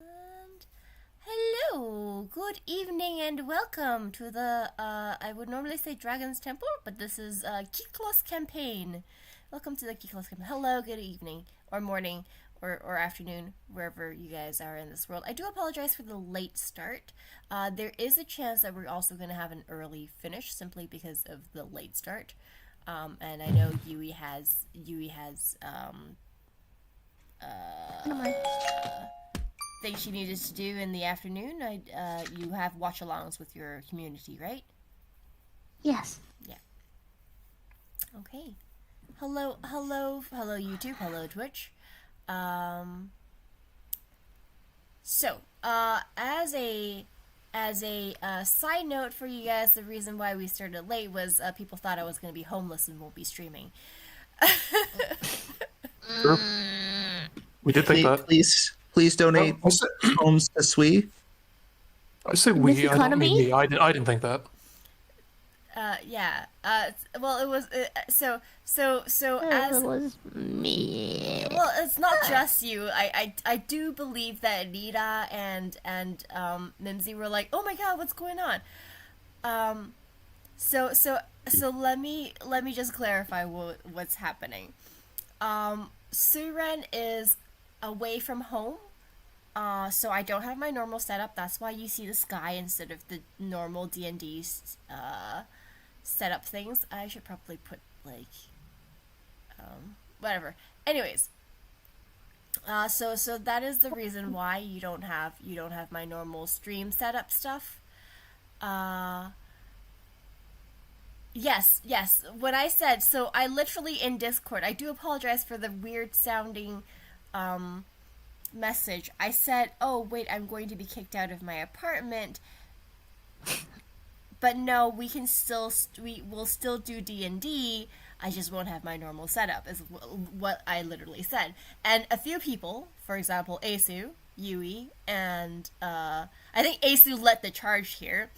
And hello, good evening, and welcome to the, I would normally say Dragon's Temple, but this is Kyklos campaign. Welcome to the Kyklos campaign. Hello, good evening, or morning, or afternoon, wherever you guys are in this world. I do apologize for the late start. There is a chance that we're also going to have an early finish, simply because of the late start. And I know Yui has things she needed to do in the afternoon. You have watch-alongs with your community, right? Yes. Yeah. Okay. Hello, YouTube. Hello, Twitch. As a side note for you guys, the reason why we started late was people thought I was going to be homeless and won't be streaming. Sure. We did think that. Please donate homes to Sui. I say This we. I don't mean economy? me. I didn't think that. Yeah. Well, it was so It as was me. well, it's not just you. I do believe that Nita and Mimsy were like, oh my god, what's going on? So let me just clarify what's happening. Suren is away from home. So I don't have my normal setup. That's why you see the sky instead of the normal D&D setup things. I should probably put whatever. Anyways, so that is the reason why you don't have my normal stream setup stuff. Yes. What I said, so I literally in Discord, I do apologize for the weird sounding message. I said, oh wait, I'm going to be kicked out of my apartment. But no, we will still do D&D. I just won't have my normal setup, is what I literally said. And a few people, for example, Asu, Yui, and I think Asu led the charge here,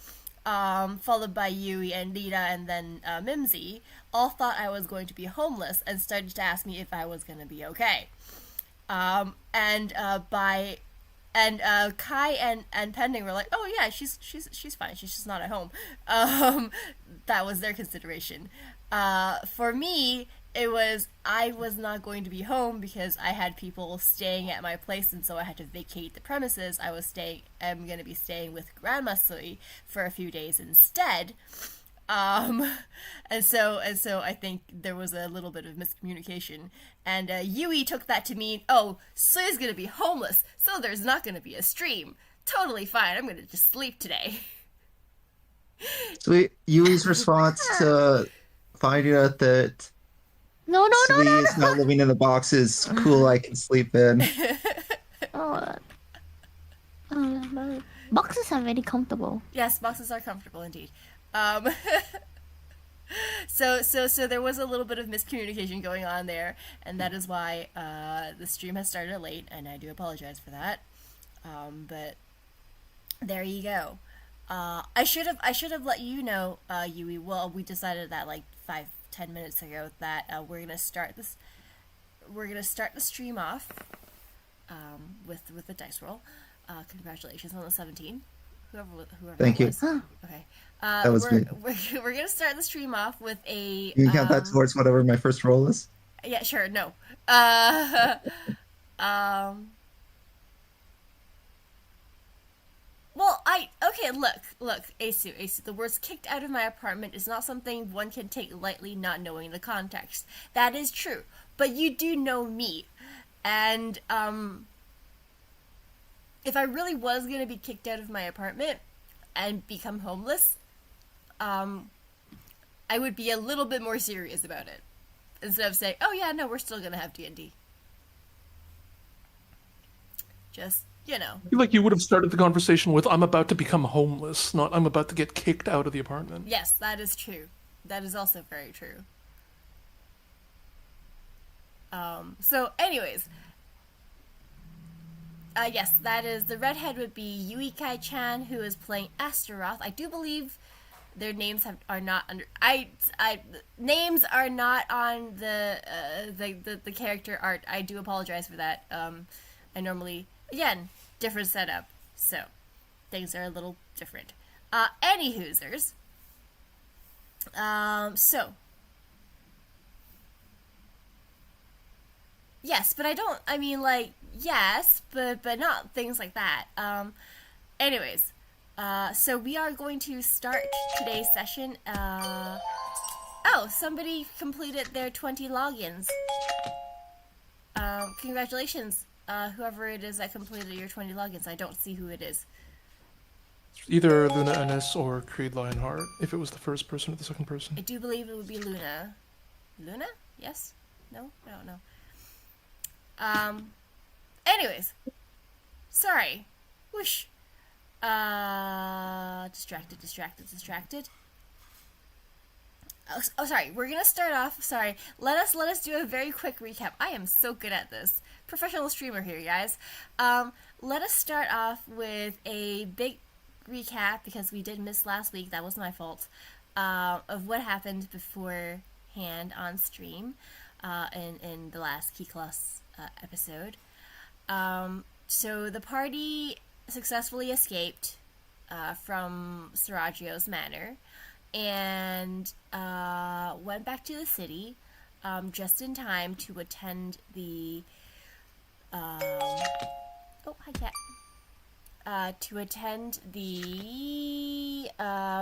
followed by Yui and Nita and then Mimsy, all thought I was going to be homeless and started to ask me if I was going to be okay. Kai and Pending were like, oh yeah, she's fine. She's just not at home. That was their consideration. For me, I was not going to be home because I had people staying at my place, and so I had to vacate the premises. I'm going to be staying with Grandma Sui for a few days instead. And so I think there was a little bit of miscommunication, and Yui took that to mean, oh, Sui's gonna be homeless, so there's not gonna be a stream. Totally fine. I'm gonna just sleep today. Sui Yui's response to finding out that No. Sui is not living in the box is cool. I can sleep in. Oh, boxes are very comfortable. Yes, boxes are comfortable indeed. So there was a little bit of miscommunication going on there, and that is why the stream has started late, and I do apologize for that. But there you go. I should have let you know, Yui. Well, we decided that like 5-10 minutes ago that we're gonna start the stream off with the dice roll. Congratulations on the 17. Whoever Thank you. was. Okay. That was me. We're gonna start the stream off with a. You can count that towards whatever my first roll is. Yeah, sure. No. Well, okay. Look, Asu. The words "kicked out of my apartment" is not something one can take lightly, not knowing the context. That is true, but you do know me, and if I really was gonna be kicked out of my apartment and become homeless, I would be a little bit more serious about it instead of saying, "Oh yeah, no, we're still gonna have D&D." Just I feel like you would have started the conversation with, "I'm about to become homeless," not "I'm about to get kicked out of the apartment." Yes, that is true. That is also very true. So, anyways. Yes, that is, the redhead would be Yui Kai-chan, who is playing Astaroth. I do believe their names are not under. Names are not on the character art. I do apologize for that. I normally, again, different setup. So things are a little different. Any hoosers. So yes, but I mean, like, yes, but not things like that. Anyways, so we are going to start today's session. Oh, somebody completed their 20 logins. Congratulations, whoever it is that completed your 20 logins. I don't see who it is. Either Luna NS or Creed Lionheart, if it was the first person or the second person. I do believe it would be Luna. Luna? Yes? No? I don't know. Anyways. Sorry. Whoosh. Distracted. Oh, sorry. We're gonna start off. Sorry. Let us do a very quick recap. I am so good at this. Professional streamer here, guys. Let us start off with a big recap, because we did miss last week. That was my fault. Of what happened beforehand on stream, in the last Kyklos episode. So the party successfully escaped from Seragio's manor and went back to the city just in time to attend the hi cat. To attend the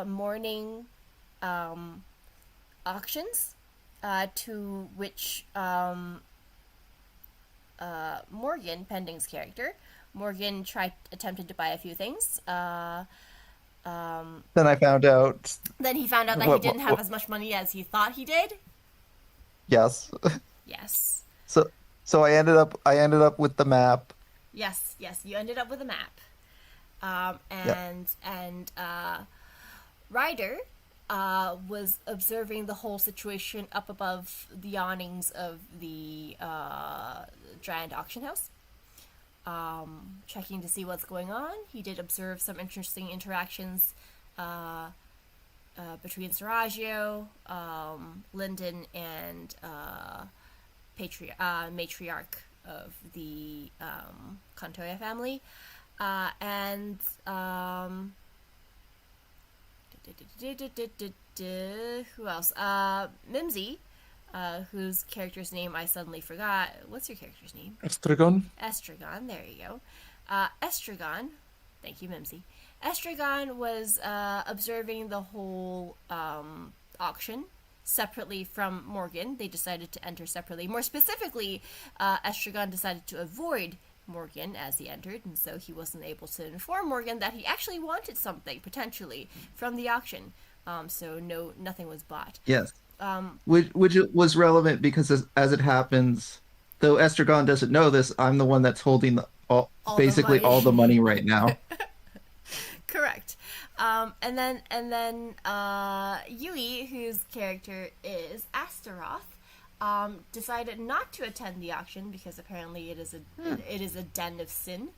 morning auctions, to which Morgan, Pending's character, Morgan attempted to buy a few things. Then I found out. Then he found out that he didn't have as much money as he thought he did. Yes. Yes. So I ended up with the map. Yes. You ended up with a map. Ryder was observing the whole situation up above the awnings of the Giant Auction House, checking to see what's going on. He did observe some interesting interactions between Seragio, Lyndon, and matriarch of the Contoya family. Who else? Mimsy, whose character's name I suddenly forgot. What's your character's name? Estragon. Estragon, there you go. Estragon, thank you, Mimsy. Estragon was observing the whole auction separately from Morgan. They decided to enter separately. More specifically, Estragon decided to avoid Morgan as he entered, and so he wasn't able to inform Morgan that he actually wanted something potentially from the auction. So nothing was bought. Yes. Which was relevant because as it happens, though Estragon doesn't know this, I'm the one that's holding basically all the money right now. Correct. And then Yui, whose character is Astaroth, decided not to attend the auction because apparently it is a den of sin.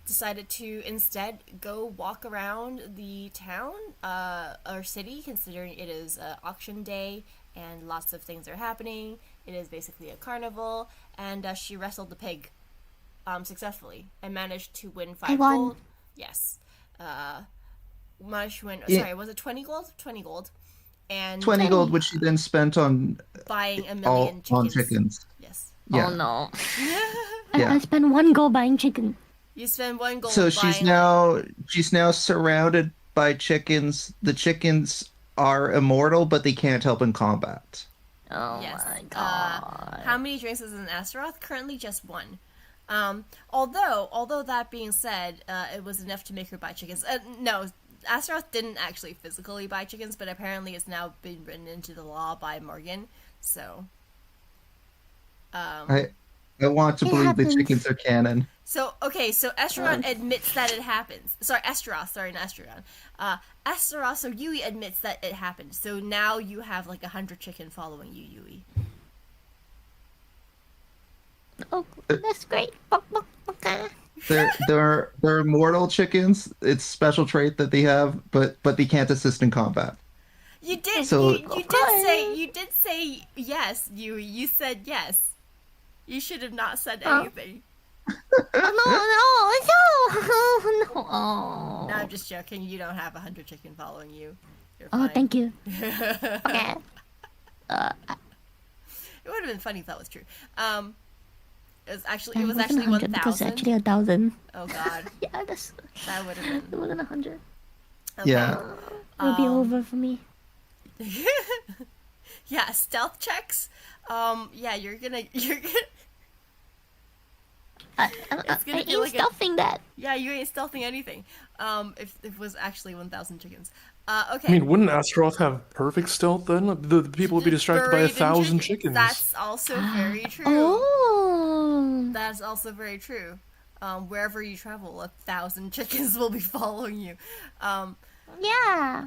Decided to instead go walk around the town or city, considering it is auction day and lots of things are happening. It is basically a carnival, and she wrestled the pig successfully and managed to win 5 gold. Yes. Managed to win. Sorry, was it 20 gold? 20 gold. And 20 gold, which she then spent on buying a million chickens. On chickens. Yes. Yeah. Oh no. Yeah. I spent 1 gold buying chicken. You spend 1 gold. So buying she's now surrounded by chickens. The chickens are immortal, but they can't help in combat. Oh Yes. my god. How many drinks is in Astaroth? Currently just 1. Although that being said, it was enough to make her buy chickens. No, Astaroth didn't actually physically buy chickens, but apparently it's now been written into the law by Morgan. So, I want to believe the chickens are canon. So Estragon admits that it happens. Sorry, Esteroth. Sorry, not Estragon. Esteroth. So Yui admits that it happened. So now you have like 100 chicken following you, Yui. Oh, that's great. Okay. They're immortal chickens. It's a special trait that they have, but they can't assist in combat. You did. So- You did say yes. You said yes. You should have not said anything. Oh, no. No, I'm Oh. just joking. You don't have 100 chicken following you. You're Oh, fine. thank you. Okay. It would have been funny if that was true. It was actually It wasn't 100 because 1,000. actually 1,000. Oh God, Yeah, that's... that would have It been. wasn't 100. Okay. Yeah. It'll be over for me. Yeah, stealth checks. Yeah, you're gonna. It's gonna I be ain't like a. stuffing that. Yeah, you ain't stealthing anything. If it was actually 1,000 chickens. Okay. I mean, wouldn't Astaroth have perfect stealth then? The people would be distracted by Buried in 1,000 chickens. That's also very true. Oh. That's also very true. Wherever you travel, 1,000 chickens will be following you. Yeah.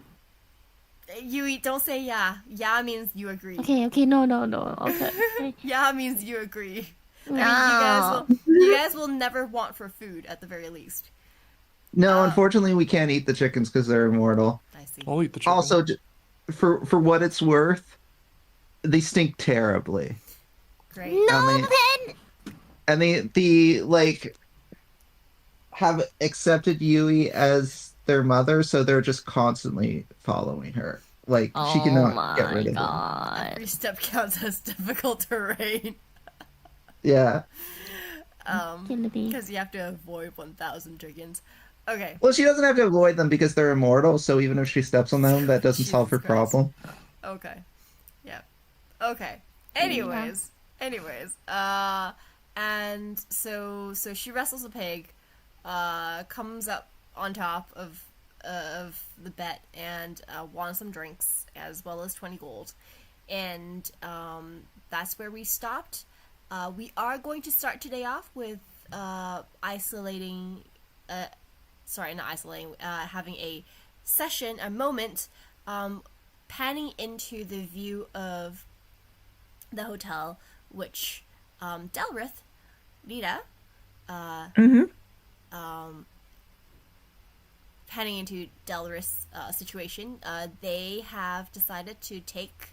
You don't say yeah. Yeah means you agree. Okay, no. Okay. Yeah means you agree. I mean, No. you guys will never want for food at the very least. No, unfortunately, we can't eat the chickens because they're immortal. I see. I'll eat the chicken. Also, for what it's worth, they stink terribly. Great. No, And then. And the like have accepted Yui as their mother, so they're just constantly following her. Like she Oh cannot get rid my of them. god. Every step counts as difficult terrain. Yeah. Kill me. Because you have to avoid 1,000 chickens. Okay. Well, she doesn't have to avoid them because they're immortal. So even if she steps on them, that doesn't solve her Jesus Christ. problem. Okay. Yeah. Okay. Anyways. And so she wrestles a pig, comes up on top of the bet and wants some drinks as well as 20 gold, and that's where we stopped. We are going to start today off with having a session, a moment, panning into the view of the hotel, which Delrith, Rita, panning into Delrith's situation, they have decided to take.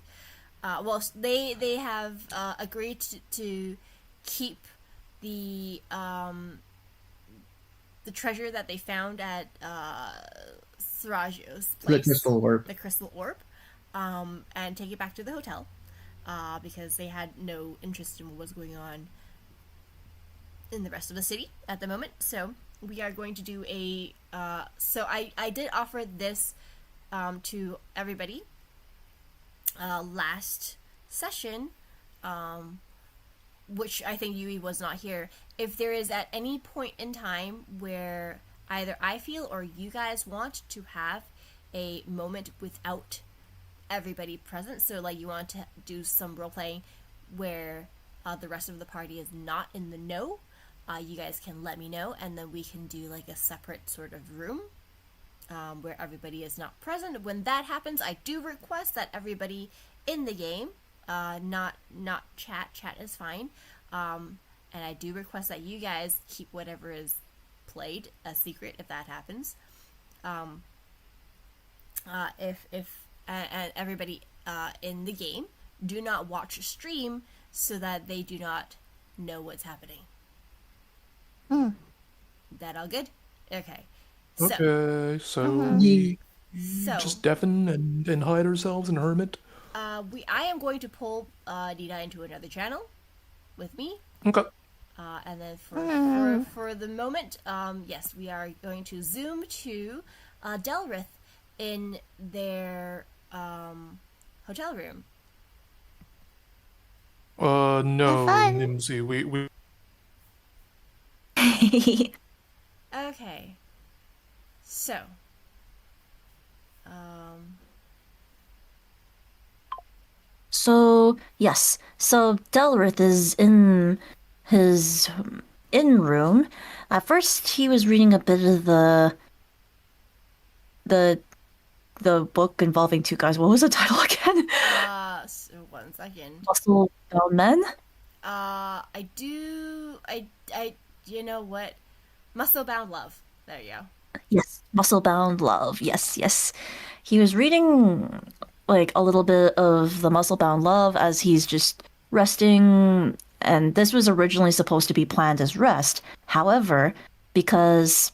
They have agreed to keep the treasure that they found at Sarajo's place, The crystal orb. the crystal orb, and take it back to the hotel, because they had no interest in what was going on in the rest of the city at the moment. So we are going to do a. So I did offer this to everybody last session, which I think Yui was not here. If there is at any point in time where either I feel or you guys want to have a moment without everybody present, so like you want to do some role playing where the rest of the party is not in the know, you guys can let me know, and then we can do like a separate sort of room where everybody is not present. When that happens, I do request that everybody in the game, not chat is fine, and I do request that you guys keep whatever is played a secret if that happens. And everybody in the game do not watch stream so that they do not know what's happening. That all good? Okay. So, Okay, so we just deafen and hide ourselves and hermit. I am going to pull Nina into another channel with me. Okay. And then for the moment, yes, we are going to zoom to Delrith in their hotel room. No, fun. Nimsy, we Okay. So, So, yes. So, Delrith is in his inn room. At first, he was reading a bit of the book involving two guys. What was the title again? so 1 second. Muscle Bound Men? You know what? Muscle Bound Love. There you go. Yes, Muscle Bound Love. Yes. He was reading like a little bit of the Muscle Bound Love as he's just resting and this was originally supposed to be planned as rest. However, because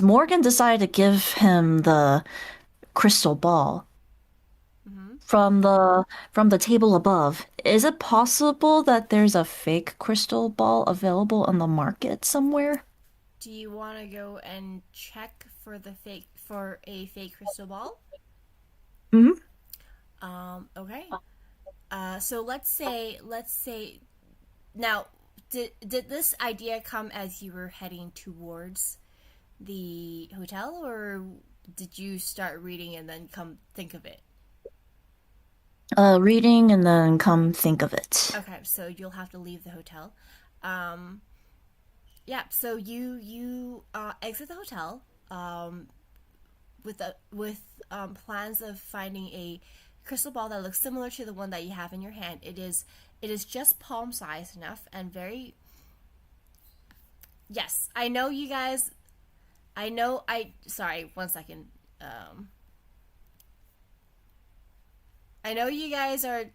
Morgan decided to give him the crystal ball from the table above, is it possible that there's a fake crystal ball available on the market somewhere? Do you want to go and check for a fake crystal ball? Mm-hmm. Okay. So let's say now, did this idea come as you were heading towards the hotel, or did you start reading and then come think of it? Reading and then come think of it. Okay, so you'll have to leave the hotel. Yeah, so you exit the hotel with plans of finding a crystal ball that looks similar to the one that you have in your hand. It is just palm sized enough and very. Yes, I know you guys. Sorry, 1 second. I know you guys are.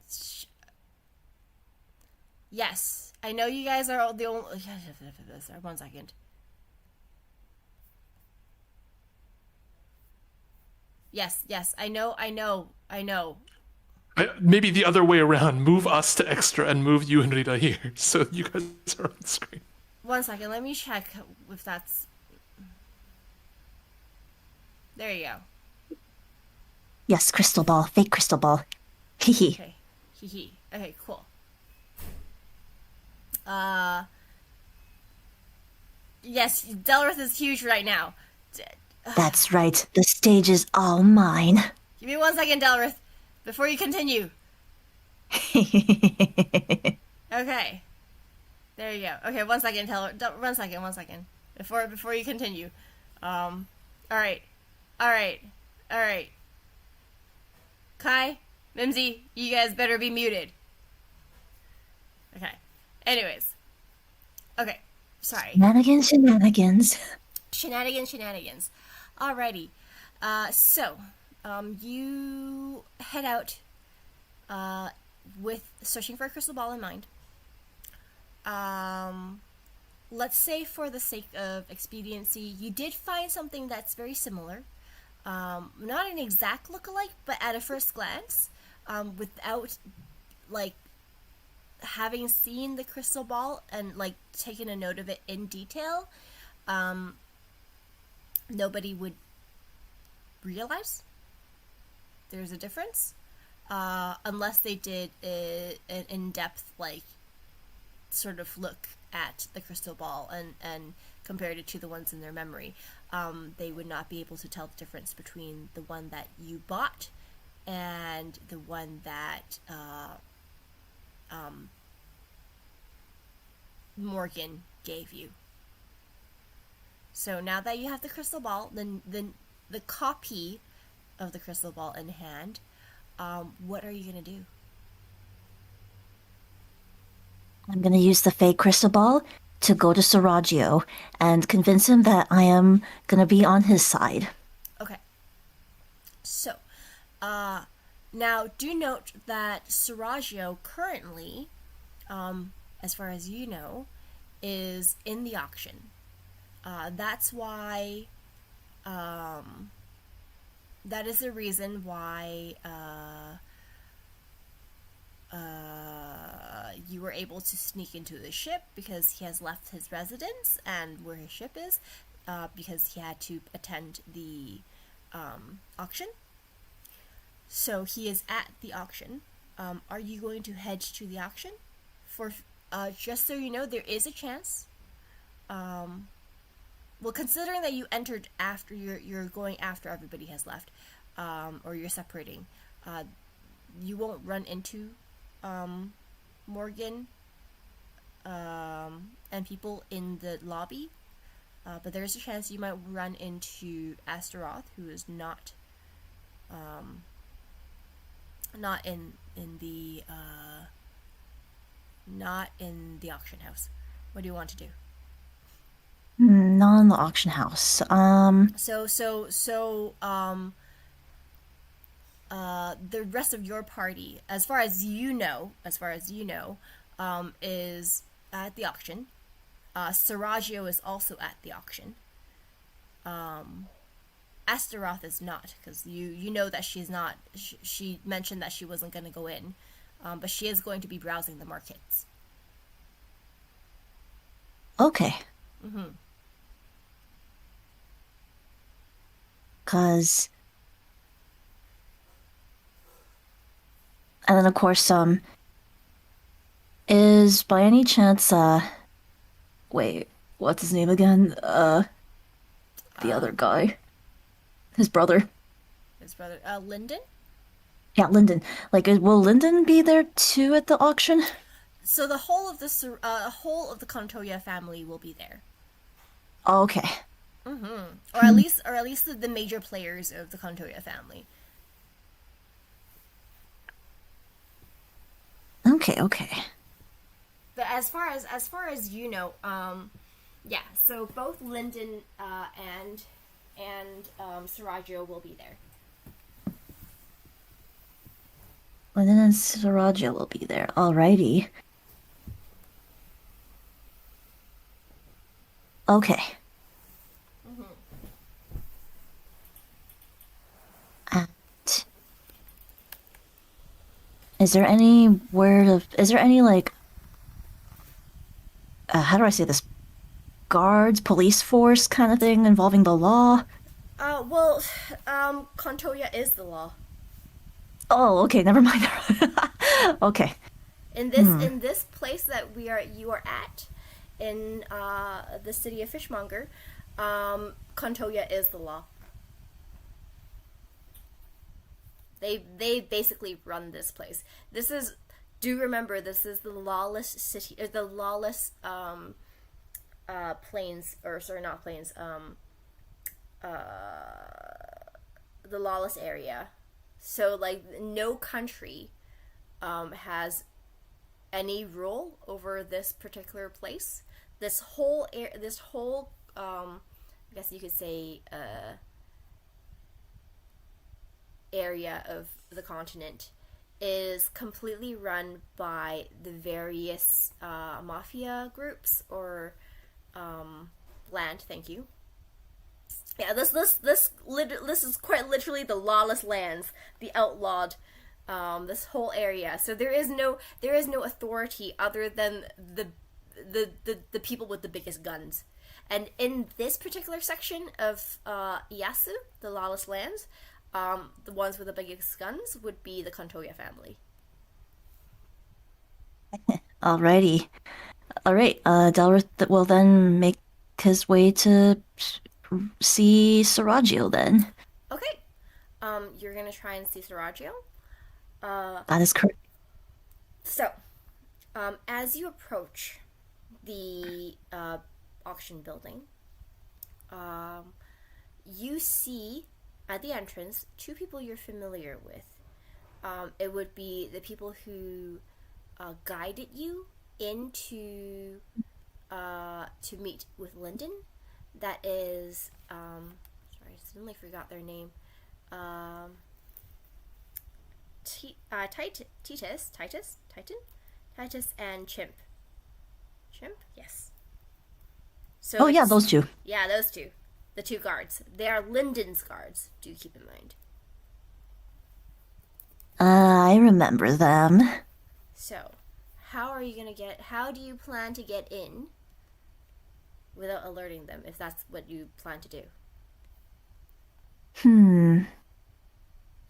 Yes, I know you guys are the only. 1 second. Yes, I know. Maybe the other way around. Move us to extra and move you and Rita here, so you guys are on the screen. 1 second, let me check if that's. There you go. Yes, crystal ball, fake crystal ball. Hehe. Okay, Okay, cool. Yes, Delrith is huge right now. That's right. The stage is all mine. Give me 1 second, Delrith, before you continue. Okay. There you go. Okay, 1 second, 1 second, 1 second. Before you continue. Alright. Kai, Mimsy, you guys better be muted. Okay. Anyways. Okay. Sorry. Shenanigans. Shenanigans. Alrighty. So, you head out with searching for a crystal ball in mind. Let's say for the sake of expediency, you did find something that's very similar. Not an exact lookalike, but at a first glance, without, like, having seen the crystal ball and, like, taken a note of it in detail, nobody would realize there's a difference, unless they did an in-depth, like, sort of look at the crystal ball and compared it to the ones in their memory. They would not be able to tell the difference between the one that you bought and the one that Morgan gave you. So now that you have the crystal ball, then the copy of the crystal ball in hand, what are you gonna do? I'm gonna use the fake crystal ball to go to Sarajevo and convince him that I am gonna be on his side. Okay. So, now do note that Sarajevo currently, as far as you know, is in the auction. That's why, that is the reason why, you were able to sneak into the ship, because he has left his residence and where his ship is, because he had to attend the auction. So he is at the auction. Are you going to head to the auction? For just so you know, there is a chance. Well, considering that you entered after you're going after everybody has left, or you're separating, you won't run into Morgan and people in the lobby, but there's a chance you might run into Astaroth, who is not in the auction house. What do you want to do? Not in the auction house. the rest of your party, as far as you know, is at the auction. Sarajevo is also at the auction. Astaroth is not, because you know that she's not. She mentioned that she wasn't going to go in, but she is going to be browsing the markets. Okay. Cause, and then of course, is by any chance, wait, what's his name again? The other guy, his brother. His brother, Lyndon. Yeah, Lyndon. Like, will Lyndon be there too at the auction? So the whole of the Contoya family will be there. Oh, okay. Or at least the major players of the Contoya family. Okay. But as far as you know, yeah. So both Lyndon and Sarajevo will be there. Lyndon and Sarajevo will be there. Alrighty. Okay. And is there any like, how do I say this? Guards, police force kind of thing involving the law? Well, Contoya is the law. Oh, okay, never mind. Okay. In this place that you are at, in the city of Fishmonger, Contoya is the law. They basically run this place. Do remember, this is the lawless city, the lawless plains, or sorry, not plains, the lawless area. So like no country has any rule over this particular place. This whole I guess you could say area of the continent is completely run by the various mafia groups or land. Thank you. Yeah, this is quite literally the lawless lands, the outlawed, this whole area. So there is no authority other than the people with the biggest guns. And in this particular section of Iyasu, the lawless lands, the ones with the biggest guns would be the Contoya family. Alrighty. Alright, Dalrith will then make his way to see Sarajevo then. Okay. You're gonna try and see Sarajevo? That is correct. So, as you approach the auction building, you see at the entrance two people you're familiar with. It would be the people who guided you into to meet with Lyndon. That is, sorry, I suddenly forgot their name. Titus, and Chimp. Chimp, yes. So oh yeah, those two. Yeah, those two. The two guards. They are Lyndon's guards. Do keep in mind. I remember them. So, how do you plan to get in without alerting them, if that's what you plan to do?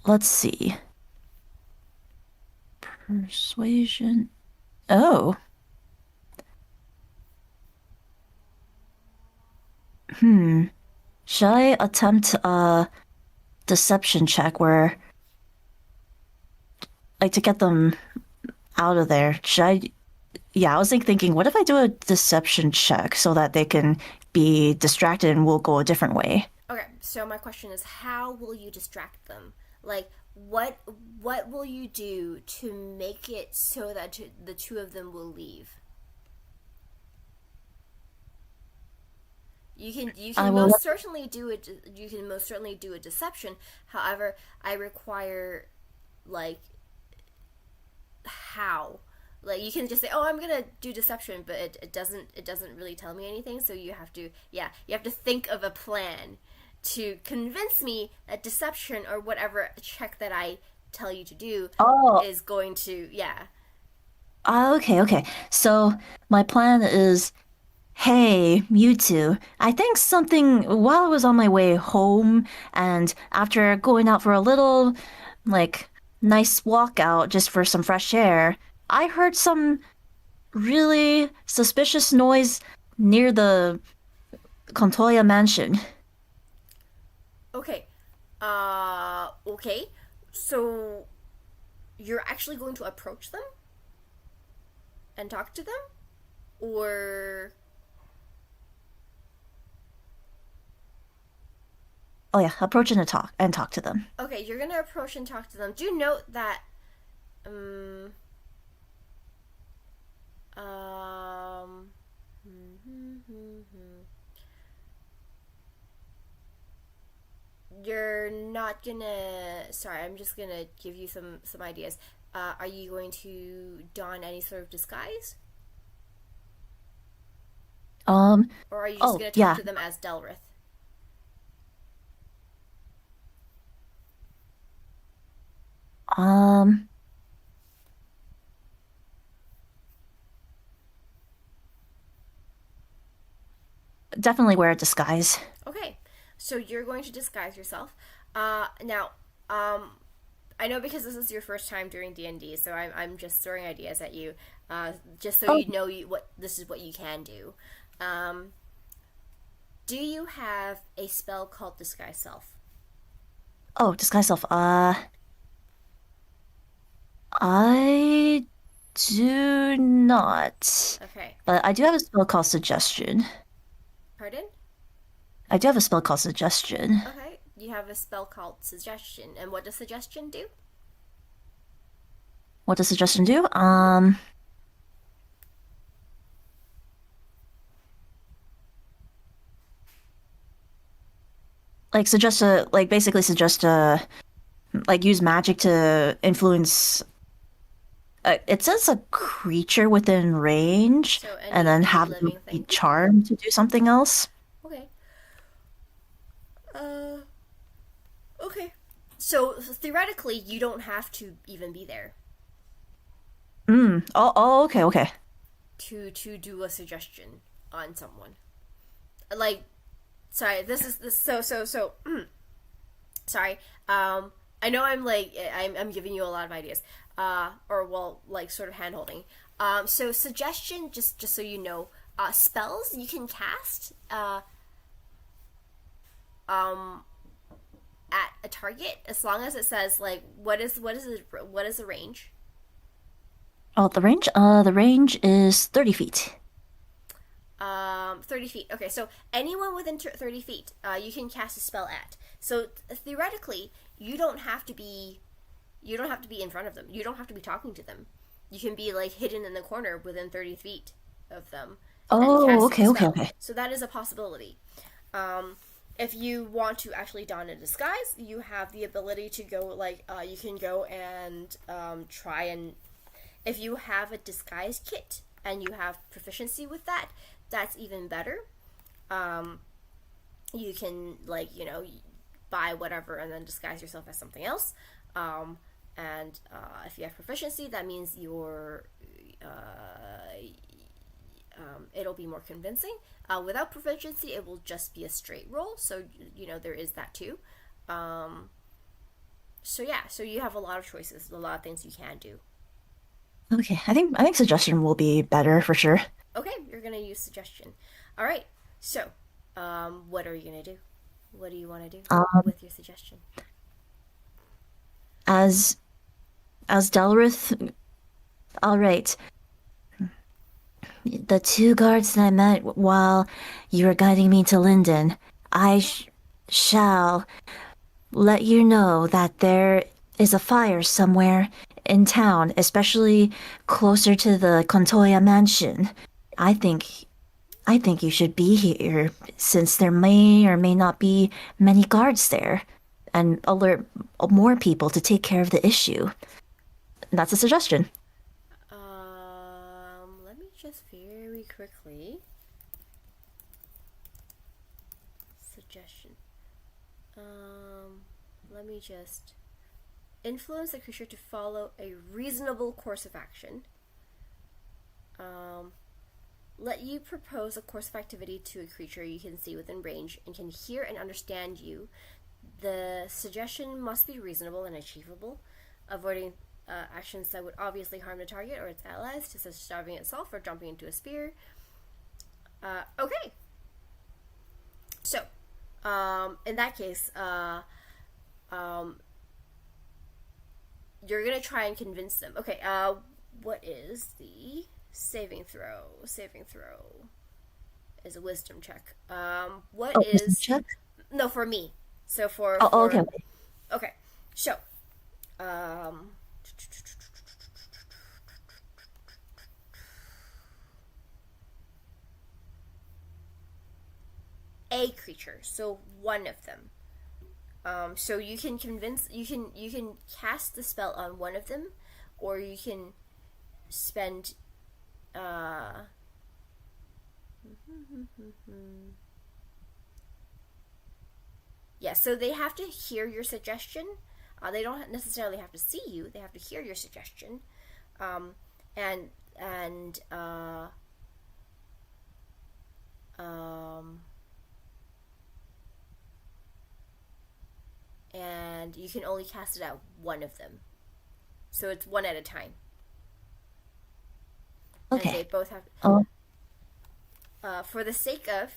Let's see. Persuasion. Oh. Should I attempt a deception check where, like, to get them out of there? Yeah, I was thinking, what if I do a deception check so that they can be distracted and we'll go a different way? Okay, so my question is, how will you distract them? Like, what will you do to make it so that the two of them will leave? You I can will. most certainly do it. You can most certainly do a deception. However, I require like how. Like you can just say, "Oh, I'm gonna do deception," but it doesn't really tell me anything. So you have to you have to think of a plan to convince me that deception or whatever check that I tell you to do Oh, is going to okay, okay. So my plan is, hey, Mewtwo, I think something while I was on my way home and after going out for a little, like, nice walk out just for some fresh air, I heard some really suspicious noise near the Contoya mansion. okay. Okay. So you're actually going to approach them and talk to them, or Oh yeah, approach and talk to them. okay, you're gonna approach and talk to them. Do note that um um you're not gonna sorry, I'm just gonna give you some ideas. Are you going to don any sort of disguise, Um, or are you just oh gonna talk yeah. to them as Delrith? Um, Definitely wear a disguise. Okay, so you're going to disguise yourself. Now, I know because this is your first time doing D&D, so I'm just throwing ideas at you, just so Oh, you know what this is what you can do. Um, do you have a spell called Disguise Self? oh, disguise self. I do not. Okay, But I do have a spell called Suggestion. pardon? I do have a spell called Suggestion. Okay, you have a spell called Suggestion, and what does Suggestion do? What does Suggestion do? Like basically suggest like use magic to influence. It says a creature within range, So and then any have them living be thing. charmed to do something else. Okay. Uh, okay. So theoretically, you don't have to even be there Oh, okay, okay. to do a suggestion on someone. Like, sorry, this is this so sorry. I know I'm giving you a lot of ideas. Or well, like sort of hand holding. So suggestion, just so you know, spells you can cast um at a target as long as it says like what is the range. Oh, the range is 30 feet. 30 feet. Okay, so anyone within 30 feet, you can cast a spell at. So theoretically, you don't have to be in front of them. You don't have to be talking to them. You can be like hidden in the corner within 30 feet of them and Oh, casting okay, a okay, spell. okay. So that is a possibility. If you want to actually don a disguise, you have the ability to go you can go and try and if you have a disguise kit and you have proficiency with that, that's even better. You can buy whatever and then disguise yourself as something else. And if you have proficiency, that means it'll be more convincing. Without proficiency, it will just be a straight roll. So there is that too. So yeah, so you have a lot of choices, a lot of things you can do. Okay, I think Suggestion will be better for sure. Okay, you're gonna use suggestion. All right. So, what are you gonna do? What do you want to do with your suggestion? As Delrith, all right. The two guards that I met while you were guiding me to Linden, shall let you know that there is a fire somewhere in town, especially closer to the Contoya mansion. I think I think you should be here since there may or may not be many guards there, and alert more people to take care of the issue. That's a suggestion. Let me just very quickly. Suggestion. Let me just influence the creature to follow a reasonable course of action. Let you propose a course of activity to a creature you can see within range and can hear and understand you. The suggestion must be reasonable and achievable, avoiding actions that would obviously harm the target or its allies, such as starving itself or jumping into a spear. Okay. So, in that case, you're gonna try and convince them. Okay, what is the saving throw? Saving throw is a wisdom check. What wisdom is... check? No, for me. So for... Okay. Okay, so, a creature, so one of them. So you can cast the spell on one of them, or you can spend yeah, so they have to hear your suggestion. They don't necessarily have to see you. They have to hear your suggestion, and and you can only cast it at one of them. So it's one at a time. Okay. And they both have. For the sake of,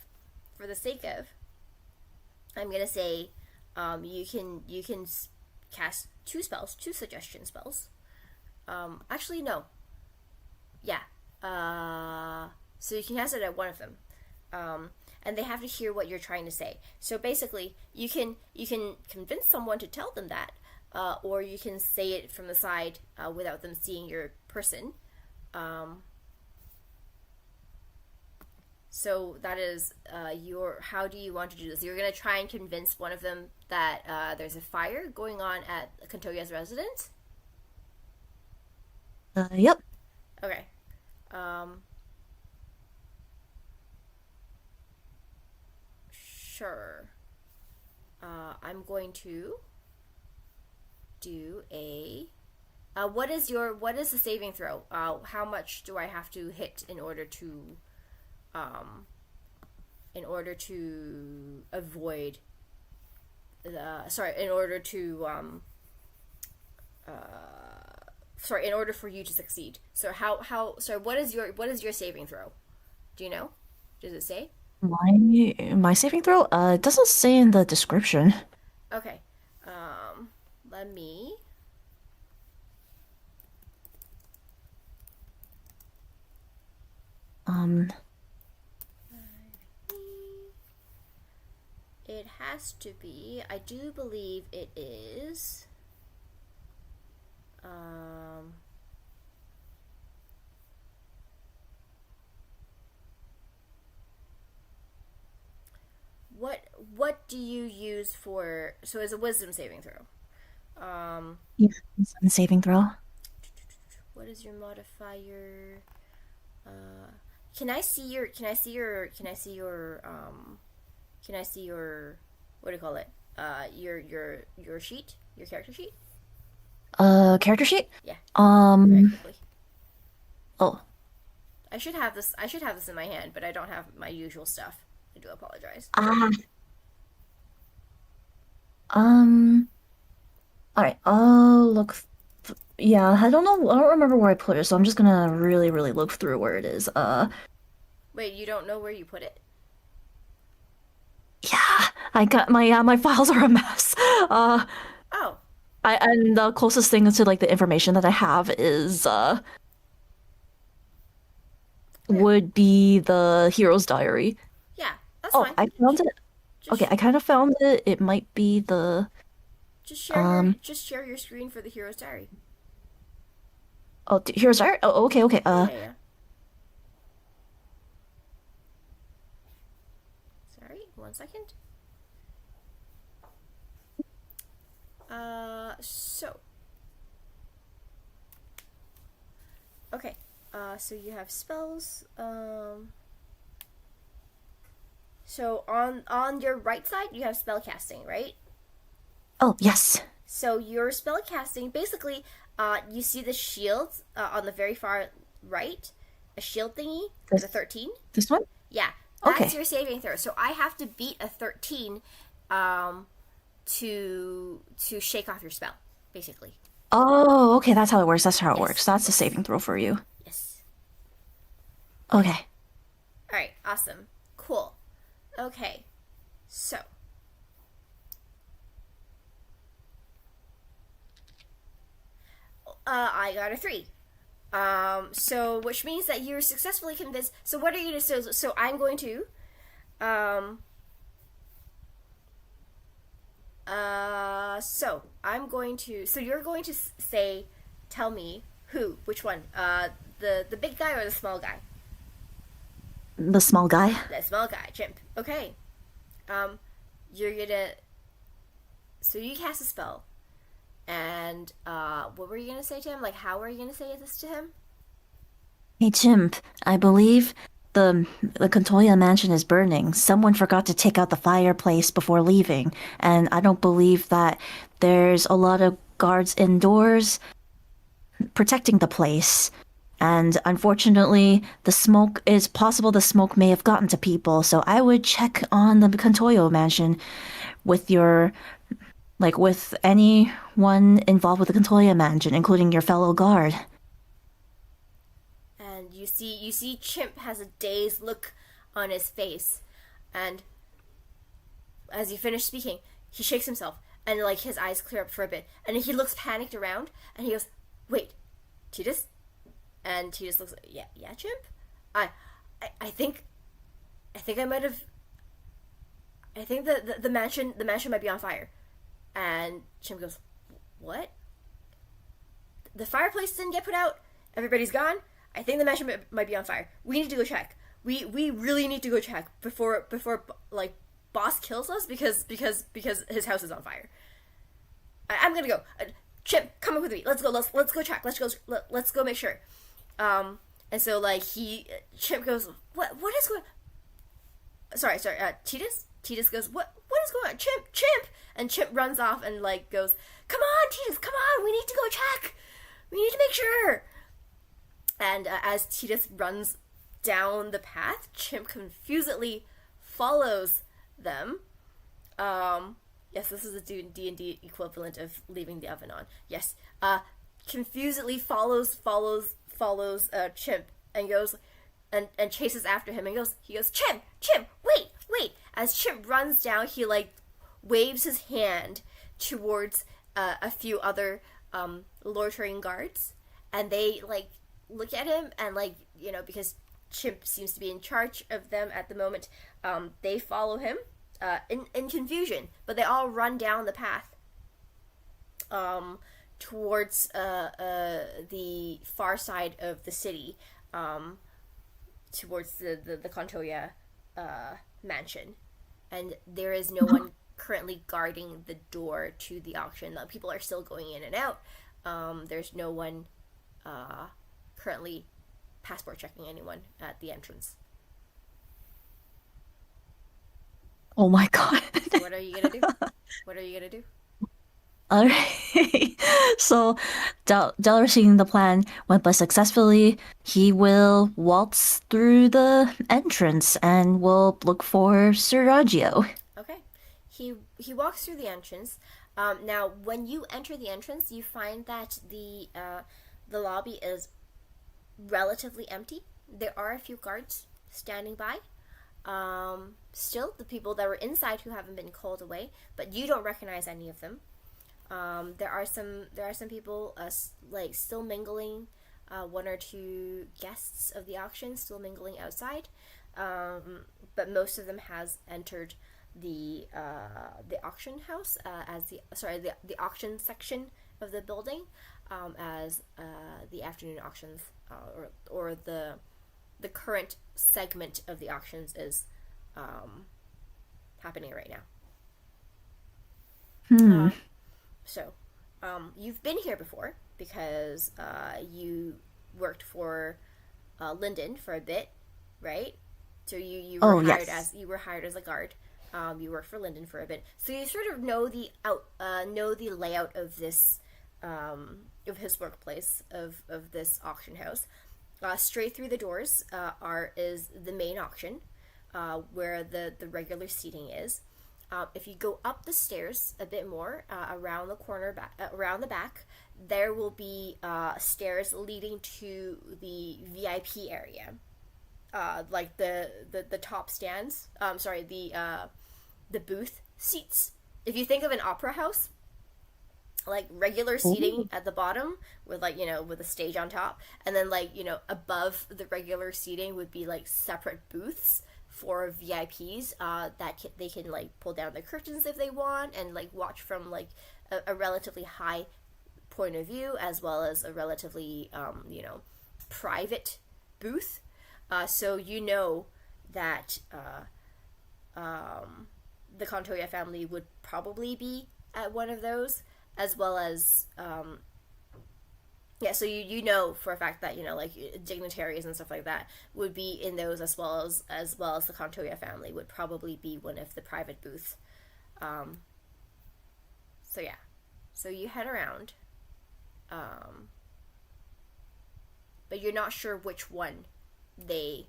I'm gonna say, you can cast two suggestion spells. Actually, no. Yeah. So you can cast it at one of them. And they have to hear what you're trying to say. So basically, you can convince someone to tell them that, or you can say it from the side without them seeing your person. So that is how do you want to do this? You're going to try and convince one of them that there's a fire going on at Kantoya's residence? Yep. Okay. Sure. I'm going to do a... what is the saving throw? How much do I have to hit in order to avoid in order for you to succeed. So what is your saving throw? Do you know? Does it say? My saving throw? It doesn't say in the description. Okay. Let me... It has to be... I do believe it is... What do you use for... So it's a wisdom saving throw. Yeah, saving throw. What is your modifier? Can I see your what do you call it? Your sheet? Your character sheet? Character sheet? Yeah. Oh. I should have this in my hand, but I don't have my usual stuff. I do apologize. Alright, I'll look. Yeah, I don't know. I don't remember where I put it, so I'm just gonna really, really look through where it is. Wait, you don't know where you put it? Yeah, I got my files are a mess. Oh. And the closest thing to like the information that I have is would be the hero's diary. Yeah, that's Oh, fine. I found it. Okay, I kind of found it. It might be the Just share your screen for the hero's diary. hero's diary. Oh, okay. Yeah. 1 second. So. Okay. So you have spells. So on your right side, you have spell casting, right? Oh, yes. So your spell casting, basically, you see the shield on the very far right, a shield thingy with a 13. This one? Yeah, that's Okay. your saving throw. So I have to beat a 13 to shake off your spell, basically. Oh, okay, that's how it works. That's how it Yes. works. That's a saving throw for you. Yes. Okay. All right, awesome. Cool. Okay, so. I got a 3. So which means that you're successfully convinced. So what are you going to do? So I'm going to, so I'm going to, so you're going to say, tell me which one, the big guy or the small guy? The small guy? The small guy, chimp. Okay. You're gonna, so you cast a spell. And what were you gonna say to him? Like, how were you gonna say this to him? Hey, Chimp, I believe the Contoya mansion is burning. Someone forgot to take out the fireplace before leaving, and I don't believe that there's a lot of guards indoors protecting the place. And unfortunately, it's possible the smoke may have gotten to people, so I would check on the Contoyo mansion with with anyone involved with the Contoya mansion, including your fellow guard. And you see Chimp has a dazed look on his face, and as you finish speaking, he shakes himself, and like his eyes clear up for a bit, and he looks panicked around, and he goes, "Wait, Titus?" And Titus looks like, yeah, Chimp? I think I might have, I think the mansion might be on fire. And Chimp goes, "What? The fireplace didn't get put out? Everybody's gone? I think the mansion might be on fire. We need to go check. We really need to go check before like boss kills us because his house is on fire. I'm gonna go. Chimp, come up with me. Let's go. Let's go check. Let's go make sure." And so like Chimp goes, what is going? Sorry. Titus goes, what is going on? Chimp, and Chimp runs off and like goes, "Come on, Titus, come on, we need to go check. We need to make sure." And as Titus runs down the path, Chimp confusedly follows them. Yes, this is a D&D equivalent of leaving the oven on. Yes, confusedly follows Chimp and goes and chases after him and he goes, Chimp, wait. As Chimp runs down, he like waves his hand towards a few other loitering guards, and they like look at him and like, you know, because Chimp seems to be in charge of them at the moment, they follow him in confusion, but they all run down the path towards the far side of the city, towards the Contoya mansion, and there is no one currently guarding the door to the auction. People are still going in and out. There's no one currently passport checking anyone at the entrance. Oh my god. So what are you gonna do? Alright. So, Del receiving the plan went by successfully. He will waltz through the entrance and will look for Sir Raggio. Okay. He walks through the entrance. Now, when you enter the entrance, you find that the lobby is relatively empty. There are a few guards standing by. Still, the people that were inside who haven't been called away, but you don't recognize any of them. There are some people like still mingling. One or two guests of the auction still mingling outside, but most of them has entered the auction house the auction section of the building, as the afternoon auctions or the current segment of the auctions is happening right now. Hmm. So, you've been here before because you worked for Linden for a bit, right? So you were Oh, hired yes. as a guard. You worked for Linden for a bit, so you sort of know the layout of this of his workplace of this auction house. Straight through the doors is the main auction, where the regular seating is. If you go up the stairs a bit more, around the corner, around the back, there will be stairs leading to the VIP area, like the top stands. Sorry, the booth seats. If you think of an opera house, like regular seating Ooh. at the bottom with with a stage on top, and then above the regular seating would be like separate booths for VIPs they can like pull down the curtains if they want and like watch from like a relatively high point of view, as well as a relatively private booth. So that the Contoya family would probably be at one of those, as well as yeah, so you know for a fact that like dignitaries and stuff like that would be in those, as well as the Contoya family would probably be one of the private booths. So yeah, so you head around, but you're not sure which one they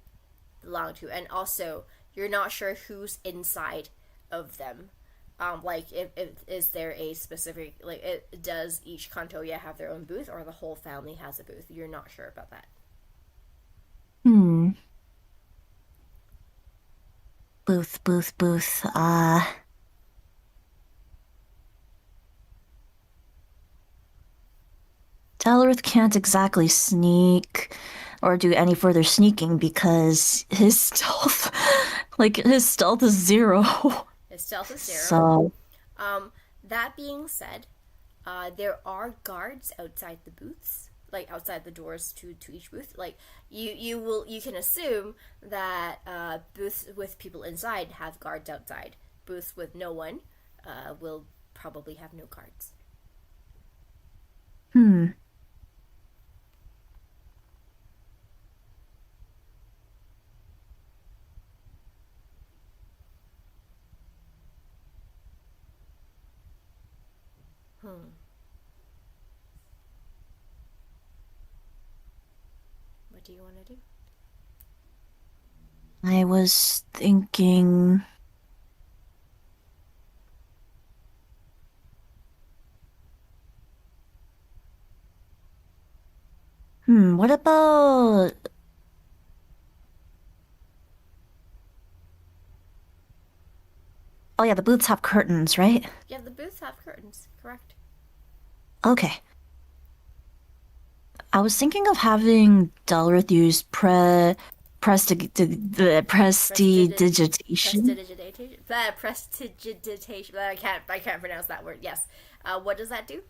belong to, and also you're not sure who's inside of them. Like, if is there a specific, like, does each Kantoya have their own booth, or the whole family has a booth? You're not sure about that. Hmm. Booth, booth, booth. Dalworth can't exactly sneak or do any further sneaking because his stealth, his stealth is 0. His stealth is 0. So, That being said, there are guards outside the booths, like outside the doors to each booth. Like you can assume that booths with people inside have guards outside. Booths with no one will probably have no guards. hmm. What do you want to do? I was thinking. What about. Oh, yeah, the booths have curtains, right? Yeah, the booths have curtains, correct? Okay. I was thinking of having Dalworth use prestidigitation. Prestidigitation. I can't pronounce that word. Yes. What does that do?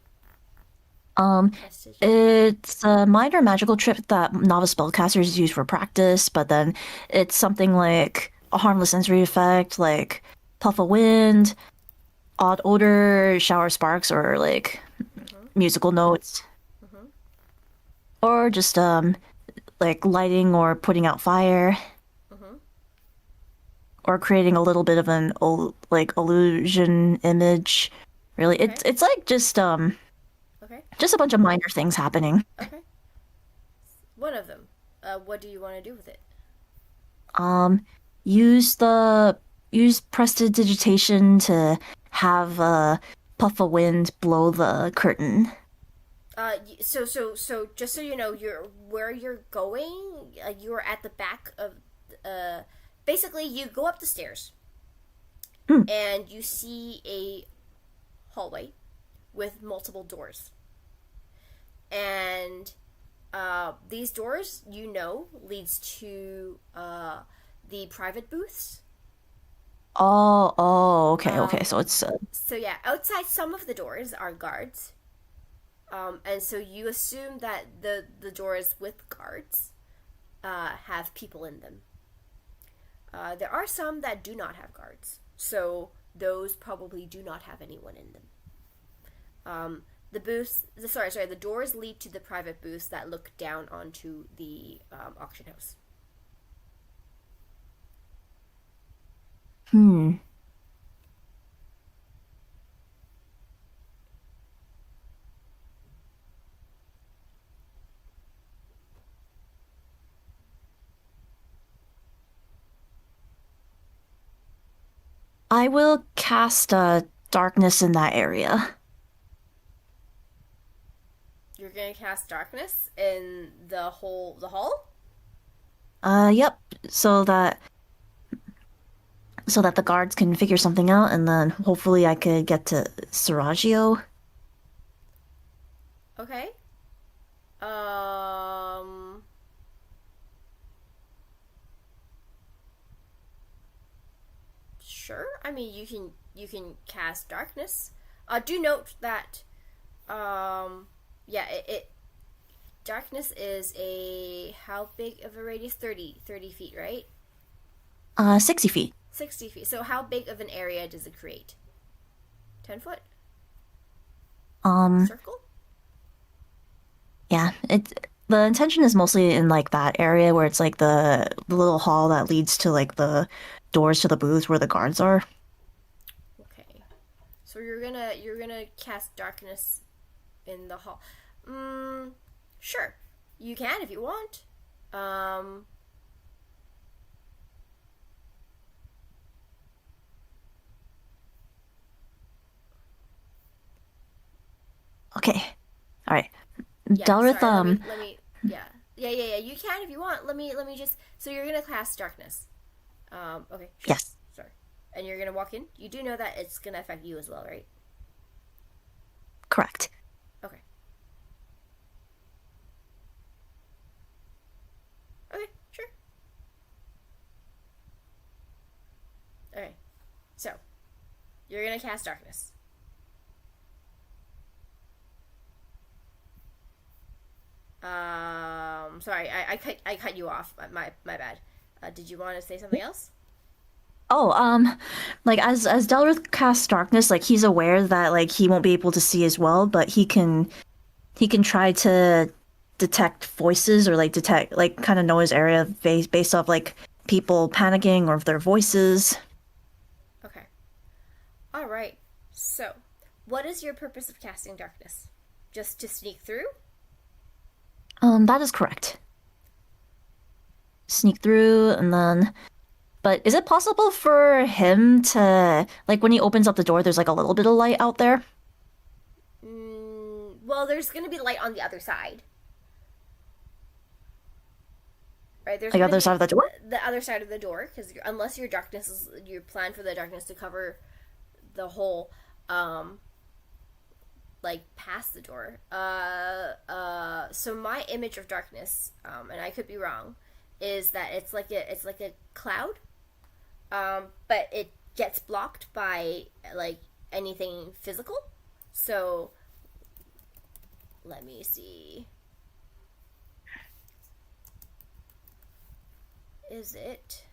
It's a minor magical trick that novice spellcasters use for practice, but then it's something like a harmless sensory effect, like puff of wind, odd odor, shower sparks, or like musical notes, or just like lighting or putting out fire, or creating a little bit of an illusion image. Really, Okay. it's like Okay. just a bunch of minor things happening. Okay. One of them. What do you want to do with it? Use prestidigitation to have a puff of wind blow the curtain. So just so you know, where you're going. You're at the back of. Basically, you go up the stairs, and you see a hallway with multiple doors, and these doors, leads to the private booths. Okay. So it's So yeah, outside some of the doors are guards, and so you assume that the doors with guards have people in them. There are some that do not have guards, So those probably do not have anyone in them. The doors lead to the private booths that look down onto the auction house. Hmm. I will cast darkness in that area. You're gonna cast darkness in the hall? Yep. So that the guards can figure something out, and then hopefully I could get to Seraggio. Okay. Um. Sure. I mean, you can cast darkness. Do note that yeah, it darkness is a how big of a radius? 30 feet, right? 60 feet. 60 feet. So how big of an area does it create? 10 foot Um, circle? yeah, the intention is mostly in like that area where it's like the little hall that leads to like the doors to the booths where the guards are. Okay. So you're gonna cast darkness in the hall. Sure. You can if you want. Um Okay. All right. yeah, Delrith, sorry, let me yeah. Yeah, you can if you want. Let me just so you're gonna cast darkness. Okay, sure. yes, Sorry. And you're gonna walk in? You do know that it's gonna affect you as well, right? correct. Okay. Okay, sure. Okay. So, you're gonna cast darkness. Sorry, I cut you off. My bad. Did you want to say something else? Oh, like as Delrith casts darkness, like he's aware that like he won't be able to see as well, but he can try to detect voices or like detect like kind of know his area based off like people panicking or if their voices. Okay. All right. So, what is your purpose of casting darkness? Just to sneak through? That is correct. Sneak through and then. But is it possible for him to like when he opens up the door, there's like a little bit of light out there, Well, there's gonna be light on the other side. Right? There's like gonna other be side of the door? the other side of the door, because unless your darkness is your plan for the darkness to cover the whole, like past the door. So my image of darkness, and I could be wrong, is that it's like a cloud, but it gets blocked by like anything physical. So let me see. Is it?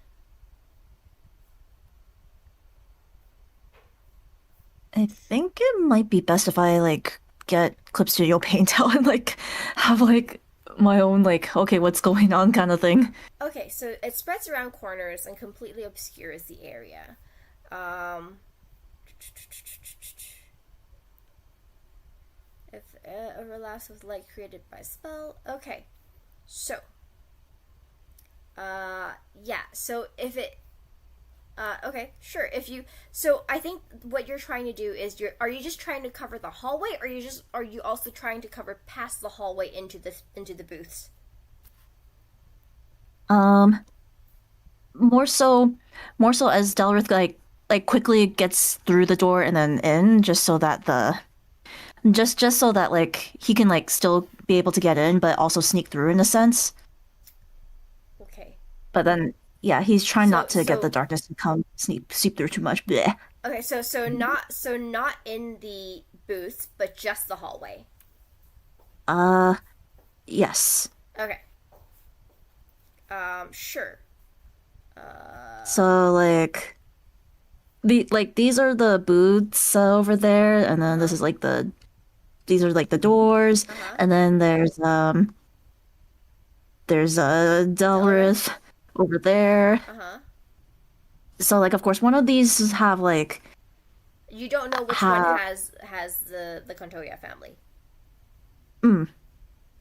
I think it might be best if I like get Clip Studio Paint out and like have like my own like okay, what's going on kind of thing. Okay, so it spreads around corners and completely obscures the area. Um, if overlaps with light created by spell. Okay, so yeah. So if it okay, sure. If you so I think what you're trying to do is are you just trying to cover the hallway, or are you also trying to cover past the hallway into the booths? Um, more so, more so as Delrith like quickly gets through the door and then in, just so that just so that like he can like still be able to get in, but also sneak through in a sense. Okay. But then yeah, he's trying So not to get the so darkness to come seep through too much. Bleh. Okay, so not in the booths, but just the hallway. Uh, yes. Okay. Sure. So like these are the booths over there, and then this is like these are like the doors, and then there's a Delrith over there. So like of course one of these have like You don't know which one has the Contoya family. mm,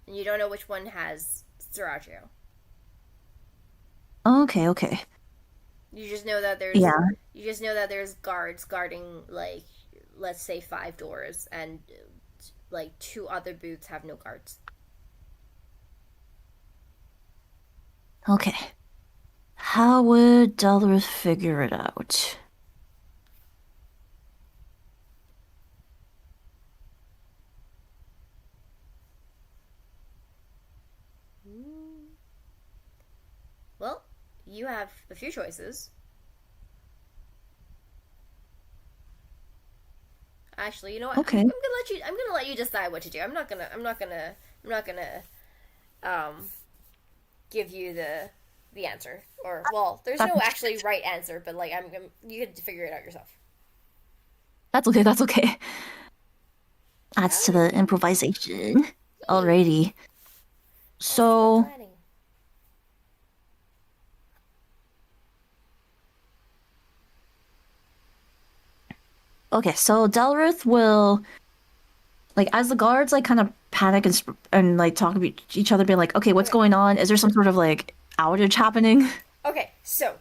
And you don't know which one has Sriracho. okay. You just know that there's Yeah. you just know that there's guards guarding like let's say 5 doors and like 2 other booths have no guards. Okay. How would Delrith figure it out? Well, you have a few choices. Actually, you know what? Okay. I'm gonna let you decide what to do. I'm not gonna give you the answer. Or well, there's no actually right answer, but like you can figure it out yourself. That's okay. Adds to the improvisation. Alrighty. So Planning. okay, so Delrith will like as the guards like kind of panic and like talk to each other, being like, okay, what's going on? Is there some sort of like outage happening? Okay, so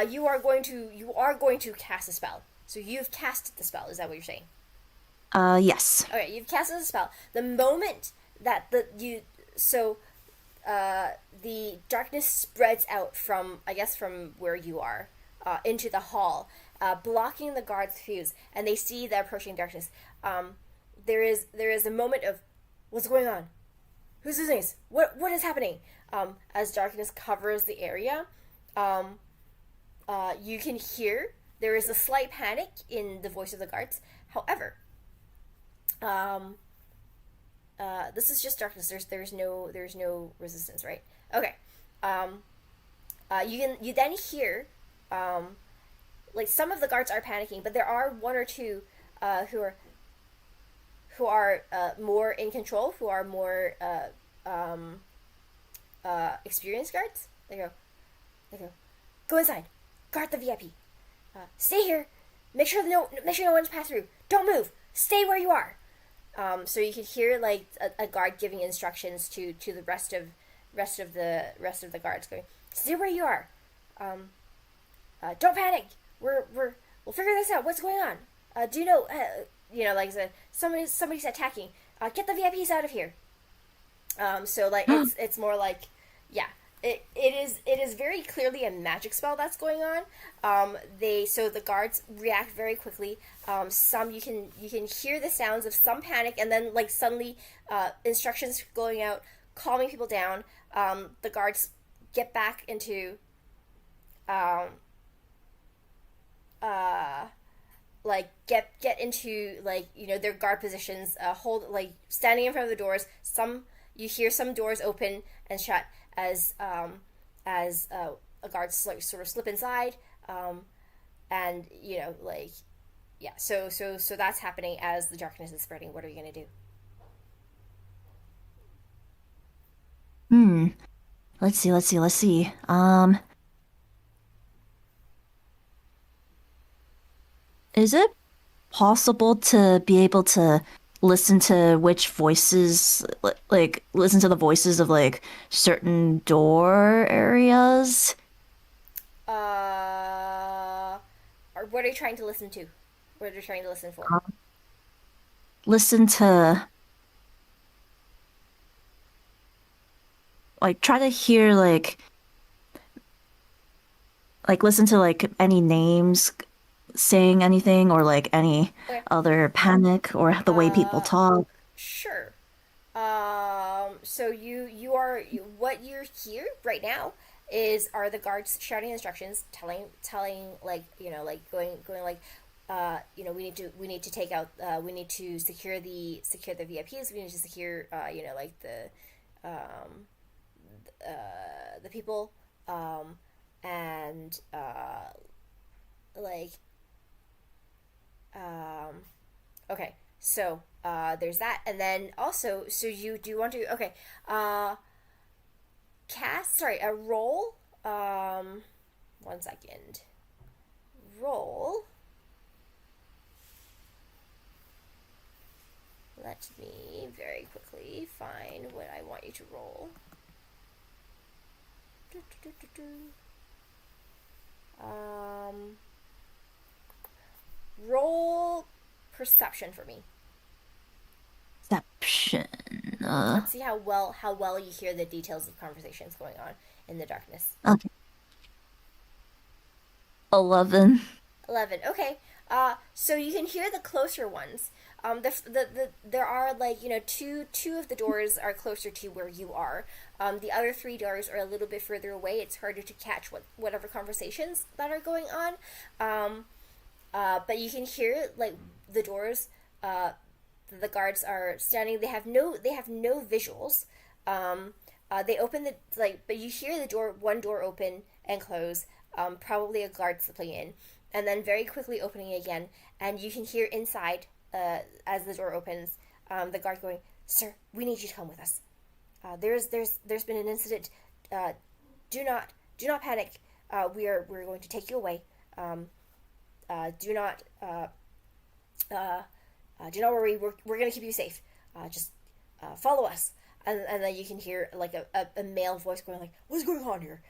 you are going to cast a spell. So you've casted the spell. Is that what you're saying? Yes. Okay, you've casted the spell. The moment that the darkness spreads out from where you are into the hall, blocking the guards' views, and they see the approaching darkness. There is a moment of what's going on? Who's doing this? What is happening? As darkness covers the area, you can hear there is a slight panic in the voice of the guards. However, this is just darkness. There's no resistance, right? Okay. You then hear like some of the guards are panicking, but there are 1 or 2 who are more in control, who are more experienced guards. They go, go inside, guard the VIP, stay here, make sure no one's passed through. Don't move, stay where you are. So you can hear like a guard giving instructions to the rest of the guards, going, stay where you are. Don't panic. We'll figure this out. What's going on? Do you know? Like I said, somebody's attacking. Get the VIPs out of here. So like it's more like, yeah, it is very clearly a magic spell that's going on. So the guards react very quickly. Some you can hear the sounds of some panic, and then like suddenly instructions going out, calming people down. The guards get back into like get into like their guard positions, hold like standing in front of the doors. You hear some doors open and shut as a guard like sort of slip inside, and like yeah. So that's happening as the darkness is spreading. What are you gonna do? Let's see. Is it possible to be able to listen to which voices, like listen to the voices of like certain door areas? Or what are you trying to listen to? What are you trying to listen for? Listen to like try to hear like listen to like any names saying anything, or like any other panic, or the way people talk. Sure. So what you're here right now are the guards shouting instructions, telling like like going like we need to take out we need to secure the VIPs, we need to secure like the people, and like Okay, so there's that, and then also, so you do want to roll. 1 second. Roll. Let me very quickly find what I want you to roll. Roll perception for me. Perception. Let's see how well you hear the details of conversations going on in the darkness. Okay. 11. 11. Okay. So you can hear the closer ones. There are like, you know, two of the doors are closer to where you are. The other 3 doors are a little bit further away. It's harder to catch whatever conversations that are going on. But you can hear like the doors. The guards are standing. They have no visuals. They open but you hear one door open and close. Probably a guard slipping in, and then very quickly opening again. And you can hear inside, as the door opens, the guard going, "Sir, we need you to come with us. There's been an incident. Do not panic. We're going to take you away. Do not worry. We're going to keep you safe. Just follow us." And then you can hear like a male voice going like, "What's going on here?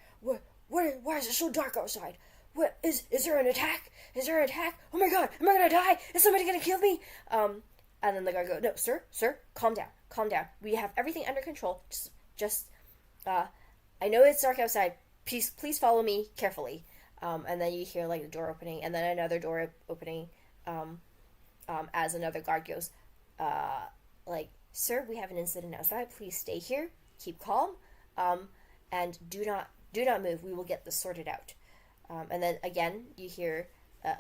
Why is it so dark outside? What is there an attack? Is there an attack? Oh my god, am I gonna die? Is somebody gonna kill me?" And then the guard goes, "No, sir, calm down. We have everything under control. Just I know it's dark outside. Please follow me carefully." And then you hear like the door opening, and then another door opening, as another guard goes, like, "Sir, we have an incident outside. Please stay here. Keep calm. And do not move. We will get this sorted out." And then again, you hear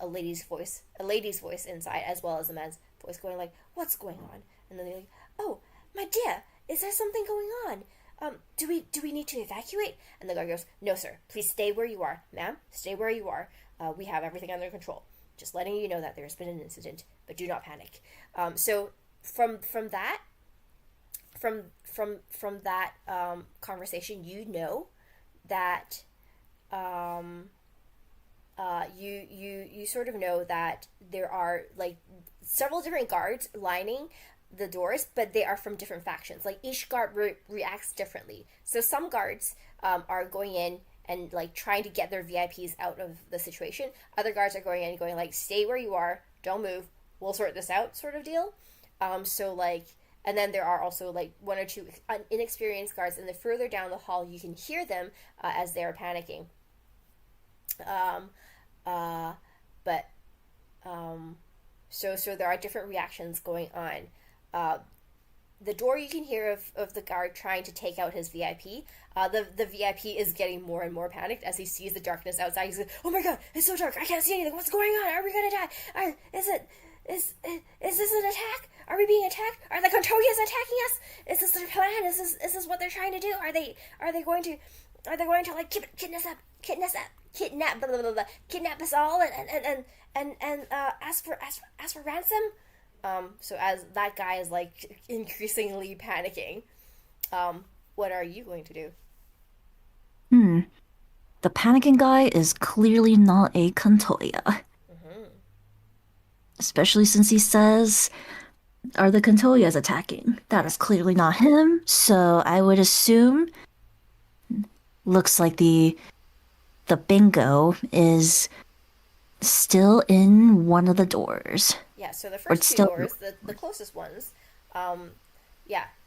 a lady's voice inside, as well as a man's voice going like, "What's going on?" And then they're like, "Oh, my dear, is there something going on? Do we need to evacuate?" And the guard goes, "No, sir. Please stay where you are, ma'am. Stay where you are. We have everything under control. Just letting you know that there's been an incident, but do not panic." So from that conversation, you know that you sort of know that there are like several different guards lining the doors, but they are from different factions. Like each guard reacts differently. So some guards are going in and like trying to get their VIPs out of the situation. Other guards are going in and going like, "Stay where you are, don't move, we'll sort this out," sort of deal. So like, and then there are also like 1 or 2 inexperienced guards, and the further down the hall you can hear them as they are panicking. So there are different reactions going on. The door you can hear of the guard trying to take out his VIP. The VIP is getting more and more panicked as he sees the darkness outside. He's like, "Oh my god, it's so dark, I can't see anything. What's going on? Are we gonna die? Is this an attack? Are we being attacked? Are the Contoyas attacking us? Is this their plan? Is this what they're trying to do? Are they going to like kidnap us all and ask for ransom?" So as that guy is like increasingly panicking, what are you going to do? The panicking guy is clearly not a Contoya. Especially since he says, "Are the Contoyas attacking?" That is clearly not him, so I would assume looks like the bingo is still in one of the doors. Yeah, so the first 2 doors, the closest ones, the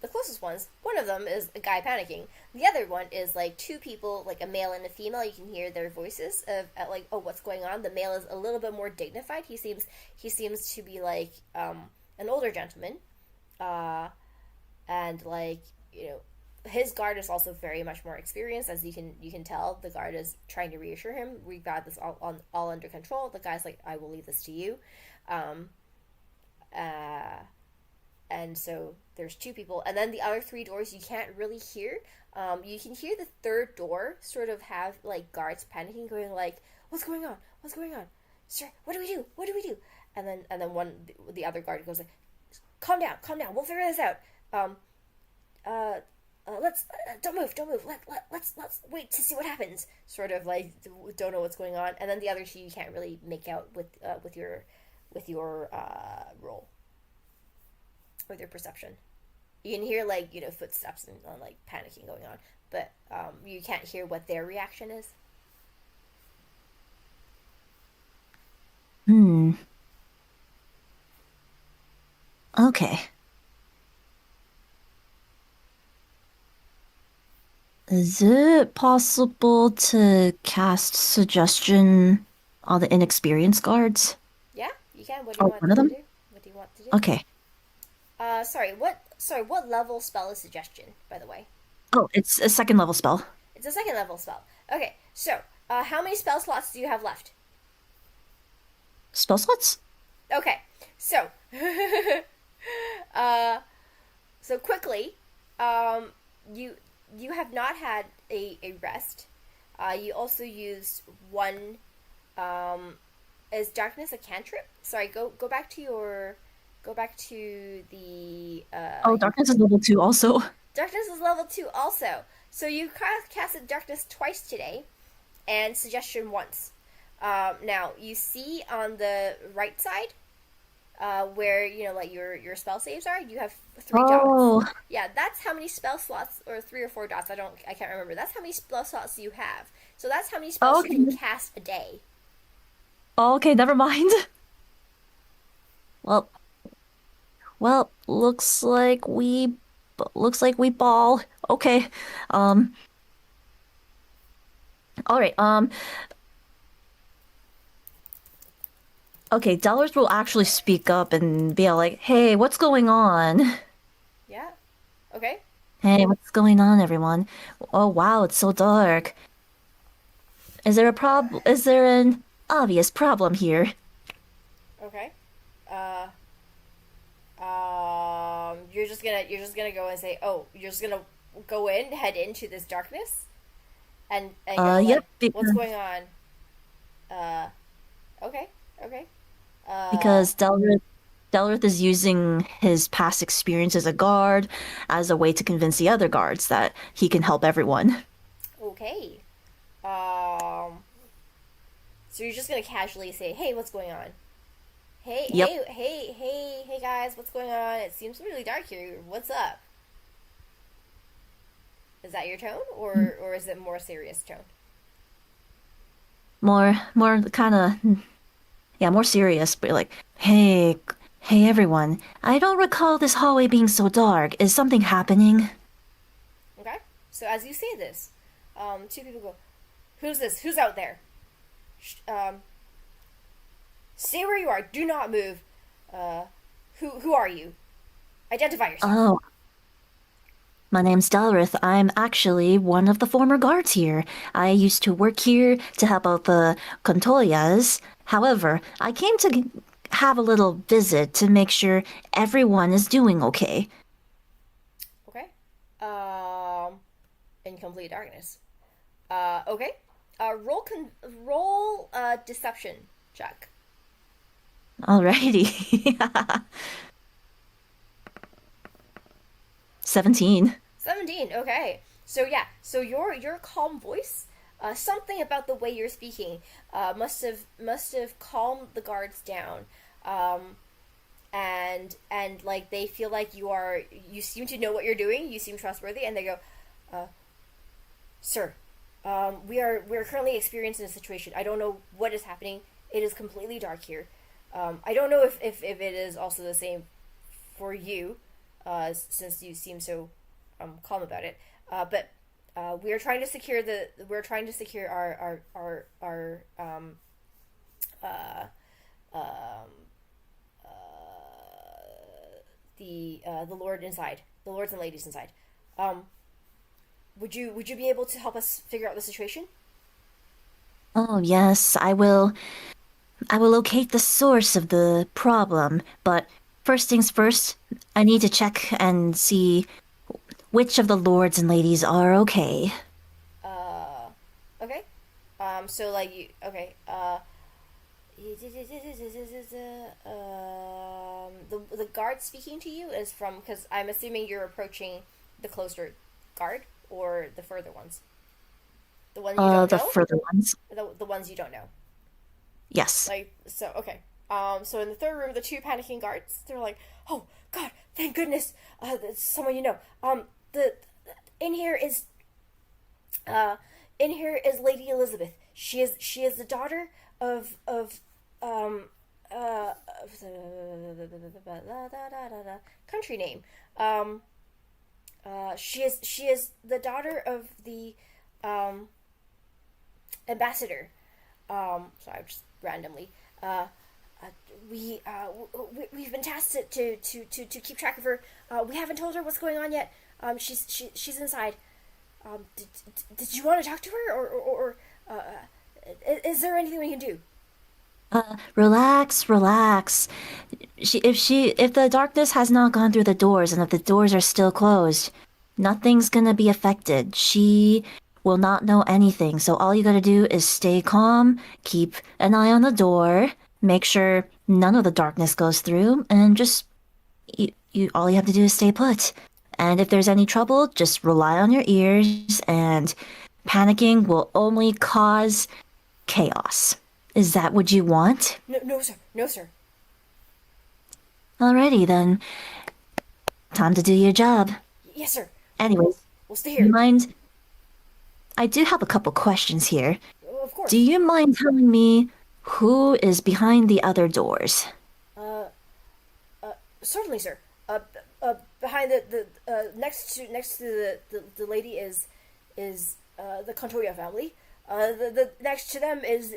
closest ones, one of them is a guy panicking. The other one is like 2 people, like a male and a female. You can hear their voices at like, "Oh, what's going on?" The male is a little bit more dignified. He seems to be like an older gentleman, and like, you know, his guard is also very much more experienced, as you can tell. The guard is trying to reassure him, "We got this all under control." The guy's like, "I will leave this to you." And so there's 2 people, and then the other 3 doors you can't really hear. You can hear the 3rd door sort of have like guards panicking, going like, "What's going on? Sir, what do we do? and then the other guard goes like, calm down, we'll figure this out. Let's don't move. Let's wait to see what happens. Sort of like don't know what's going on, and then the other two you can't really make out with your roll with your perception. You can hear like footsteps and like panicking going on, but you can't hear what their reaction is. Okay. Is it possible to cast suggestion on the inexperienced guards? Yeah, you can. What do you want one of to them? do? What do you want to do? Okay. Sorry. What level spell is suggestion, by the way? Oh, it's a second level spell. It's a second level spell. Okay, so how many spell slots do you have left? Spell slots? Okay, so so quickly, you have not had a rest. You also used one. Is darkness a cantrip? Sorry, go back to the. Darkness is level 2 also. Darkness is level 2 also. So you casted darkness twice today, and suggestion once. Now you see on the right side, where like your spell saves are. You have 3 dots. Yeah, that's how many spell slots, or 3 or 4 dots. I can't remember. That's how many spell slots you have. So that's how many spells you can cast a day. Okay, never mind. Well, looks like we ball. Okay. All right. Okay, Dollars will actually speak up and be like, "Hey, what's going on? Yeah. Okay. Hey, what's going on, everyone? Oh, wow, it's so dark. Is there a problem? Is there an obvious problem here?" Okay. You're just gonna go and say, oh, you're just gonna head into this darkness, and go, yep. like, what's going on? Okay. Because Delrith is using his past experience as a guard as a way to convince the other guards that he can help everyone. Okay. So you're just gonna casually say, "Hey, what's going on? Hey, Yep. hey, guys, what's going on? It seems really dark here. What's up?" Is that your tone, or is it more serious tone? More kind of, yeah, more serious, but like, hey, everyone. I don't recall this hallway being so dark. Is something happening? Okay. So as you say this, 2 people go, "Who's this? Who's out there? Stay where you are. Do not move. Who are you? Identify yourself." Oh. My name's Dalrith. I'm actually one of the former guards here. I used to work here to help out the Contoyas. However, I came to have a little visit to make sure everyone is doing okay. Okay. In complete darkness. Okay. Roll deception check. Alrighty. 17. 17. Okay. So yeah. So your calm voice, something about the way you're speaking, must have calmed the guards down. And like they feel like you seem to know what you're doing. You seem trustworthy, and they go, "Sir, we're currently experiencing a situation. I don't know what is happening. It is completely dark here. I don't know if it is also the same for you, since you seem so calm about it. But we are trying to secure our the Lord inside, the lords and ladies inside. Would you be able to help us figure out the situation?" Oh, yes, I will locate the source of the problem, but first things first, I need to check and see which of the lords and ladies are okay. Okay. So like you, okay. The guard speaking to you is from, because I'm assuming you're approaching the closer guard or the further ones. The one you don't The know. further ones. The ones you don't know. Yes. Like, so okay. So in the third room, the two panicking guards, they're like, "Oh God, thank goodness, it's someone you know." The in here is, Lady Elizabeth. She is the daughter of the country name. She is the daughter of the ambassador. Sorry, just randomly. We've been tasked to keep track of her. We haven't told her what's going on yet. She's inside. Did you want to talk to her, or is there anything we can do? Relax, relax. If the darkness has not gone through the doors and if the doors are still closed, nothing's gonna be affected. She will not know anything. So all you gotta do is stay calm, keep an eye on the door, make sure none of the darkness goes through, and just all you have to do is stay put. And if there's any trouble, just rely on your ears, and panicking will only cause chaos. Is that what you want? No, sir. No, sir. Alrighty then. Time to do your job. Yes, sir. Anyways, We'll stay you here. mind? I do have a couple questions here. Of course. Do you mind telling me who is behind the other doors? Certainly, sir. Behind the next to the lady is the Contoya family. The next to them is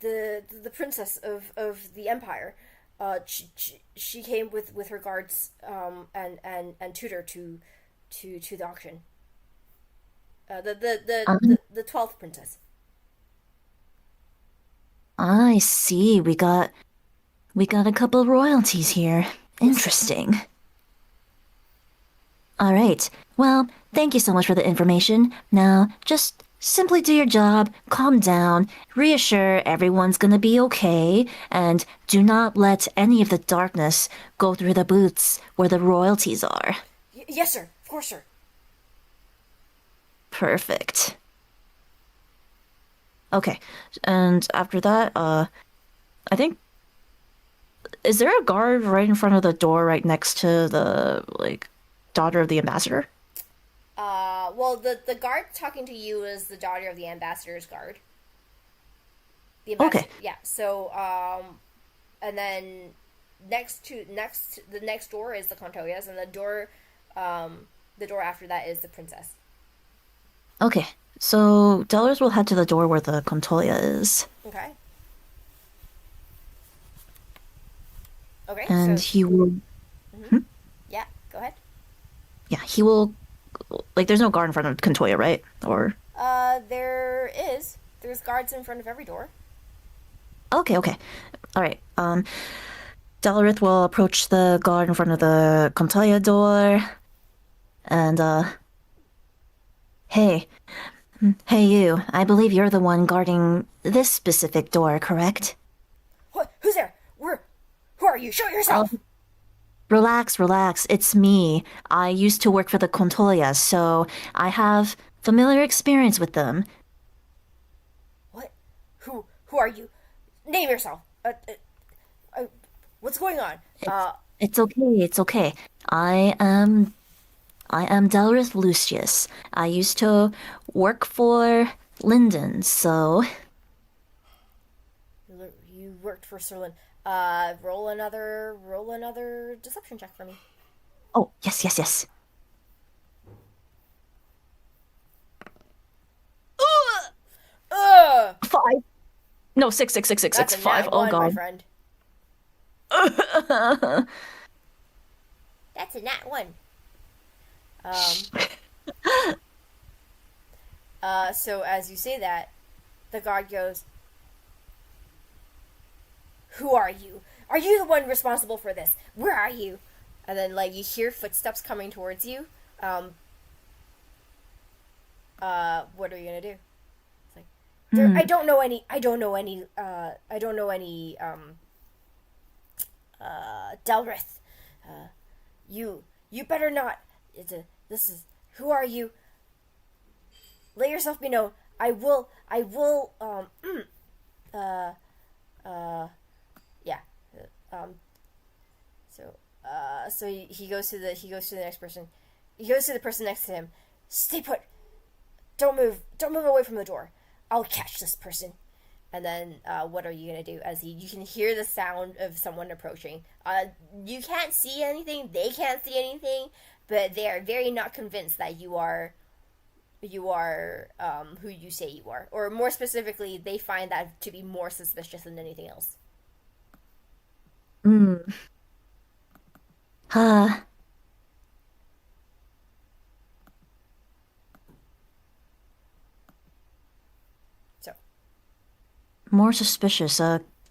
the princess of the empire. She came with her guards and tutor to the auction. The 12th princess. I see. We got a couple royalties here. Interesting. All right. Well, thank you so much for the information. Now, just simply do your job, calm down, reassure everyone's gonna be okay, and do not let any of the darkness go through the booths where the royalties are. Yes, sir. Of course, sir. Perfect. Okay. And after that, I think, is there a guard right in front of the door right next to the, daughter of the ambassador? Well, the guard talking to you is the daughter of the ambassador's guard. The ambassador, Okay. yeah. So, and then the next door is the Contoyas, and the door after that is the princess. Okay. So, Dellers will head to the door where the Contoya is. Okay. Okay. And so, he will... yeah. Go ahead. Yeah, he will... there's no guard in front of Contoya, right? Or... There's guards in front of every door. Okay. All right. Dalrith will approach the guard in front of the Contoya door. And, Hey, you. I believe you're the one guarding this specific door, correct? What? Who's there? Who are you? Show yourself! Relax. It's me. I used to work for the Contoya, so I have familiar experience with them. What? Who are you? Name yourself. What's going on? It's okay. I am Delrith Lucius. I used to work for Linden, so... You worked for Sir Lin. Roll another deception check for me. Oh, yes. Ugh! 5. No, 6. That's a 5. nat Oh, one, my God. friend. That's a nat 1. So as you say that, the guard goes, "Who are you? Are you the one responsible for this? Where are you?" And then, you hear footsteps coming towards you. What are you gonna do? It's like, I don't know any. I don't know any. I don't know any. Delrith. You better not. This is. Who are you? Let yourself be known. I will. Yeah. So he goes to the next person. He goes to the person next to him. Stay put. Don't move. Don't move away from the door. I'll catch this person. And then, what are you gonna do? As you can hear the sound of someone approaching. You can't see anything. They can't see anything, but they are very not convinced that you are who you say you are. Or more specifically, they find that to be more suspicious than anything else. So, More suspicious.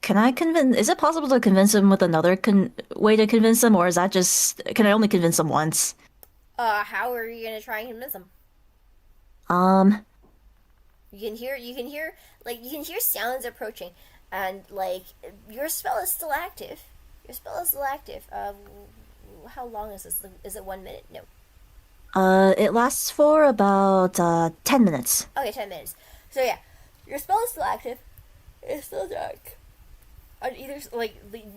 Can I convince? Is it possible to convince him with another way to convince him, or is that just? Can I only convince him once? how are you gonna try and convince them? Um. You can hear sounds approaching, and like your spell is still active. Your spell is still active. How long is this? Is it 1 minute? No. It lasts for about 10 minutes. Okay, 10 minutes. So yeah, your spell is still active. It's still dark. On either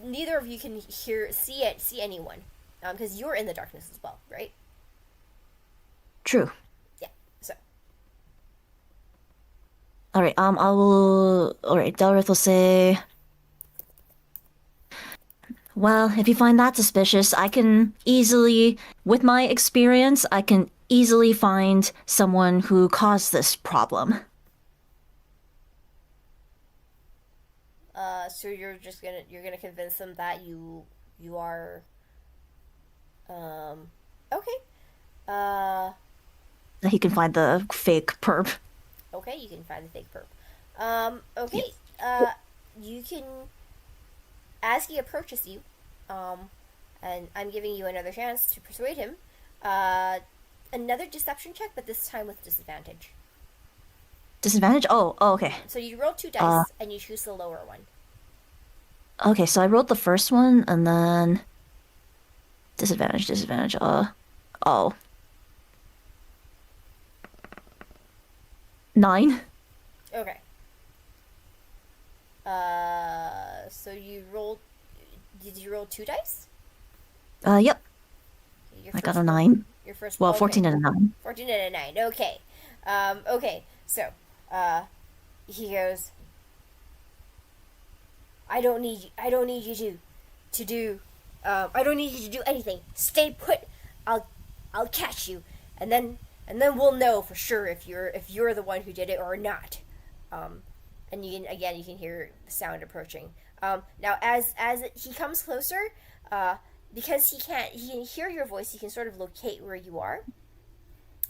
neither of you can see anyone, because you're in the darkness as well, right? True. Yeah. So. All right. All right. Delrith will say. Well, if you find that suspicious, I can easily, with my experience, I can easily find someone who caused this problem. So you're gonna convince them that you are. Okay. That he can find the fake perp. Okay, you can find the fake perp. Okay. You can, as he approaches you, and I'm giving you another chance to persuade him. Another deception check, but this time with disadvantage. Disadvantage? Oh, okay. So you roll 2 dice, and you choose the lower one. Okay, so I rolled the first one, and then... Disadvantage. Oh. 9. Okay. So you rolled... Did you roll 2 dice? Yep. Your I got first a one- 9. Your first Well, okay. 14 and a 9. 14 and a 9. Okay. Okay. So, he goes, I don't need you to do anything. Stay put. I'll catch you, and then we'll know for sure if you're the one who did it or not. And you can hear the sound approaching. Now as he comes closer, because he can hear your voice, he can sort of locate where you are.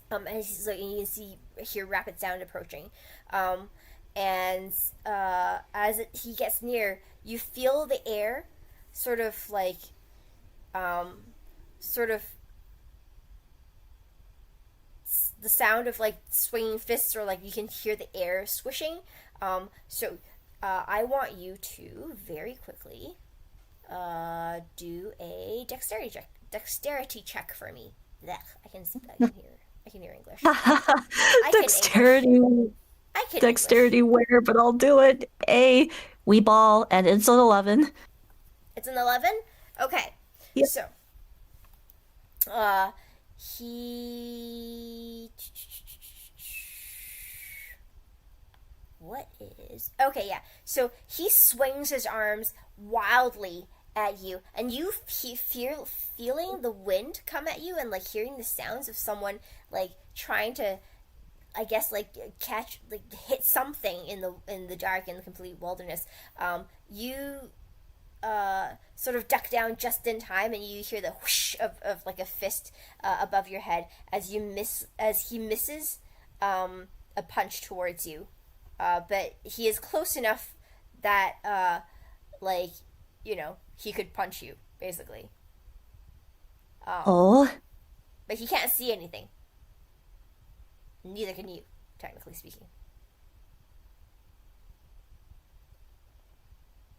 And you can hear rapid sound approaching. And as he gets near, you feel the air sort of like, the sound of like swinging fists, or like you can hear the air swishing. So I want you to very quickly do a dexterity check for me. Blech, I can hear English. Dexterity where, but I'll do it. A wee ball, and it's an 11. It's an 11? Okay. Yep. So, he... What is... Okay, yeah. So, he swings his arms wildly at you, and you feeling the wind come at you, and, like, hearing the sounds of someone, like, trying to, I guess, like, hit something in the dark, in the complete wilderness. You sort of duck down just in time, and you hear the whoosh of like a fist above your head as he misses a punch towards you. But he is close enough that he could punch you, basically. But he can't see anything. Neither can you, technically speaking.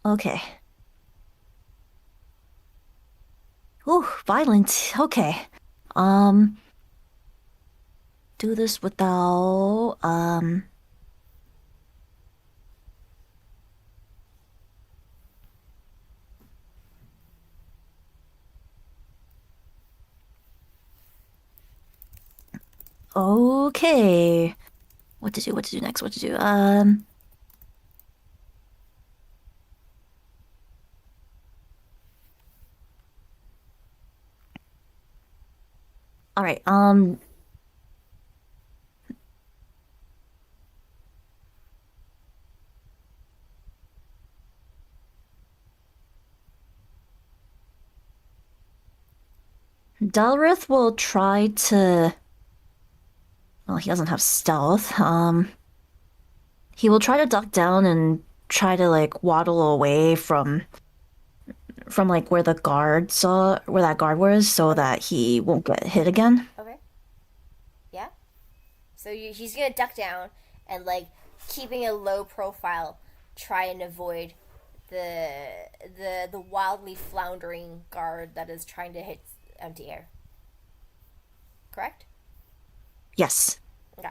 Okay. Ooh, violent. Okay. Um, do this without Okay. What to do, what to do next, what to do. All right. Dalrith will try to. Well, he doesn't have stealth. He will try to duck down and try to like waddle away from like where the guard saw where that guard was, so that he won't get hit again. Okay. Yeah. So he's gonna duck down and like keeping a low profile, try and avoid the wildly floundering guard that is trying to hit empty air. Correct? Yes. Okay.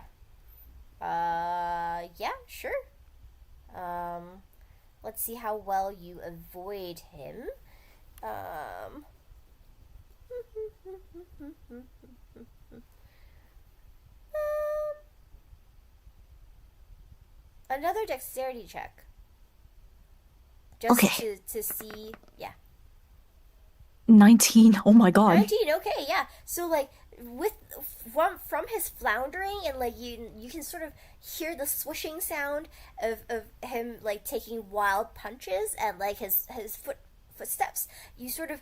Yeah, sure. Let's see how well you avoid him. Um, another dexterity check. Just Okay. to see, yeah. 19. Oh my god. 19, okay, yeah. So like with from his floundering and like you can sort of hear the swishing sound of him like taking wild punches and like his footsteps. You sort of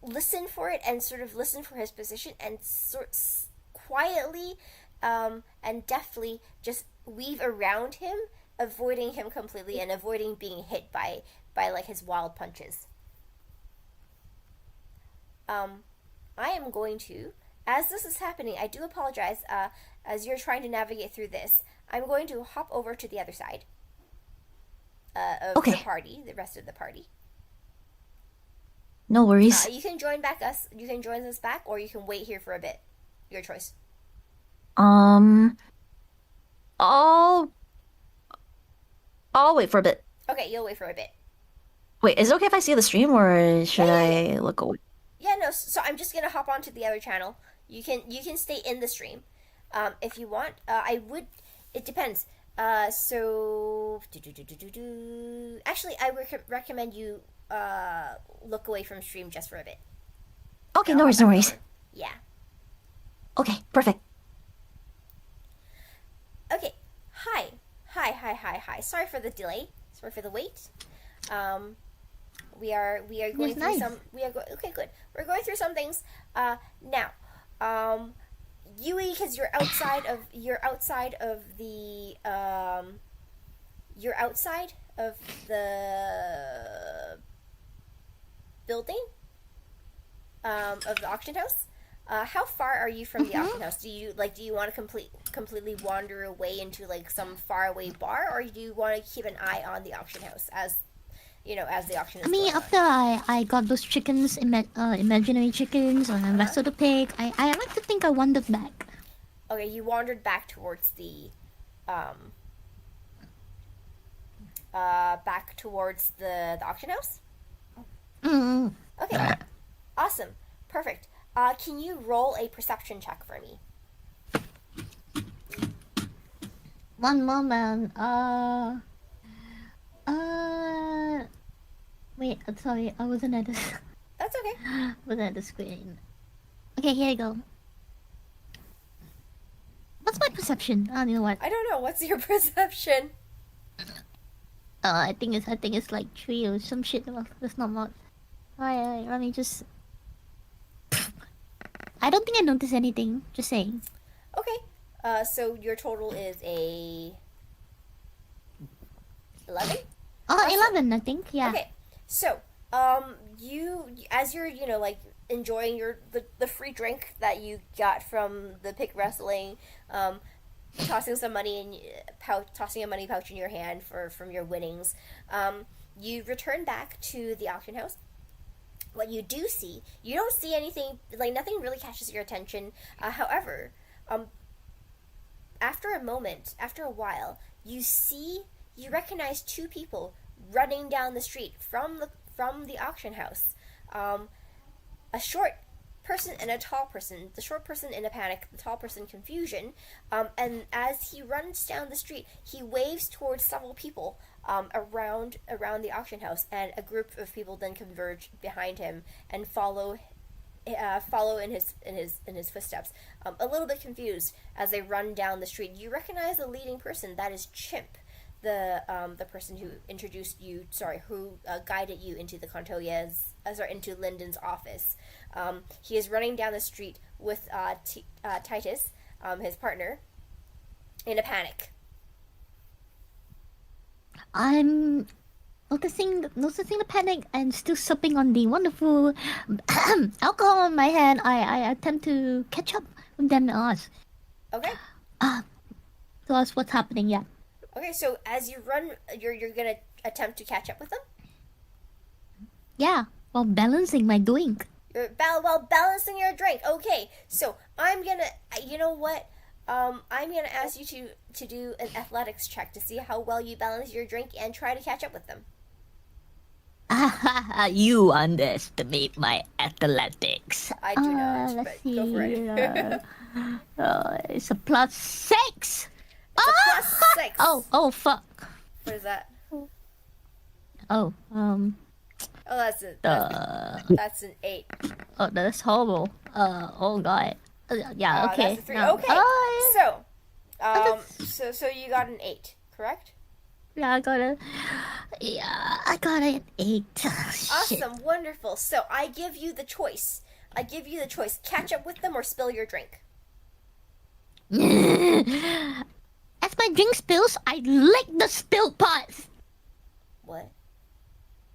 listen for it and sort of listen for his position and quietly and deftly just weave around him, avoiding him completely and avoiding being hit by like his wild punches. I am going to, as this is happening, I do apologize, as you're trying to navigate through this, I'm going to hop over to the other side of Okay. the party, the rest of the party. No worries. You can join us back, or you can wait here for a bit. Your choice. I'll wait for a bit. Okay, you'll wait for a bit. Wait, is it okay if I see the stream or should Yeah, I look away? Yeah, no, so I'm just gonna hop onto the other channel. You can stay in the stream, if you want. I would. It depends. Actually, I recommend you look away from stream just for a bit. Okay, no worries, no worries. Yeah. Okay, perfect. Okay. Hi. Sorry for the delay. Sorry for the wait. We are going through nice. okay, good. We're going through some things now. Yui, because you're outside of the building of the auction house. How far are you from the auction house? Do you want to completely wander away into like some faraway bar, or do you want to keep an eye on the auction house as the auction is I mean, going after I got those chickens, imaginary chickens, and I wrestled the pig, I like to think I wandered back. on? Okay, you wandered back towards the auction house. Mm. Okay, awesome, perfect. Can you roll a perception check for me? One moment. Wait. Sorry, I wasn't at the That's okay. wasn't at the screen. Okay, here you go. What's my perception? I don't know what. I don't know. What's your perception? I think it's like 3 or some shit. That's not much. Alright, let me just. I don't think I noticed anything. Just saying. Okay. So your total is a 11? Oh, Awesome. 11, I think. Yeah. Okay. So, you as you're, like enjoying the free drink that you got from the pig wrestling, tossing a money pouch in your hand from your winnings, You return back to the auction house. What you do see, you don't see anything, like nothing really catches your attention. However, after a while, you recognize two people running down the street from the auction house. A short person and a tall person. The short person in a panic, the tall person confusion. And as he runs down the street, he waves towards several people around the auction house, and a group of people then converge behind him and follow in his footsteps. A little bit confused as they run down the street. You recognize the leading person. That is Chimp, the person who who guided you into into Lyndon's office. He is running down the street with Titus, his partner, in a panic. I'm noticing the panic and still sipping on the wonderful alcohol in my hand. I attempt to catch up with them and ask. Okay. To ask what's happening. Yeah. Okay. So as you run, you're gonna attempt to catch up with them. Yeah. While balancing my drink. While balancing your drink. Okay. So I'm gonna. You know what? I'm gonna ask you to do an athletics check to see how well you balance your drink and try to catch up with them. You underestimate my athletics. I do not, let's but see. go for it. It's a +6. It's a +6. Oh, fuck. What is that? Oh, that's an 8. Oh, that's horrible. Oh god. Yeah, okay. That's a 3. No. Okay. So you got an 8, correct? Yeah, I got an 8. Shit. Awesome, wonderful. So I give you the choice. Catch up with them or spill your drink. As my drink spills, I lick the spilled parts. What?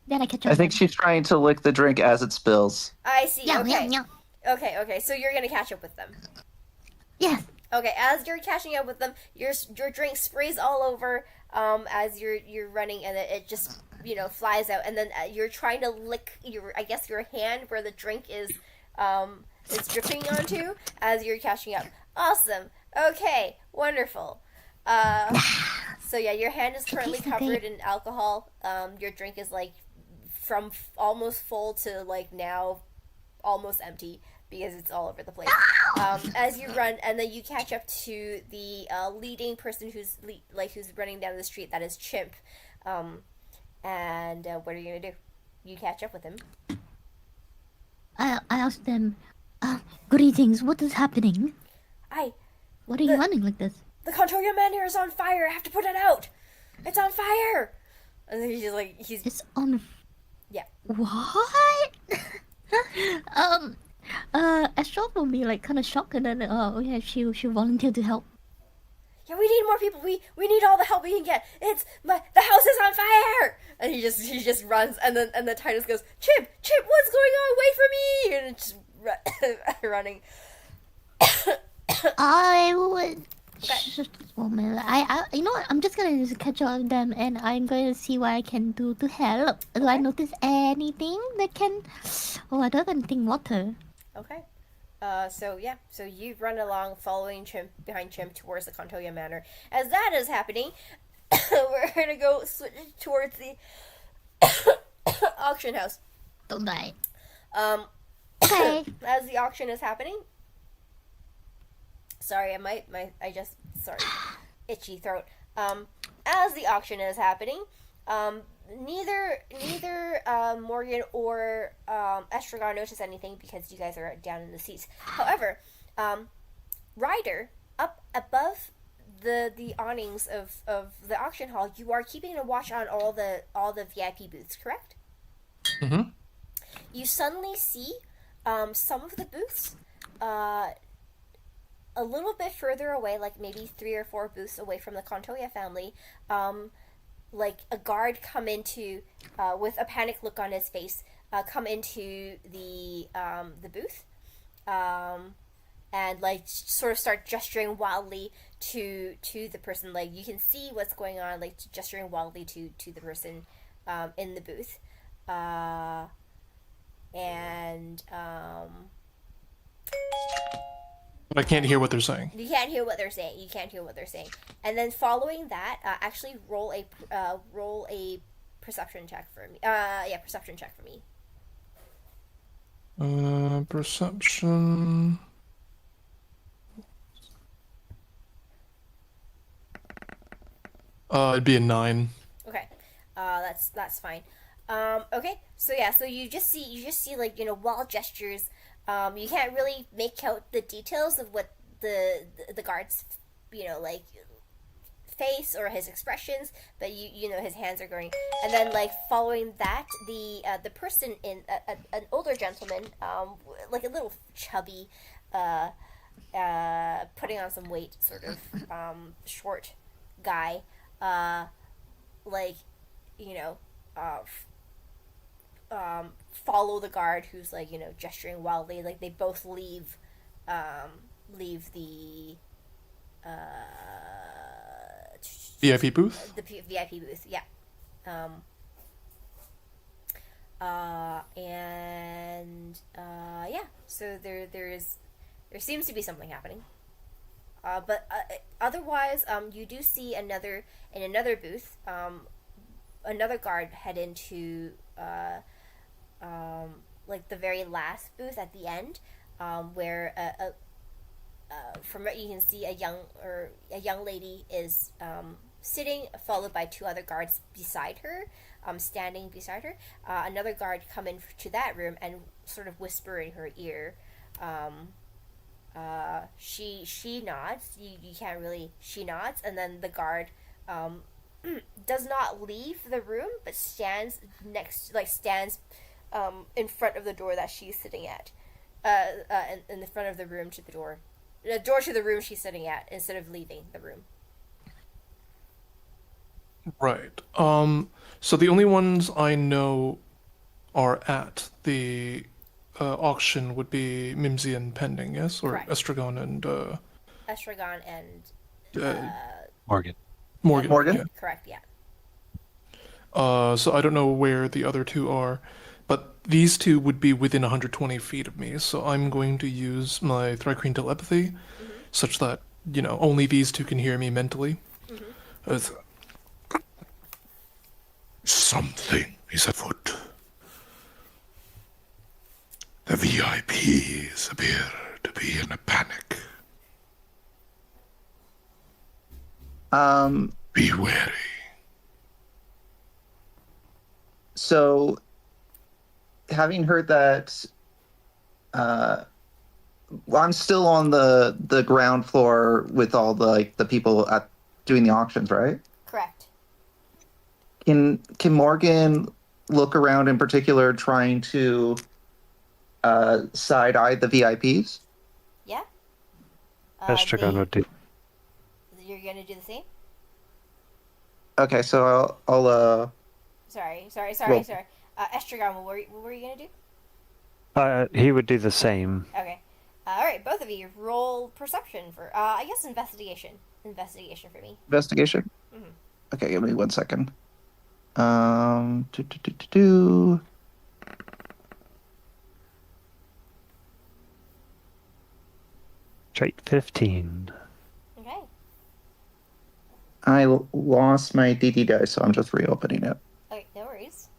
Then I catch up. I think she's trying to lick the drink as it spills. I see. Yeah, Okay. yeah. Okay. So you're gonna catch up with them. Yes. Okay. As you're catching up with them, your drink sprays all over. As you're running, and it just flies out, and then you're trying to lick your hand where the drink is dripping onto as you're catching up. Awesome. Okay. Wonderful. So yeah, your hand is currently covered in alcohol. Your drink is like from almost full to like now almost empty because it's all over the place. As you run, and then you catch up to the leading person who's running down the street. That is Chimp. And what are you gonna do? You catch up with him. I asked them, greetings, what is happening? What are you running like this? The Contoria Manor is on fire. I have to put it out. It's on fire. And then It's on. Yeah. What? Astral will be like kind of shocked, and then she volunteered to help. Yeah, we need more people. We need all the help we can get. The house is on fire. And he just runs, and then Titus goes, Chimp, what's going on? Wait for me! And it's just running. I would. Okay. Just a moment. You know what? I'm just gonna just catch up with them, and I'm going to see what I can do to help. Do I notice anything that can? Oh, I don't even think water. Okay. So you run along, following behind Chimp towards the Contoya Manor. As that is happening, we're gonna go switch towards the auction house. Don't die. Okay. As the auction is happening. Sorry, itchy throat. As the auction is happening, neither Morgan or Estragon notice anything because you guys are down in the seats. However, Ryder, up above the awnings of the auction hall, you are keeping a watch on all the VIP booths, correct? Mm-hmm. You suddenly see some of the booths a little bit further away, like maybe 3 or 4 booths away from the Contoya family, like a guard come into, with a panic look on his face, come into the booth, and like sort of start gesturing wildly to the person. Like you can see what's going on, like gesturing wildly to the person in the booth, and But I can't hear what they're saying. you can't hear what they're saying. And then following that, actually roll a perception check for me. Perception check for me. Perception. It'd be a 9. Okay, that's fine. Okay, so yeah, so you just see like wild gestures. You can't really make out the details of what the guards like face or his expressions, but you know his hands are going. And then like following that, the person in an older gentleman, like a little chubby, putting on some weight, sort of short guy, like follow the guard who's like gesturing wildly. Like they both leave the VIP booth? the VIP booth. Yeah. Yeah. So there seems to be something happening. But otherwise, you do see in another booth, another guard head into like the very last booth at the end, where from what you can see, a young lady is sitting, followed by two other guards beside her, standing beside her. Another guard come into that room and sort of whisper in her ear. She nods. You can't really. She nods, and then the guard does not leave the room, but stands in front of the door that she's sitting at. In the front of the room to the door to the room she's sitting at, instead of leaving the room. Right. So the only ones I know are at the auction would be Mimsy and Pending, yes? Or Correct. Estragon and Estragon and Morgan. Morgan. Yeah. correct, yeah. So I don't know where the other two are, but these two would be within 120 feet of me, so I'm going to use my Thrycreen telepathy, such that, only these two can hear me mentally. Something is afoot. The VIPs appear to be in a panic. Be wary. So, having heard that, I'm still on the ground floor with all the people doing the auctions, right? Correct. Can Morgan look around in particular, trying to side eye the VIPs? Yeah. Estragon would do. You're gonna do the same. Okay, so I'll Sorry. Roll. Estragon, what were you gonna do? He would do the same. Okay. All right, both of you roll perception for. I guess investigation. Investigation for me. investigation. Mhm. Okay, give me 1 second. Do. Trait 15. Okay. I lost my DD dice, so I'm just reopening it. Okay, no worries.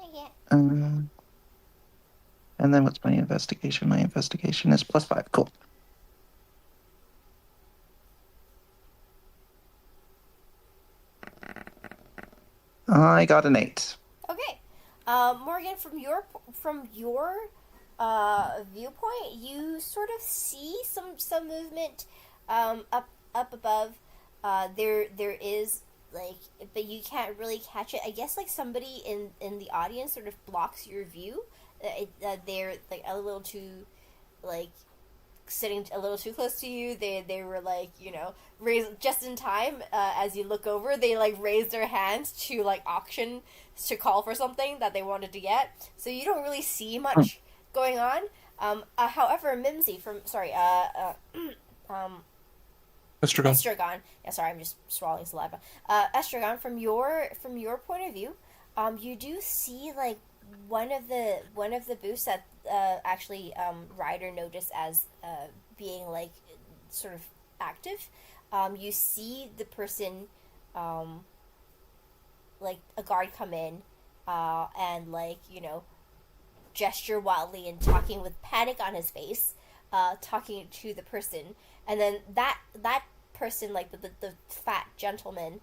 Okay. And then what's my investigation? My investigation is +5. Cool. I got an 8. Okay. Morgan, from your viewpoint, you sort of see some movement up above. There is but you can't really catch it. I guess somebody in the audience sort of blocks your view. They're a little too sitting a little too close to you. They were raised just in time. As you look over, they raised their hands to auction, to call for something that they wanted to get. So you don't really see much going on. However, Mimsy Estragon. Estragon. Yeah, sorry, I'm just swallowing saliva. Estragon, from your point of view, you do see like one of the booths that actually Ryder noticed as being like sort of active. You see the person, like a guard come in, and like gesture wildly and talking with panic on his face, talking to the person, and then that person, like the fat gentleman,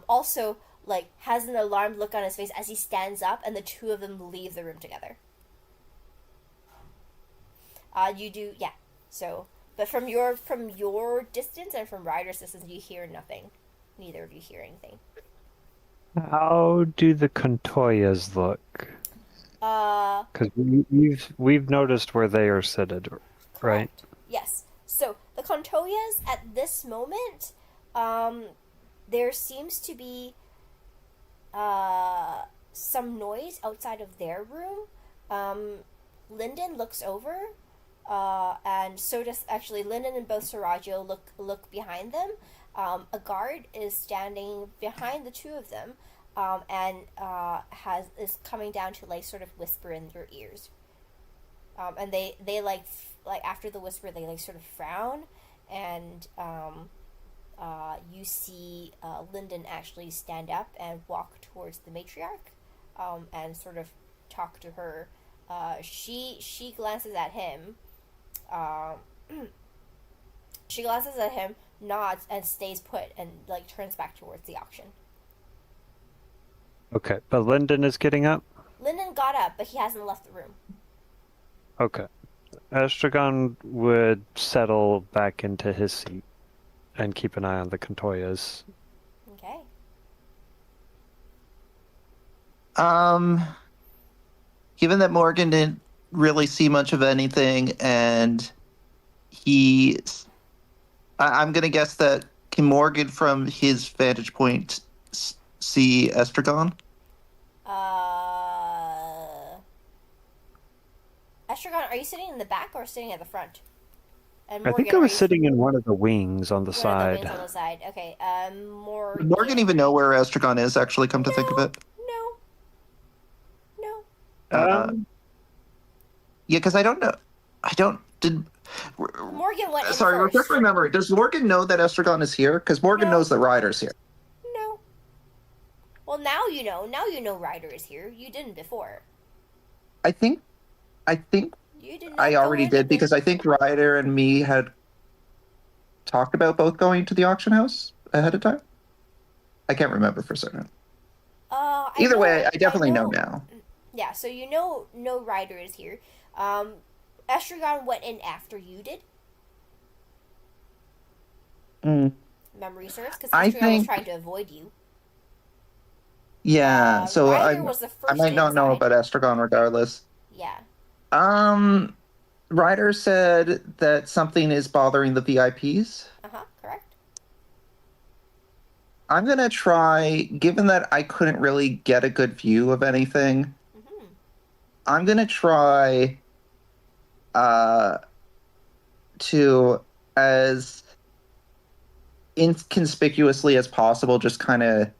also like has an alarmed look on his face as he stands up, and the two of them leave the room together. You do, yeah. So, but from your distance and from Ryder's distance, you hear nothing. Neither of you hear anything. How do the Contoyas look? Because we've noticed where they are seated, right? Correct. Yes. So the Contoyas at this moment, there seems to be some noise outside of their room. Lyndon looks over, and so does actually Lyndon and both Sarajo look behind them. A guard is standing behind the two of them, and is coming down to like sort of whisper in their ears. And they like after the whisper, they like sort of frown, and you see Lyndon actually stand up and walk towards the matriarch, and sort of talk to her. She glances at him. She glances at him, nods, and stays put, and like turns back towards the auction. Okay, but Lyndon is getting up? Lyndon got up, but he hasn't left the room. Okay. Estragon would settle back into his seat and keep an eye on the Contoyas. Okay. Given that Morgan didn't really see much of anything, and I'm gonna guess that can Morgan, from his vantage point, see Estragon? Estragon, are you sitting in the back or sitting at the front? And I think I was sitting in one of the wings on the one side. of the wings on the side. Okay. Would Morgan even know where Estragon is? Actually, come to think of it. No. Yeah, because I don't know. Morgan went in Sorry, first. refresh my memory. Does Morgan know that Estragon is here? Because Morgan knows that Ryder's here. No. Well, now you know. Now you know Ryder is here. You didn't before. I think You did not I already did, because I think Ryder and me had talked about both going to the auction house ahead of time. I can't remember for certain. Either way, I definitely know now. Yeah, so you know Ryder is here. Estragon went in after you did. Memory serves, because Estragon was trying to avoid you. Yeah, so Ryder was the first I might not know about Estragon regardless. Yeah. Ryder said that something is bothering the VIPs. Correct. I'm gonna try, given that I couldn't really get a good view of anything, I'm gonna try to, as inconspicuously as possible, just kind of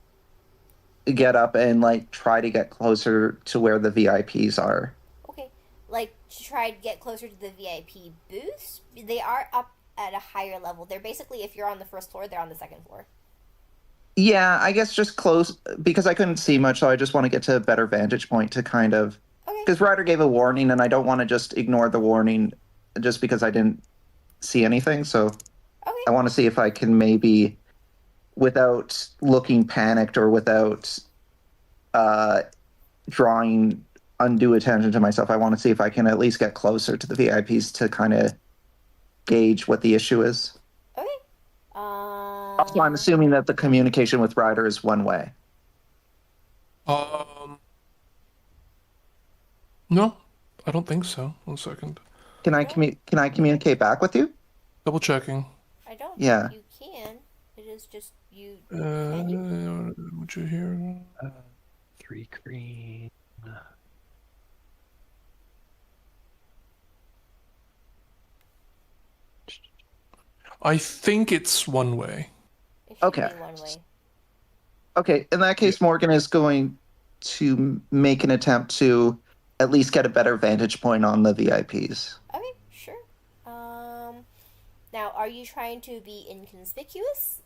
get up and like try to get closer to where the VIPs are. Okay, like to try to get closer to the VIP booths. They are up at a higher level. They're basically, if you're on the first floor, they're on the second floor. Yeah, I guess just close, because I couldn't see much, so I just want to get to a better vantage point to kind of... Because Ryder gave a warning, and I don't want to just ignore the warning just because I didn't see anything, so I want to see if I can maybe, without looking panicked or without drawing undue attention to myself, I want to see if I can at least get closer to the VIPs to kind of gauge what the issue is. Okay. Also, I'm assuming that the communication with Ryder is one way. No, I don't think so. 1 second. Can I communicate back with you? Double checking. I don't Yeah. think you can. It is just you. Would you hear? 3 green. I think it's one way. It should Okay. be one way. Okay, in that case, Morgan is going to make an attempt to at least get a better vantage point on the VIPs. Okay, sure. Now, are you trying to be inconspicuous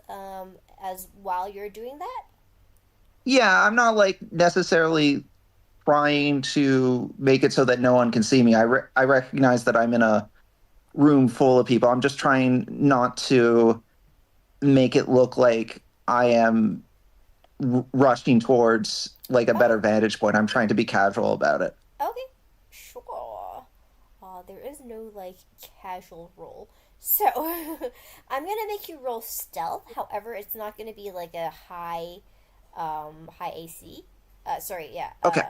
as while you're doing that? Yeah, I'm not like necessarily trying to make it so that no one can see me. I recognize that I'm in a room full of people. I'm just trying not to make it look like I am rushing towards like a better vantage point. I'm trying to be casual about it. Okay, sure. There is no like casual roll, so I'm gonna make you roll stealth. However, it's not gonna be like a high AC. Sorry, yeah. Okay.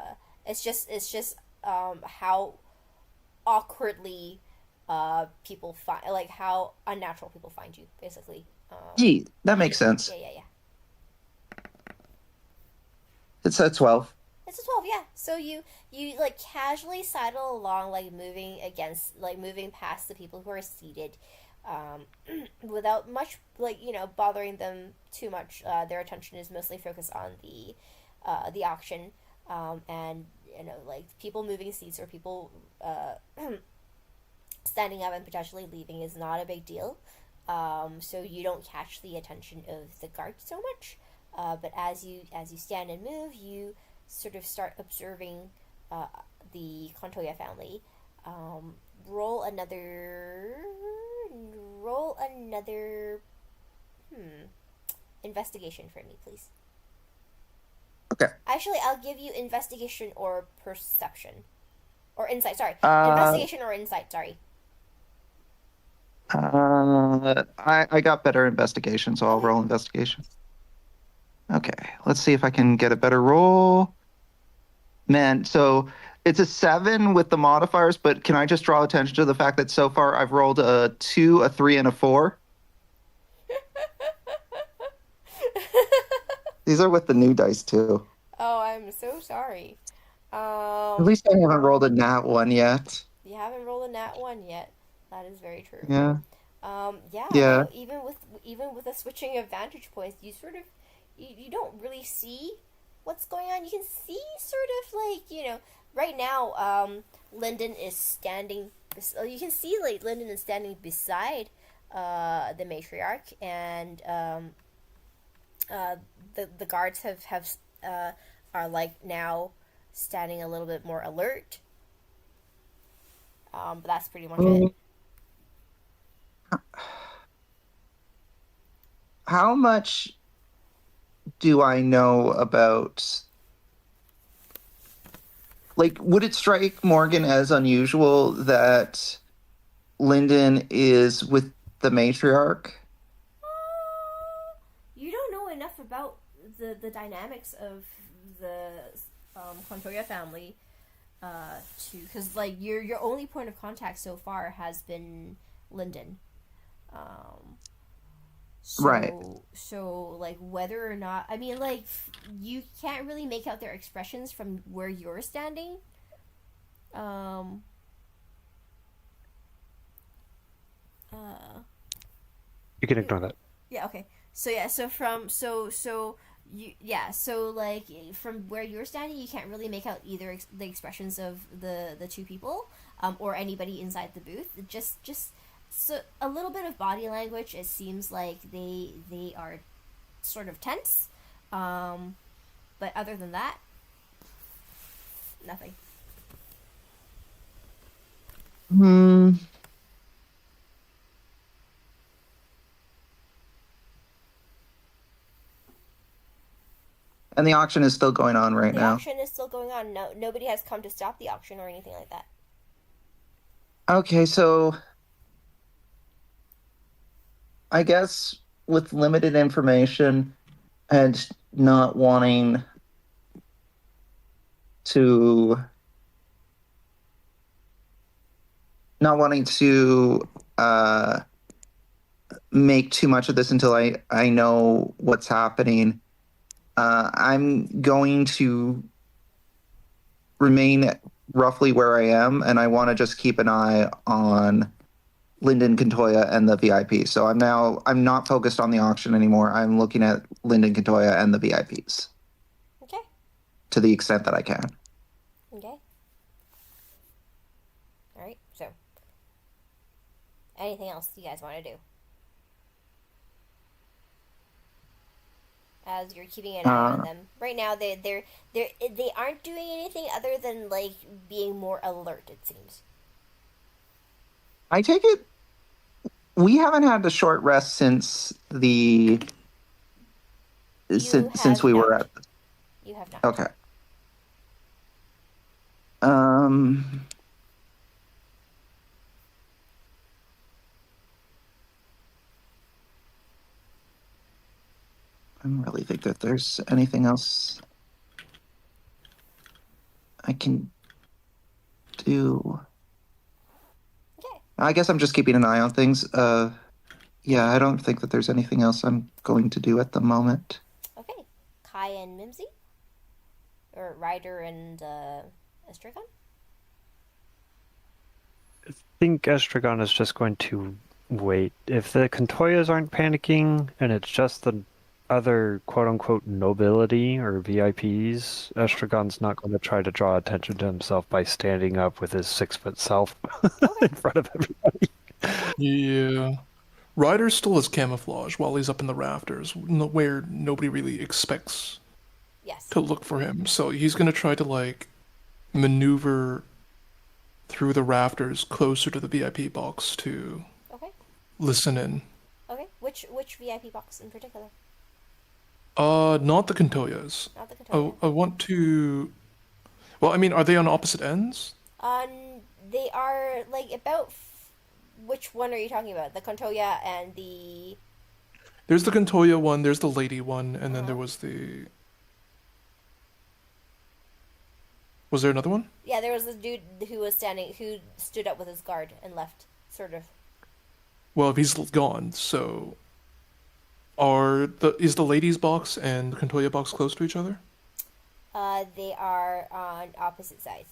It's just how awkwardly people find, like how unnatural people find you, basically. Gee, that makes sense. Yeah. It's a 12. It's a 12, yeah. So you like casually sidle along, like moving past the people who are seated, without much bothering them too much. Their attention is mostly focused on the auction, and like people moving seats or people standing up and potentially leaving is not a big deal. So you don't catch the attention of the guards so much. But as you stand and move, you sort of start observing the Contoya family. Roll another investigation for me, please. Okay. Actually, I'll give you investigation or perception. Or insight, sorry. Investigation or insight, sorry. I got better investigation, so I'll roll investigation. Okay, let's see if I can get a better roll. Man, so it's a 7 with the modifiers, but can I just draw attention to the fact that so far I've rolled a 2, a 3, and a 4? These are with the new dice, too. Oh, I'm so sorry. At least I haven't rolled a nat 1 yet. You haven't rolled a nat 1 yet. That is very true. Yeah. Yeah. Even with the switching of vantage points, you sort of you don't really see what's going on. You can see sort of like right now. Lyndon is standing. You can see like Lyndon is standing beside the matriarch, and the guards have are like now standing a little bit more alert. But that's pretty much it. How much do I know about, like, would it strike Morgan as unusual that Lyndon is with the matriarch? You don't know enough about the dynamics of the Contoya family because like your only point of contact so far has been Lyndon. Right. So, like, whether or not... I mean, like, you can't really make out their expressions from where you're standing. You can ignore that. Yeah, okay. So, yeah, so like, from where you're standing, you can't really make out either the expressions of the two people, or anybody inside the booth. Just so a little bit of body language. It seems like they are sort of tense, but other than that, nothing. And the auction is still going on right now. The auction is still going on. No, nobody has come to stop the auction or anything like that. Okay, so I guess with limited information and not wanting to make too much of this until I know what's happening. I'm going to remain roughly where I am, and I want to just keep an eye on Linden, Kantoya, and the VIP. So I'm not focused on the auction anymore. I'm looking at Linden, Kantoya, and the VIPs Okay. to the extent that I can. Okay. All right. So, anything else you guys want to do? As you're keeping an eye on them right now, they aren't doing anything other than like being more alert. It seems. I take it we haven't had a short rest since the since we were at. You have not. Okay. I don't really think that there's anything else I can do. Okay. I guess I'm just keeping an eye on things. Yeah, I don't think that there's anything else I'm going to do at the moment. Okay. Kai and Mimsy? Or Ryder and Estragon? I think Estragon is just going to wait. If the Kantoyas aren't panicking and it's just the other quote-unquote nobility or VIPs, Estragon's not going to try to draw attention to himself by standing up with his 6-foot self in front of everybody. Yeah. Ryder still has camouflage while he's up in the rafters, where nobody really expects to look for him. So he's going to try to, like, maneuver through the rafters closer to the VIP box to listen in. Okay. Which VIP box in particular? Not the Kantoyas. Not the Kantoya. I want to... Well, I mean, are they on opposite ends? They are, like, about... Which one are you talking about? The Kantoya and the... There's the Kantoya one, there's the lady one, and then there was the... Was there another one? Yeah, there was this dude who stood up with his guard and left, sort of. Well, if he's gone, so... Is the ladies' box and the Kantoya box close to each other? They are on opposite sides.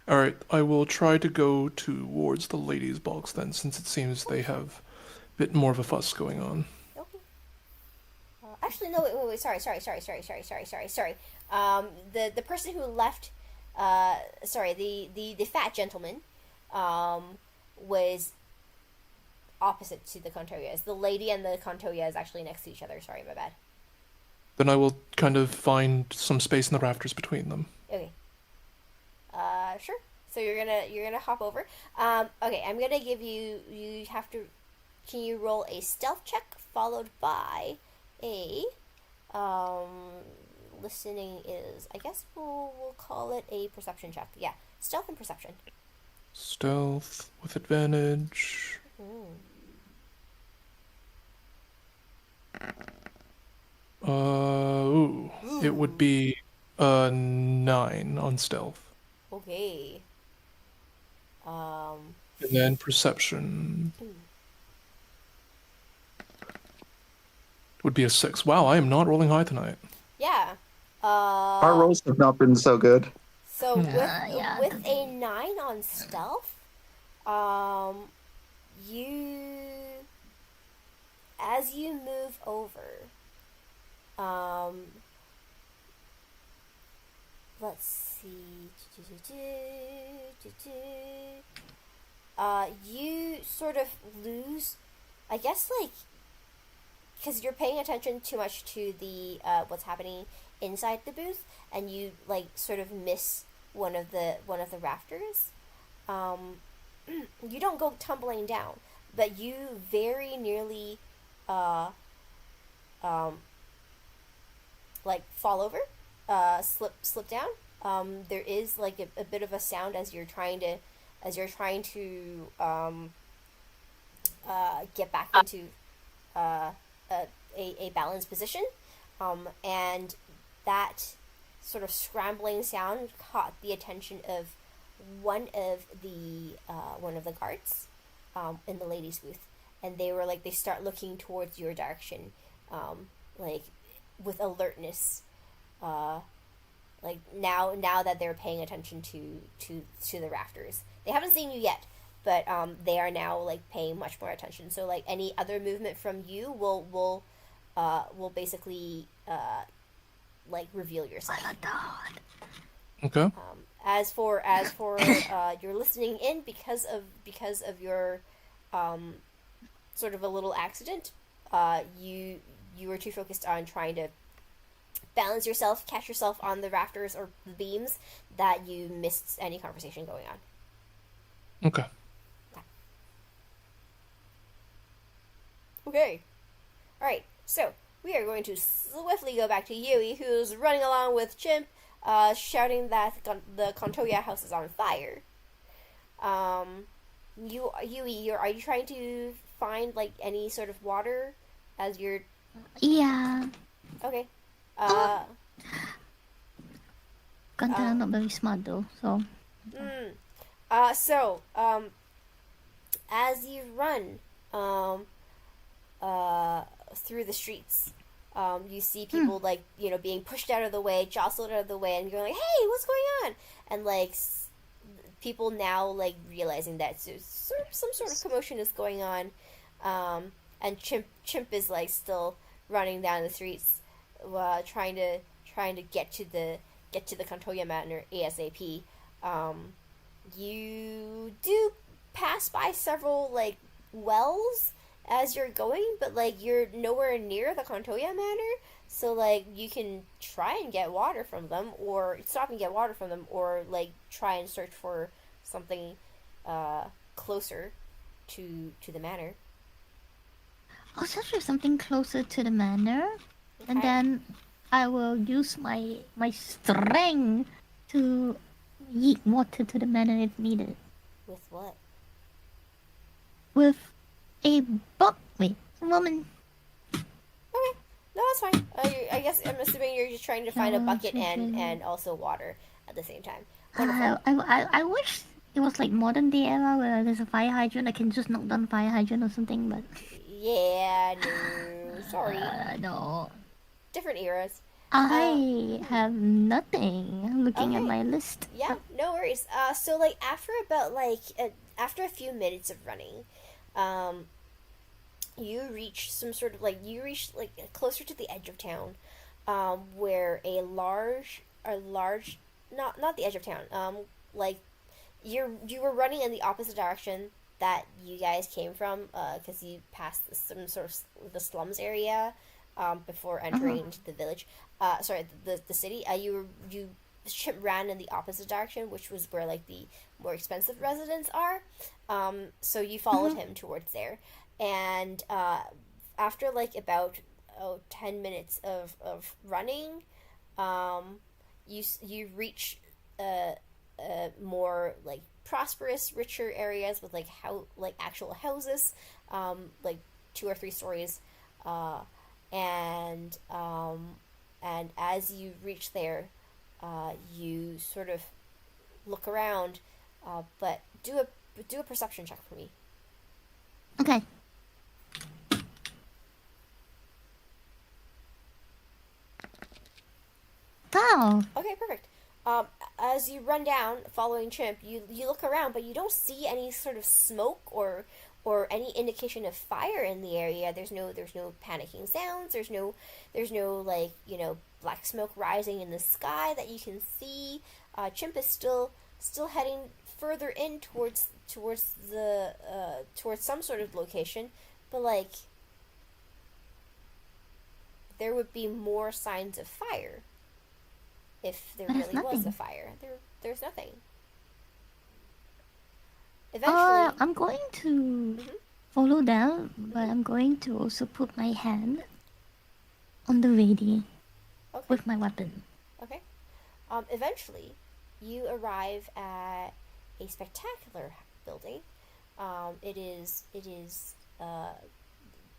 Alright, I will try to go towards the ladies' box then, since it seems they have a bit more of a fuss going on. Okay. Actually, no, wait, sorry. The person who left, the fat gentleman, was opposite to the Kantoyas. The lady and the Kantoya is actually next to each other. Sorry, my bad. Then I will kind of find some space in the rafters between them. Okay. Sure. So you're gonna hop over. Okay, I'm gonna give you. You have to. Can you roll a stealth check followed by a listening is, I guess we'll call it a perception check. Yeah, stealth and perception. Stealth with advantage. It would be 9 on stealth. Okay. And then perception would be a 6. Wow, I am not rolling high tonight. Yeah. Our rolls have not been so good. So with a 9 on stealth, as you move over, let's see, you sort of lose, I guess, like, because you're paying attention too much to the what's happening inside the booth, and you like sort of miss one of the rafters. You don't go tumbling down, but you very nearly like fall over, slip down. There is like a bit of a sound as you're trying to get back into a balanced position, and that sort of scrambling sound caught the attention of one of the guards in the ladies' booth, and they start looking towards your direction, like with alertness, like now that they're paying attention to the rafters. They haven't seen you yet, but they are now like paying much more attention. So like any other movement from you will basically like reveal yourself. Okay. As for your listening in because of your sort of a little accident, you were too focused on trying to balance yourself, catch yourself on the rafters or the beams, that you missed any conversation going on. Okay. Okay. Alright, so we are going to swiftly go back to Yui, who's running along with Chimp, shouting that the Kontoya house is on fire. Yui, are you trying to find like any sort of water as you're... Yeah. Okay. Kanta not very smart though, so. As you run, through the streets, you see people like, you know, being pushed out of the way, jostled out of the way, and you're like, hey, what's going on? And like, people now like realizing that some sort of commotion is going on, and Chimp is like still running down the streets, trying to get to the Kantoya Manor ASAP. You do pass by several like wells as you're going, but like you're nowhere near the Kantoya Manor, so like you can try and get water from them, or stop and get water from them, or like try and search for something closer to the manor. I'll search for something closer to the manor, and then I will use my strength to yeet water to the manor if needed. With what? With a woman. Okay, no, that's fine. I guess I'm assuming you're just trying to find a bucket and also water at the same time. Wonderful. I wish it was like modern day era where there's a fire hydrant. I can just knock down fire hydrant or something, but yeah, no, sorry. No. Different eras. I have nothing. I'm looking at my list. Yeah, no worries. So like after a few minutes of running, you reach closer to the edge of town, where a large not the edge of town, like you were running in the opposite direction that you guys came from, because you passed some sort of the slums area, before entering the village. The city. You Chimp ran in the opposite direction, which was where like the more expensive residents are. So you followed him towards there, and after like about 10 minutes of running, you reach more like prosperous, richer areas with like actual houses, like 2 or 3 stories, and as you reach there, you sort of look around, but do a perception check for me. Okay. Oh. Okay, perfect. As you run down, following Chimp, you look around, but you don't see any sort of smoke or any indication of fire in the area. There's no panicking sounds. There's no like, you know, black smoke rising in the sky that you can see. Chimp is still heading further in towards some sort of location, but like there would be more signs of fire if there really was a fire. There's nothing. Eventually, I'm going to follow them, but I'm going to also put my hand on the radio with my weapon. Okay. Eventually, you arrive at a spectacular building. It is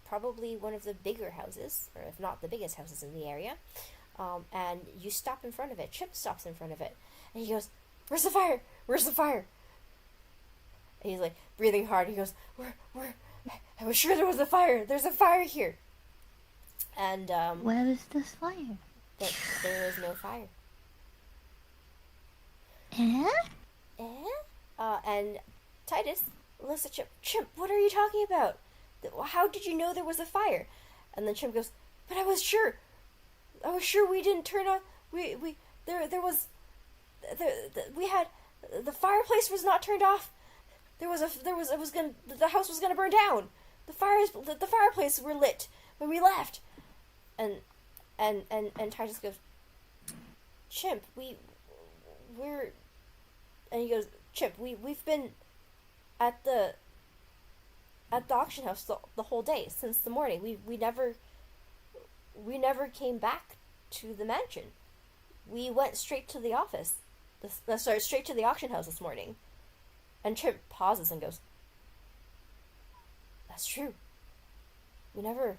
probably one of the bigger houses, or if not the biggest houses in the area. And you stop in front of it. Chip stops in front of it, and he goes, "Where's the fire? Where's the fire?" And he's like breathing hard. He goes, "Where? I was sure there was a fire. There's a fire here." And where is this fire? There is no fire. Eh? And Titus, Looks at Chimp. Chimp, what are you talking about? How did you know there was a fire? And then Chimp goes, but I was sure we didn't turn on. There was we had the fireplace was not turned off. The house was gonna burn down. The fireplace were lit when we left. And Titus goes, Chimp, we're, and he goes, Chimp, we've been at the auction house the whole day since the morning. We never came back to the mansion. We went straight to the office. Straight to the auction house this morning. And Chimp pauses and goes, that's true. We never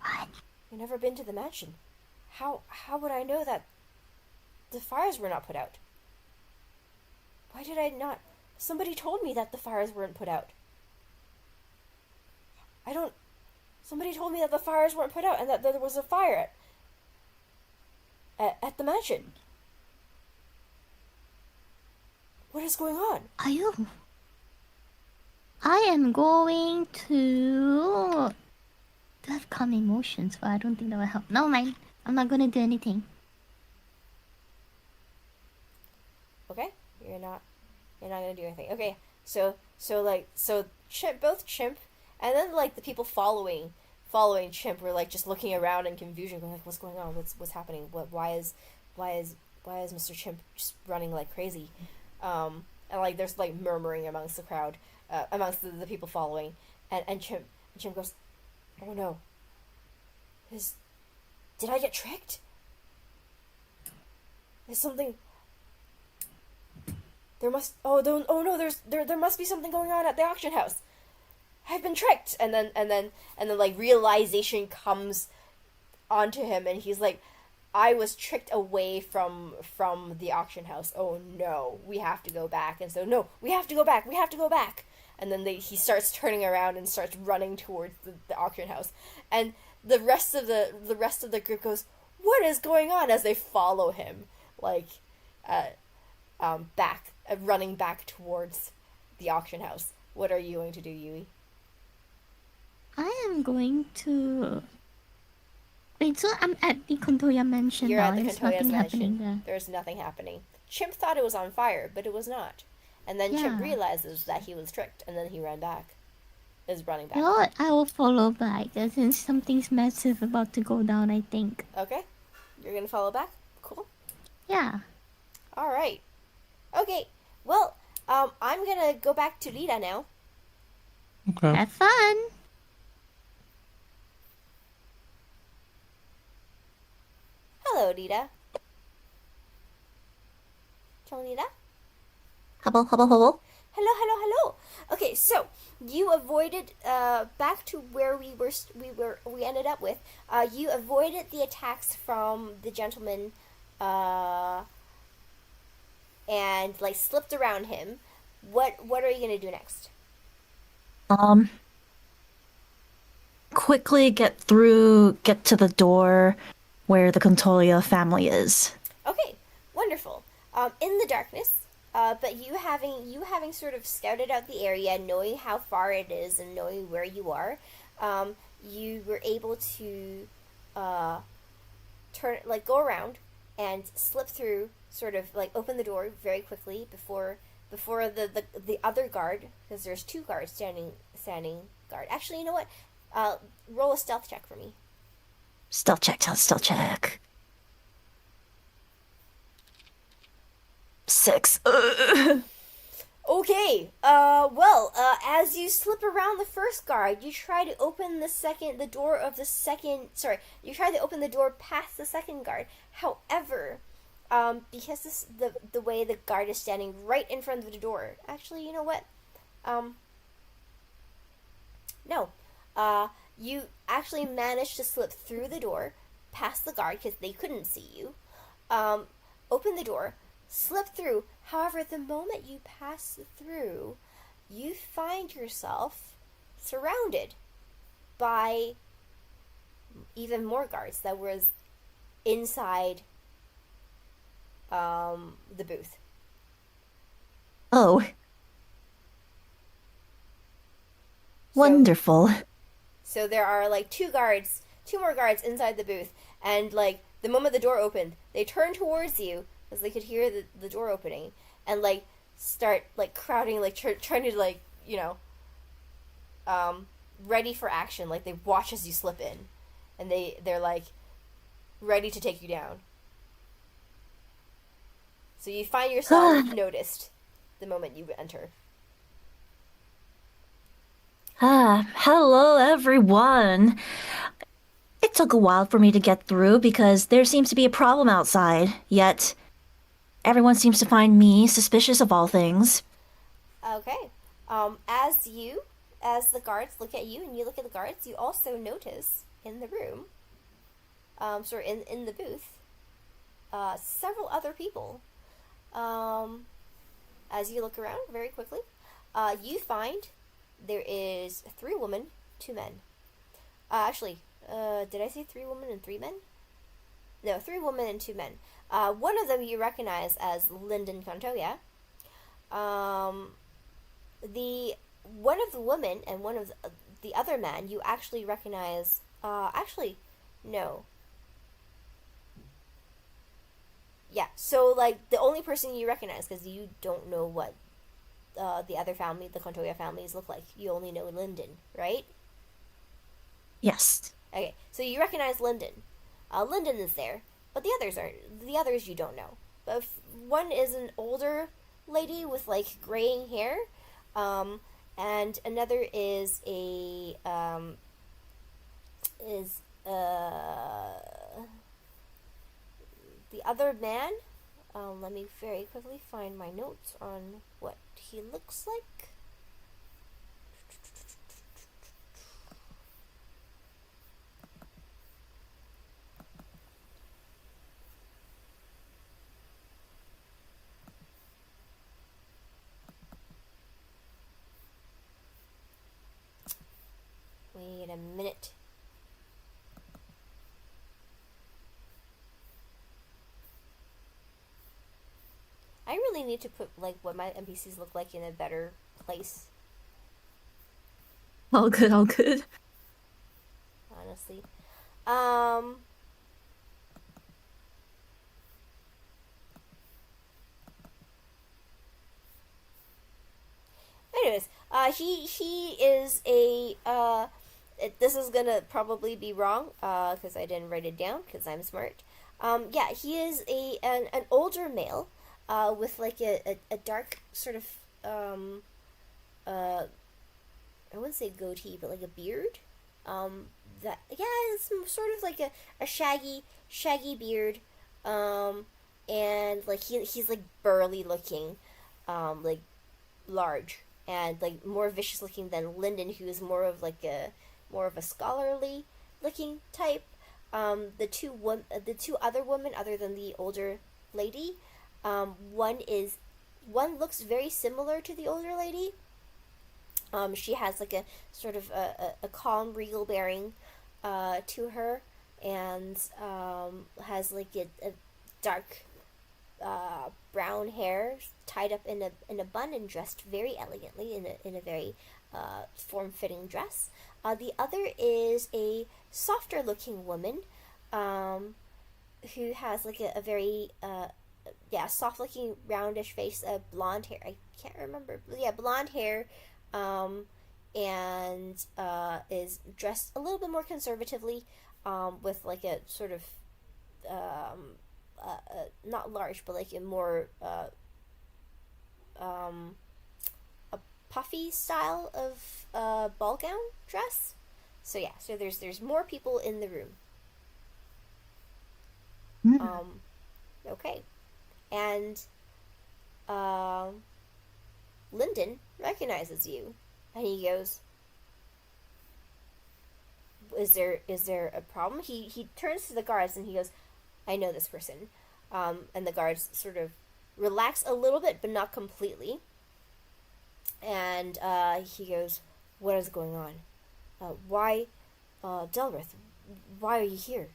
been to the mansion. How would I know that the fires were not put out? Why did I not? Somebody told me that the fires weren't put out. Somebody told me that the fires weren't put out and that there was a fire at the mansion. What is going on? I am going to have calm emotions, but I don't think that will help. No mind. I'm not gonna do anything. Okay, you're not gonna do anything. Okay, so both Chimp and then like the people following Chimp were like just looking around in confusion, going like, what's going on? What's happening? Why is Mr. Chimp just running like crazy? And like there's like murmuring amongst the crowd, amongst the people following, and Chimp goes, oh no, did I get tricked? Is something? There must be something going on at the auction house. I've been tricked, and then like realization comes onto him, and he's like, I was tricked away from the auction house. Oh no, we have to go back. And so no, we have to go back. And then he starts turning around and starts running towards the auction house, and the rest of the group goes, what is going on? As they follow him, like, running back towards the auction house. What are you going to do, Yui? I am going to... Wait, so I'm at the Kontoya mansion You're now. at the There's Kontoya's nothing mansion. happening there. There's nothing happening. Chimp thought it was on fire, but it was not. And then Chimp realizes that he was tricked, and then he ran back. Is running back. You know what? I will follow back. Since something's massive about to go down, I think. Okay. You're gonna follow back? Cool. Yeah. Alright. Okay. Well, I'm gonna go back to Lita now. Okay. Have fun! Hello, Lita. Lita? Hello, hello, hello. Hello. Okay, so you avoided back to where we ended up with. You avoided the attacks from the gentleman, and like slipped around him. What are you gonna do next? Quickly get to the door where the Contolia family is. Okay, wonderful. In the darkness. But you having sort of scouted out the area, knowing how far it is and knowing where you are, you were able to go around and slip through, sort of like open the door very quickly before the other guard, because there's two guards standing guard. Actually, you know what? Roll a stealth check for me. Stealth check. 6. Okay. As you slip around the first guard, you try to open you try to open the door past the second guard. However, because the way the guard is standing right in front of the door. Actually, you know what? No. You actually managed to slip through the door, past the guard, because they couldn't see you. Open the door, slip through. However, the moment you pass through, you find yourself surrounded by even more guards that was inside the booth. Oh. Wonderful. So there are like two more guards inside the booth, and like the moment the door opened, they turn towards you as they could hear the door opening, and like start like crowding, like trying to like ready for action. Like they watch as you slip in, and they're like ready to take you down. So you find yourself noticed the moment you enter. Hello everyone. It took a while for me to get through because there seems to be a problem outside, yet everyone seems to find me suspicious of all things. Okay. As the guards look at you and you look at the guards, you also notice in the room, in the booth, several other people. As you look around very quickly, you find there is 3 women, 2 men. Did I say 3 women and 3 men? No, 3 women and 2 men. One of them you recognize as Lyndon Contoya. One of the women and one of the other man you actually recognize. No. Yeah, so like the only person you recognize, because you don't know what the other family, the Contoya families, look like. You only know Lyndon, right? Yes. Okay, so you recognize Lyndon. Lyndon is there, but the others aren't. The others you don't know. But one is an older lady with like graying hair, and another is the other man. Let me very quickly find my notes on what he looks like. Wait a minute. I really need to put like what my NPCs look like in a better place. All good, all good. Honestly. Anyways, he is a this is gonna probably be wrong because I didn't write it down because I'm smart. Yeah, he is an older male with like a dark sort of I wouldn't say goatee, but like a beard. It's sort of like a shaggy beard. And like he's like burly looking, like large and like more vicious looking than Lyndon, who is more of a scholarly looking type. The two other women, other than the older lady, one looks very similar to the older lady. She has like a sort of a calm, regal bearing to her, and has like a dark brown hair tied up in a bun and dressed very elegantly in a very form-fitting dress. The other is a softer looking woman who has like a very soft looking roundish face, blonde hair. I can't remember. Yeah, blonde hair, and is dressed a little bit more conservatively, with like a sort of not large, but like a more a puffy style of ball gown dress. So yeah, so there's more people in the room. Okay, and Lyndon recognizes you, and he goes, "Is there a problem?" He turns to the guards and he goes, "I know this person," and the guards sort of relax a little bit, but not completely. And he goes, "What is going on? Why, Delrith? Why are you here?"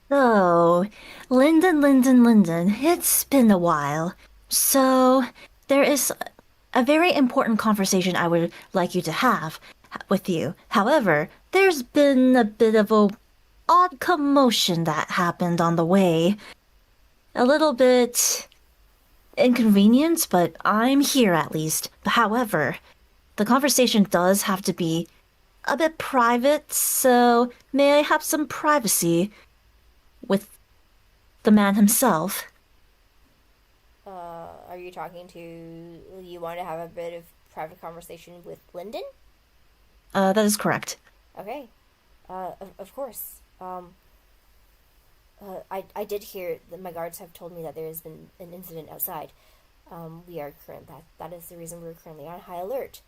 Oh, Lyndon, it's been a while. So, there is a very important conversation I would like you to have with you. However, there's been a bit of a odd commotion that happened on the way. A little bit inconvenient, but I'm here at least. However, the conversation does have to be a bit private, so may I have some privacy with the man himself? Are you talking to... You want to have a bit of private conversation with Lyndon? That is correct. Okay. Of course. I did hear that my guards have told me that there has been an incident outside. We are current... That is the reason we're currently on high alert.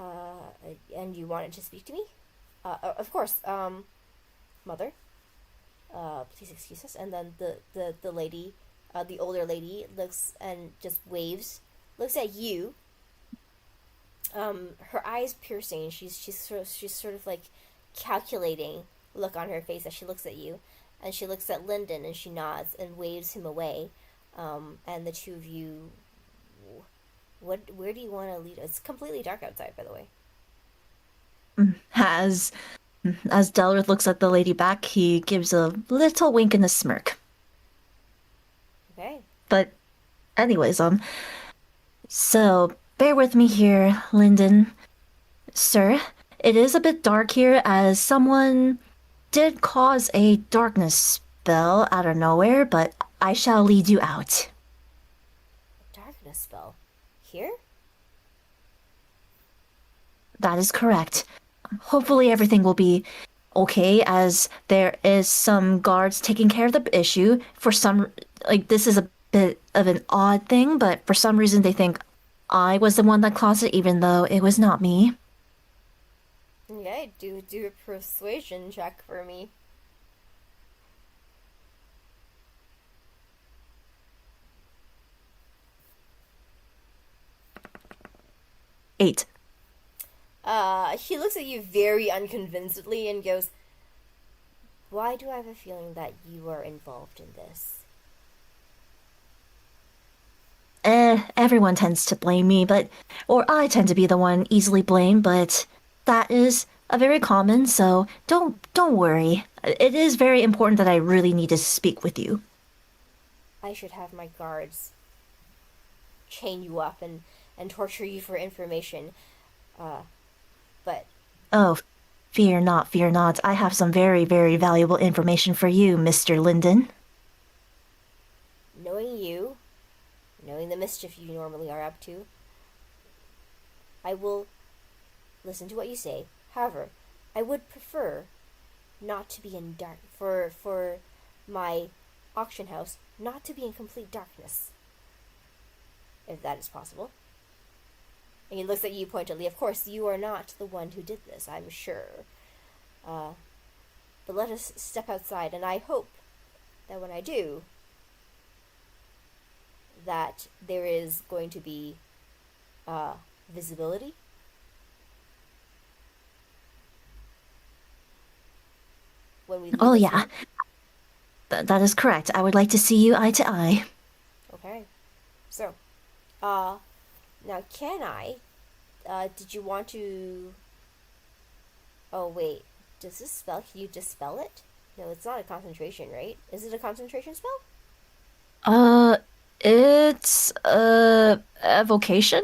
And you wanted to speak to me? Of course. Mother. Please excuse us. And then the lady... the older lady looks and just waves, looks at you. Her eyes piercing. She's sort of like calculating look on her face as she looks at you, and she looks at Lyndon and she nods and waves him away. And the two of you, where do you want to lead? It's completely dark outside, by the way. As Delrith looks at the lady back, he gives a little wink and a smirk. Okay. But anyways, so bear with me here, Lyndon. Sir, it is a bit dark here as someone did cause a darkness spell out of nowhere, but I shall lead you out. Darkness spell? Here? That is correct. Hopefully everything will be okay, as there is some guards taking care of the issue. For some, this is a bit of an odd thing, but for some reason they think I was the one that caused it, even though it was not me. Okay, do a persuasion check for me. Eight. He looks at you very unconvincedly and goes, "Why do I have a feeling that you are involved in this?" Everyone tends to blame me, or I tend to be the one easily blamed, but that is a very common, so don't worry. It is very important that I really need to speak with you. I should have my guards chain you up and torture you for information. But... Oh, fear not, fear not. I have some very, very valuable information for you, Mr. Lyndon. Knowing you, knowing the mischief you normally are up to, I will listen to what you say. However, I would prefer not to be in dark... For my auction house not to be in complete darkness. If that is possible. And he looks at you pointedly. Of course, you are not the one who did this, I'm sure. But let us step outside, and I hope that when I do, that there is going to be visibility. When we Oh, yeah. That is correct. I would like to see you eye to eye. Okay. So, now can I, did you want to... Oh, wait. Does this spell, can you dispel it? No, it's not a concentration, right? Is it a concentration spell? It's, evocation?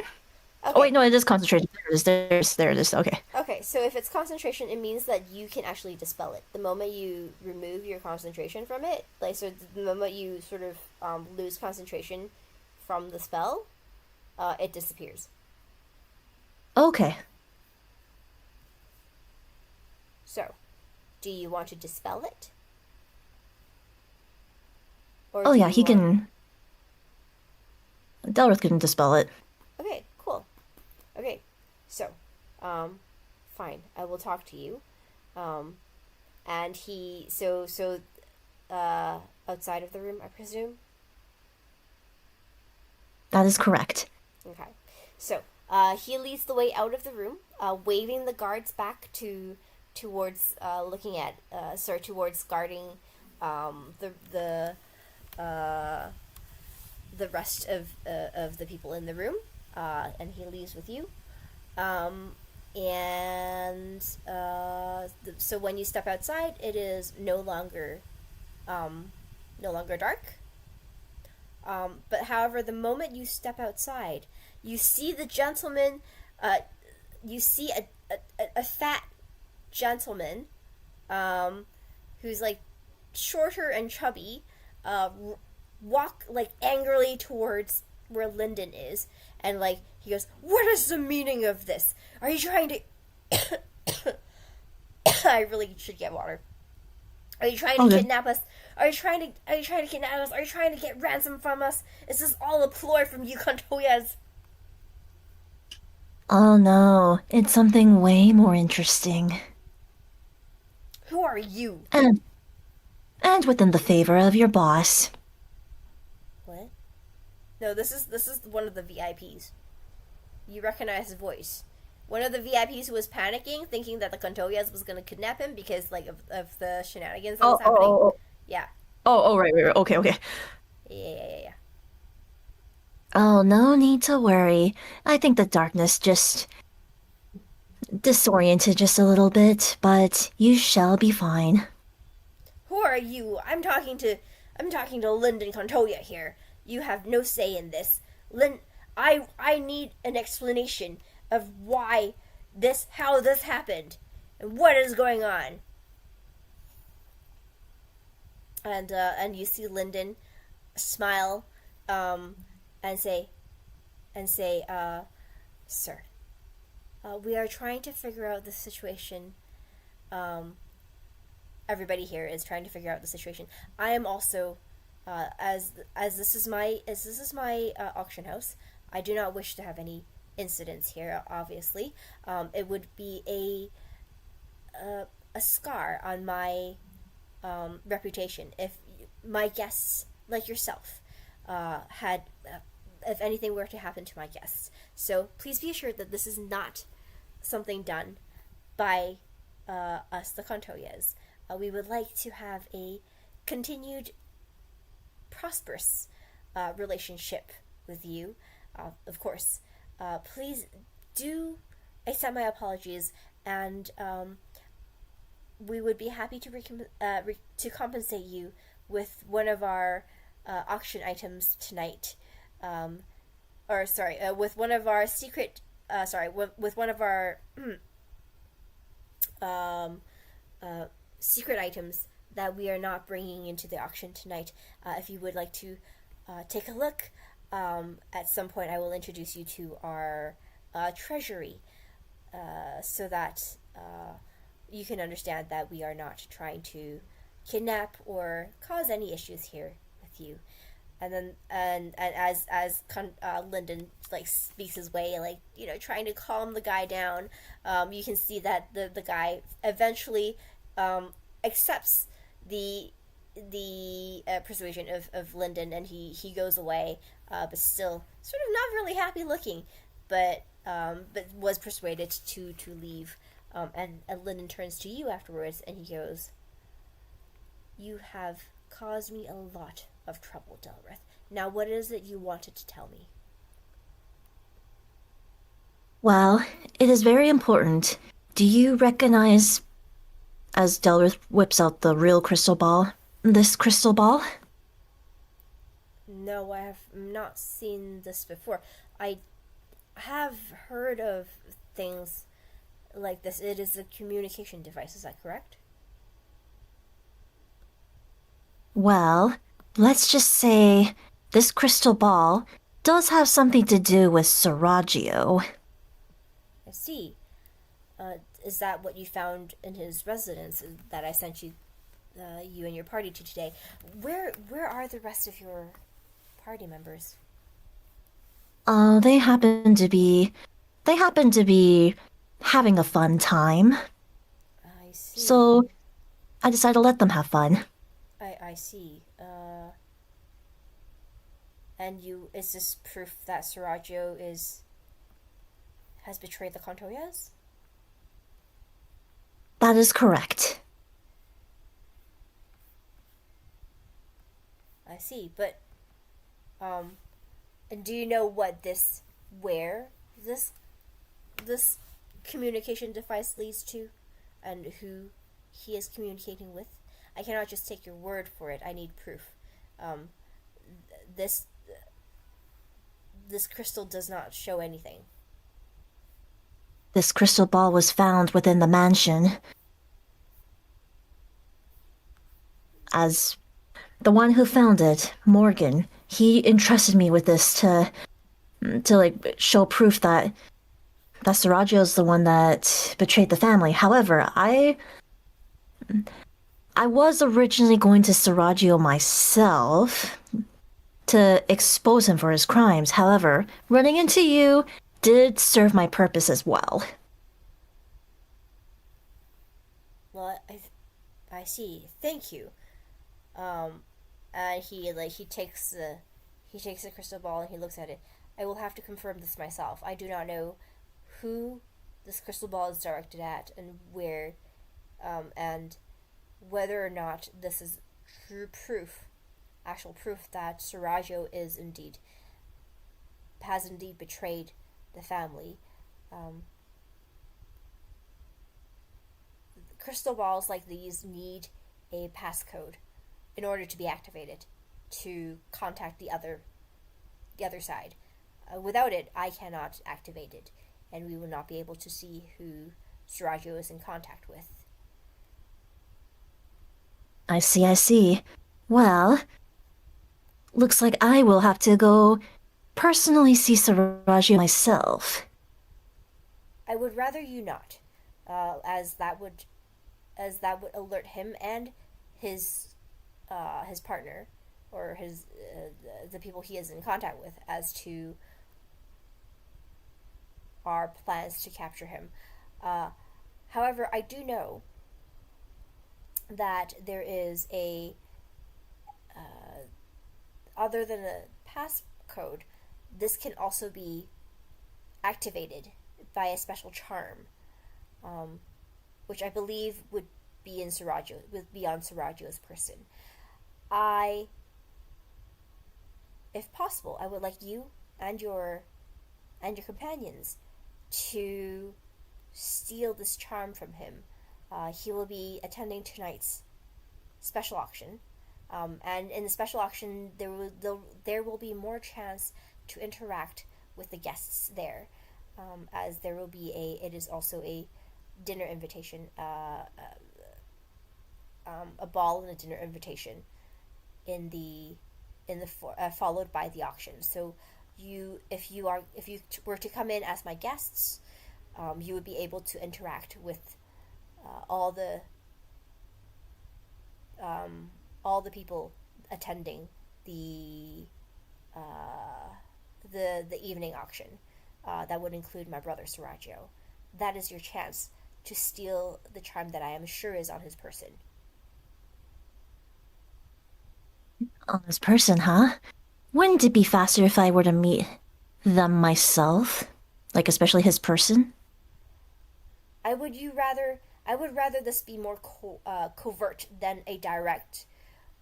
Okay. Oh, wait, no, it is concentration. There it is, okay. Okay, so if it's concentration, it means that you can actually dispel it. The moment you remove your concentration from it, so the moment you sort of lose concentration from the spell, it disappears. Okay. So, do you want to dispel it? Or oh, yeah, he can... Delrith can dispel it. Okay, cool. Okay, so, fine, I will talk to you. And he, outside of the room, I presume? That is correct. Okay, so, he leads the way out of the room, waving the guards back towards guarding, the rest of the people in the room. and he leaves with you. So when you step outside, it is no longer dark. But however, the moment you step outside, you see the gentleman. You see a fat gentleman, who's like shorter and chubby, walk like angrily towards where Lyndon is, and like he goes, "What is the meaning of this? Are you trying to?" I really should get water. Are you trying to kidnap us? Are you trying to kidnap us? Are you trying to get ransom from us? Is this all a ploy from you, Contoyas? Oh no, it's something way more interesting. Who are you? And within the favor of your boss. What? No, this is one of the VIPs. You recognize his voice. One of the VIPs who was panicking, thinking that the Contoyas was going to kidnap him because like of the shenanigans that was happening. Yeah. Oh, right. Okay. Yeah. Oh, no need to worry. I think the darkness just disoriented just a little bit, but you shall be fine. Who are you? I'm talking to Lyndon Contoya here. You have no say in this. I need an explanation of how this happened, and what is going on. And you see Lyndon smile, and say, "Sir, we are trying to figure out the situation. Everybody here is trying to figure out the situation. I am also, as this is my auction house. I do not wish to have any incidents here. Obviously, it would be a scar on my reputation if my guests, like yourself, had if anything were to happen to my guests. So please be assured that this is not something done by us, the Contoyas. We would like to have a continued prosperous relationship with you. Of course, please do accept my apologies, and we would be happy to compensate you with one of our auction items tonight. With one of our secret. With one of our secret items that we are not bringing into the auction tonight. If you would like to take a look, at some point I will introduce you to our treasury, so that you can understand that we are not trying to kidnap or cause any issues here with you. And then, as Lyndon like speaks his way, like trying to calm the guy down, you can see that the guy eventually accepts the persuasion of Lyndon, and he goes away, but still sort of not really happy looking, but was persuaded to leave. And Lyndon turns to you afterwards, and he goes, "You have caused me a lot of trouble, Delrith. Now what is it you wanted to tell me?" Well, it is very important. Do you recognize, as Delrith whips out the real crystal ball, this crystal ball? No, I have not seen this before. I have heard of things like this. It is a communication device, is that correct? Well, let's just say this crystal ball does have something to do with Seraggio. I see. Is that what you found in his residence that I sent you, you and your party to today? Where are the rest of your party members? They happen to be having a fun time. I see. So I decided to let them have fun. I see. And is this proof that Seraggio has betrayed the Contoyas? That is correct. I see, but and do you know what this where this communication device leads to, and who he is communicating with. I cannot just take your word for it. I need proof. This crystal does not show anything. This crystal ball was found within the mansion. As the one who found it, Morgan, he entrusted me with this to like show proof that Sarajevo is the one that betrayed the family. However, I was originally going to Sarajevo myself to expose him for his crimes. However, running into you did serve my purpose as well. Well, I see. Thank you. And he takes the crystal ball and he looks at it. I will have to confirm this myself. I do not know who this crystal ball is directed at and where, and whether or not this is true proof, actual proof that Sarajevo has indeed betrayed the family. Crystal balls like these need a passcode in order to be activated to contact the other side. Without it, I cannot activate it, and we will not be able to see who Sarajevo is in contact with. I see. Well, looks like I will have to go personally see Sarajevo myself. I would rather you not, as that would alert him and his partner, or the people he is in contact with, as to our plans to capture him. However, I do know that there is a other than a passcode, this can also be activated by a special charm, which I believe would be on Sarajevo's person. If possible, I would like you and your companions to steal this charm from him. He will be attending tonight's special auction, and in the special auction, there will be more chance to interact with the guests there, as there will be it is also a dinner invitation, a ball and a dinner invitation followed by the auction. So if you were to come in as my guests, you would be able to interact with all the people attending the evening auction. That would include my brother Sarajevo. That is your chance to steal the charm that I am sure is on his person. On his person, huh? Wouldn't it be faster if I were to meet them myself? Like, especially his person? I would rather this be more covert than a direct,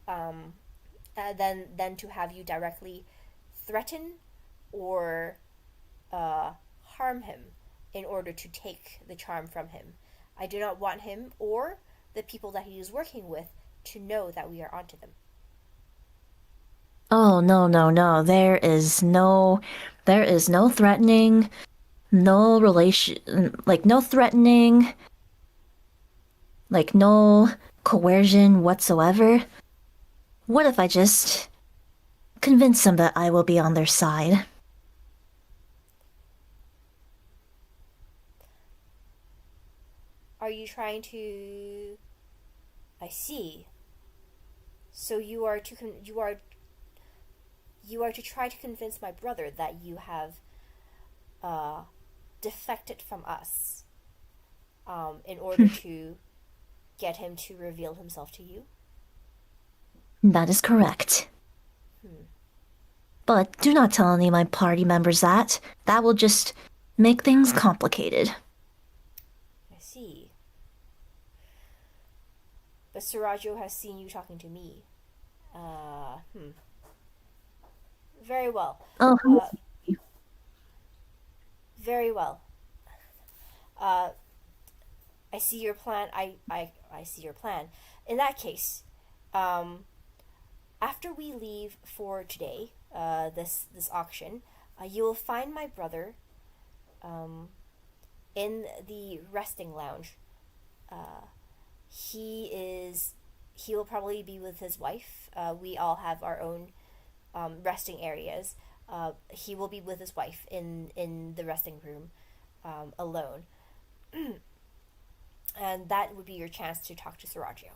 than to have you directly threaten or harm him in order to take the charm from him. I do not want him or the people that he is working with to know that we are onto them. Oh, no. There is no threatening, no relation, like no threatening, like no coercion whatsoever. What if I just convince them that I will be on their side? Are you trying to... I see. So you are to try to convince my brother that you have defected from us, in order to get him to reveal himself to you? That is correct. But do not tell any of my party members that. That will just make things complicated. I see. But Sarajevo has seen you talking to me. Very well. Oh, Very well. I see your plan. I see your plan. In that case, after we leave for today, this auction, you will find my brother in the resting lounge. He will probably be with his wife. We all have our own resting areas. He will be with his wife in the resting room alone. And that would be your chance to talk to Sarajo.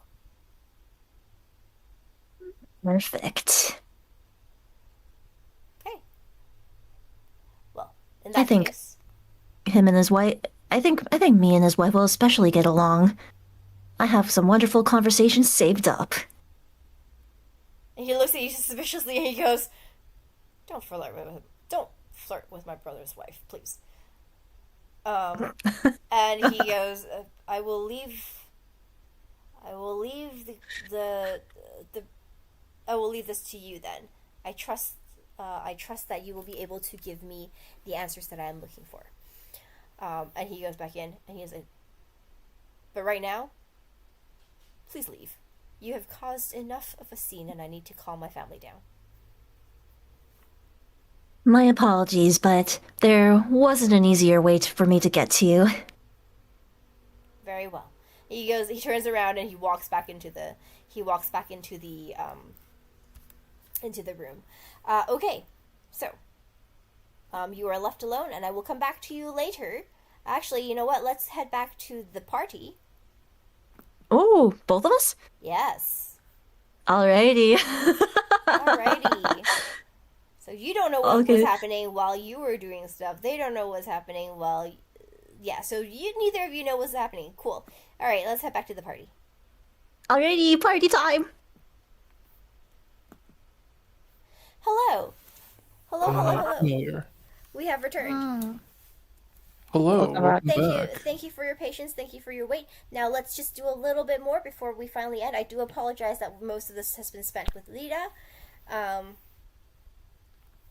Perfect. Okay. Well, in that case, him and his wife. I think me and his wife will especially get along. I have some wonderful conversations saved up. And he looks at you suspiciously and he goes, Don't flirt with my brother's wife, please. And he goes, I will leave this to you then. I trust that you will be able to give me the answers that I am looking for. And he goes back in and he's like, but right now, please leave. You have caused enough of a scene and I need to calm my family down. My apologies, but there wasn't an easier way for me to get to you. Very well. He turns around and he walks back into the room. Okay, so you are left alone, and I will come back to you later. Actually, you know what? Let's head back to the party. Oh, both of us? Yes. Alrighty. Alrighty. So you don't know what was happening while you were doing stuff. They don't know what's happening while... Yeah, so neither of you know what's happening. Cool. Alright, let's head back to the party. Alrighty, party time! Hello. Hello. Familiar. We have returned. Hello. Welcome back. Thank you for your patience. Thank you for your wait. Now let's just do a little bit more before we finally end. I do apologize that most of this has been spent with Lita.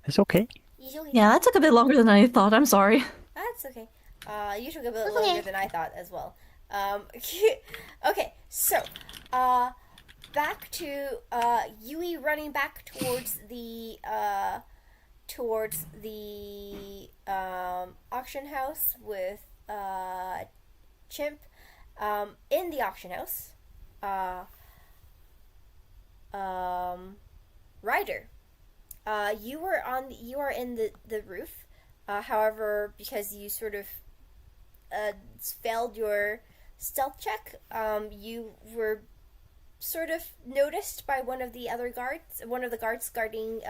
It's okay. Yeah, that took a bit longer than I thought. I'm sorry. That's okay. You took a bit longer than I thought as well. Okay, so back to Yui running back towards the auction house with Chimp. In the auction house, Ryder, you are in the roof. However, because you sort of failed your stealth check, you were sort of noticed by one of the guards guarding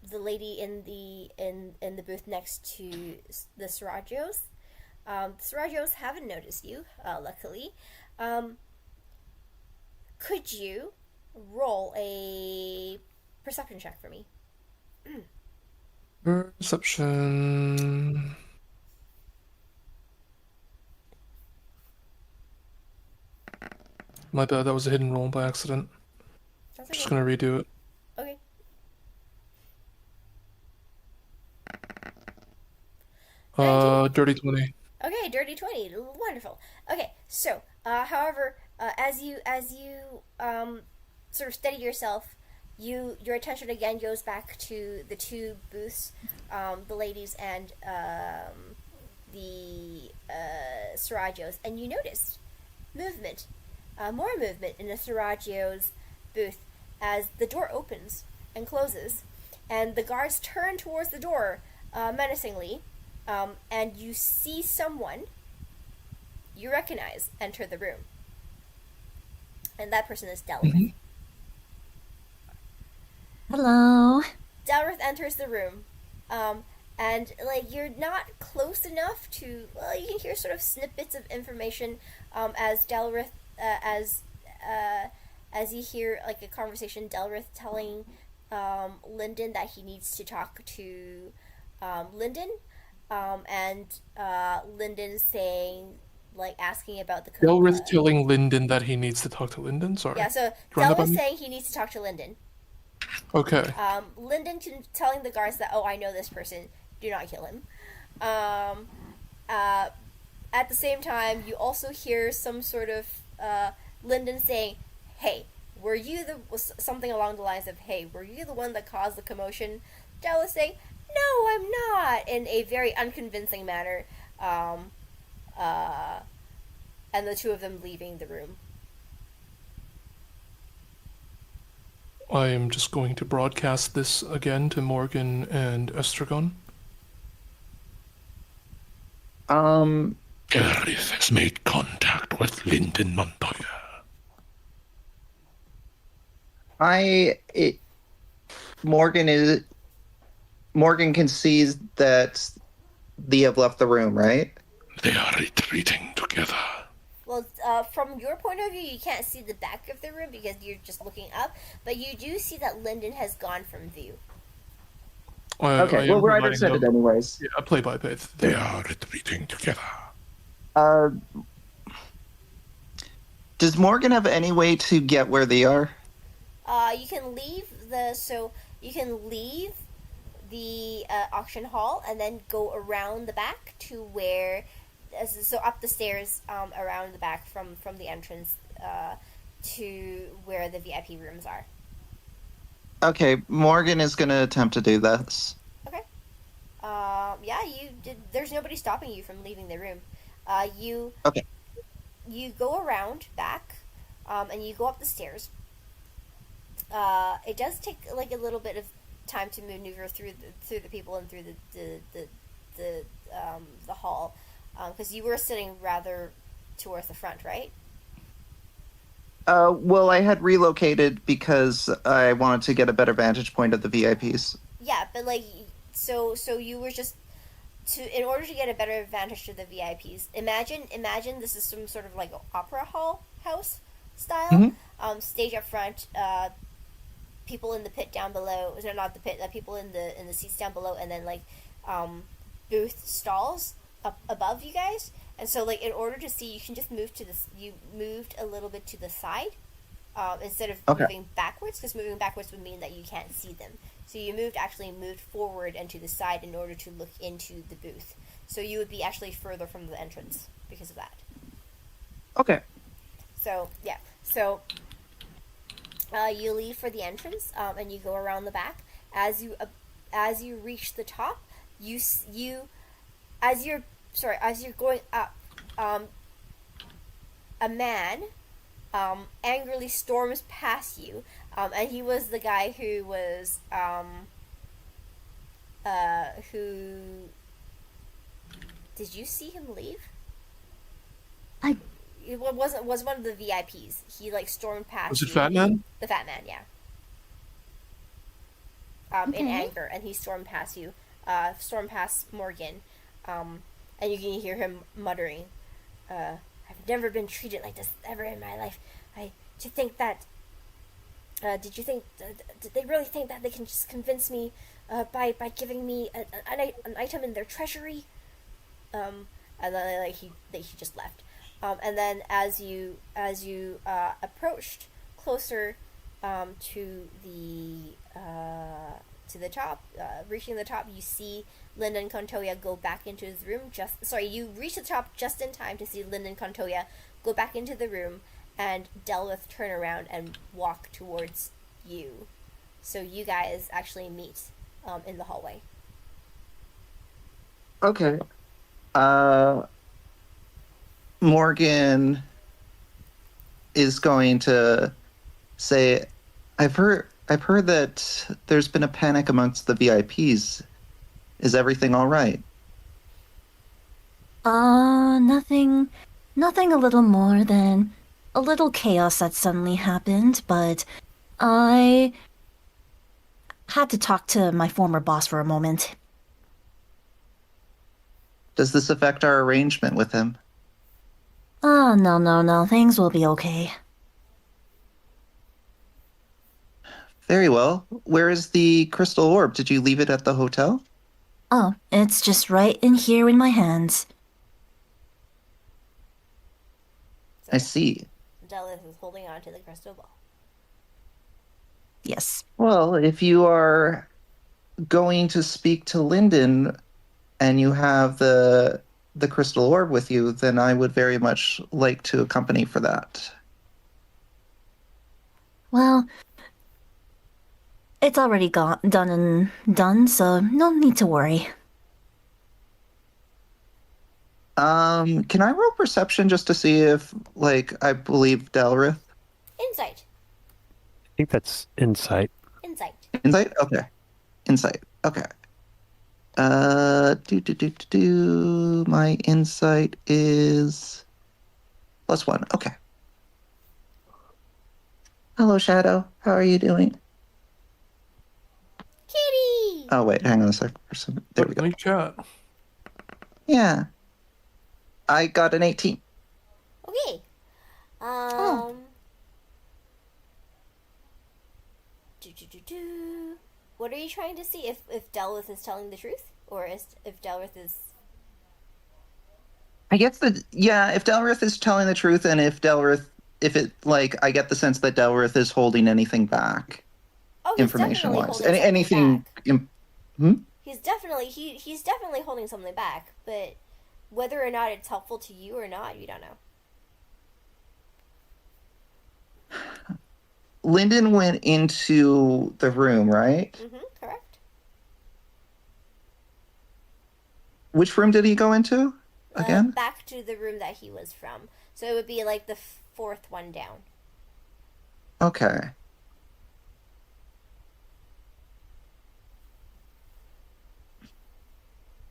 the lady in the booth next to the Sarajos. The Sarajos haven't noticed you, luckily. Could you roll a perception check for me? Perception. My bad, that was a hidden roll by accident. That's Just okay. gonna redo it. Okay. Dirty 20. Okay, dirty 20. Wonderful. Okay, so, however, as you sort of steady yourself, your attention again goes back to the two booths, the ladies and the Sarajos, and you noticed more movement in the Sarajos booth as the door opens and closes, and the guards turn towards the door menacingly, and you see someone you recognize enter the room, and that person is Delrith. Mm-hmm. Hello. Delrith enters the room, and you're not close enough to. You can hear sort of snippets of information as Delrith, as you hear a conversation. Delrith telling Lyndon that he needs to talk to Lyndon, and Lyndon saying asking about the. Delrith telling Lyndon that he needs to talk to Lyndon. Sorry. Yeah, so Delrith saying he needs to talk to Lyndon. Okay. Lyndon telling the guards that, I know this person, do not kill him. Um, at the same time, you also hear some sort of Lyndon saying, "Hey, were you the something along the lines of, hey, were you the one that caused the commotion?" Dallas saying, "No, I'm not," in a very unconvincing manner. Um, and the two of them leaving the room. I am just going to broadcast this again to Morgan and Estragon. Sheriff has made contact with Lyndon Montoya. Morgan can see that they have left the room, right? They are retreating together. Well, from your point of view, you can't see the back of the room because you're just looking up, but you do see that Lyndon has gone from view. Okay, well, Ryder said it anyways. Yeah, play by play. They are retreating together. Does Morgan have any way to get where they are? You can leave the auction hall and then go around the back to where, so up the stairs around the back from the entrance to where the VIP rooms are. Okay, Morgan is going to attempt to do this. Okay. Yeah, you did. There's nobody stopping you from leaving the room. Okay. You go around back, and you go up the stairs. It does take like a little bit of time to maneuver through the people and through the hall, because you were sitting rather towards the front, right? Well, I had relocated because I wanted to get a better vantage point of the VIPs. Yeah, but like, so you were just in order to get a better advantage to the VIPs. Imagine this is some sort of like opera hall house style. Mm-hmm. Stage up front. People in the pit down below. No, not the pit. People in the seats down below, and then like booth stalls up above you guys. And so, like, in order to see, you can just move to this. You moved a little bit to the side instead of moving backwards, because moving backwards would mean that you can't see them. So you actually moved forward and to the side in order to look into the booth. So you would be actually further from the entrance because of that. Okay. So yeah. So you leave for the entrance and you go around the back. As you reach the top, as you're going up, a man angrily storms past you, and he was the guy who was who did you see him leave? It was one of the VIPs. He like stormed past. Was it Fat Man? The Fat Man, yeah. In anger, and he stormed past you. Stormed past Morgan. And you can hear him muttering, "I've never been treated like this ever in my life. Did you think did they really think that they can just convince me by giving me an item in their treasury?" And then like he just left. And then as you approached closer to the top, reaching the top, you see Lyndon Contoya go back into his room. You reach the top just in time to see Lyndon Contoya go back into the room and Delwith turn around and walk towards you. So you guys actually meet in the hallway. Okay. Morgan is going to say, I've heard that there's been a panic amongst the VIPs. Is everything all right? Nothing a little more than a little chaos that suddenly happened, but I had to talk to my former boss for a moment. Does this affect our arrangement with him? Oh, no, things will be okay. Very well. Where is the crystal orb? Did you leave it at the hotel? Oh, it's just right in here in my hands. So I see. Delwith is holding on to the crystal ball. Yes. Well, if you are going to speak to Lyndon, and you have the crystal orb with you, then I would very much like to accompany for that. Well, it's already done, so no need to worry. Can I roll perception just to see if, like, I believe Delrith? Insight. I think that's insight. Insight. Insight? Okay. Insight. Okay. My insight is +1. Okay. Hello, Shadow. How are you doing? Kitty! Oh, wait. Hang on a sec. There we go. Nice chat. Yeah. I got an 18. Okay. Oh. What are you trying to see? If Delrith is telling the truth? Or if Delrith is... I guess if Delrith is telling the truth, and if I get the sense that Delrith is holding anything back, Oh, he's information-wise. definitely holding something Anything... back. He's definitely holding something back, but whether or not it's helpful to you or not, you don't know. Lyndon went into the room, right? Mm-hmm, correct. Which room did he go into again? Back to the room that he was from. So it would be like the fourth one down. Okay.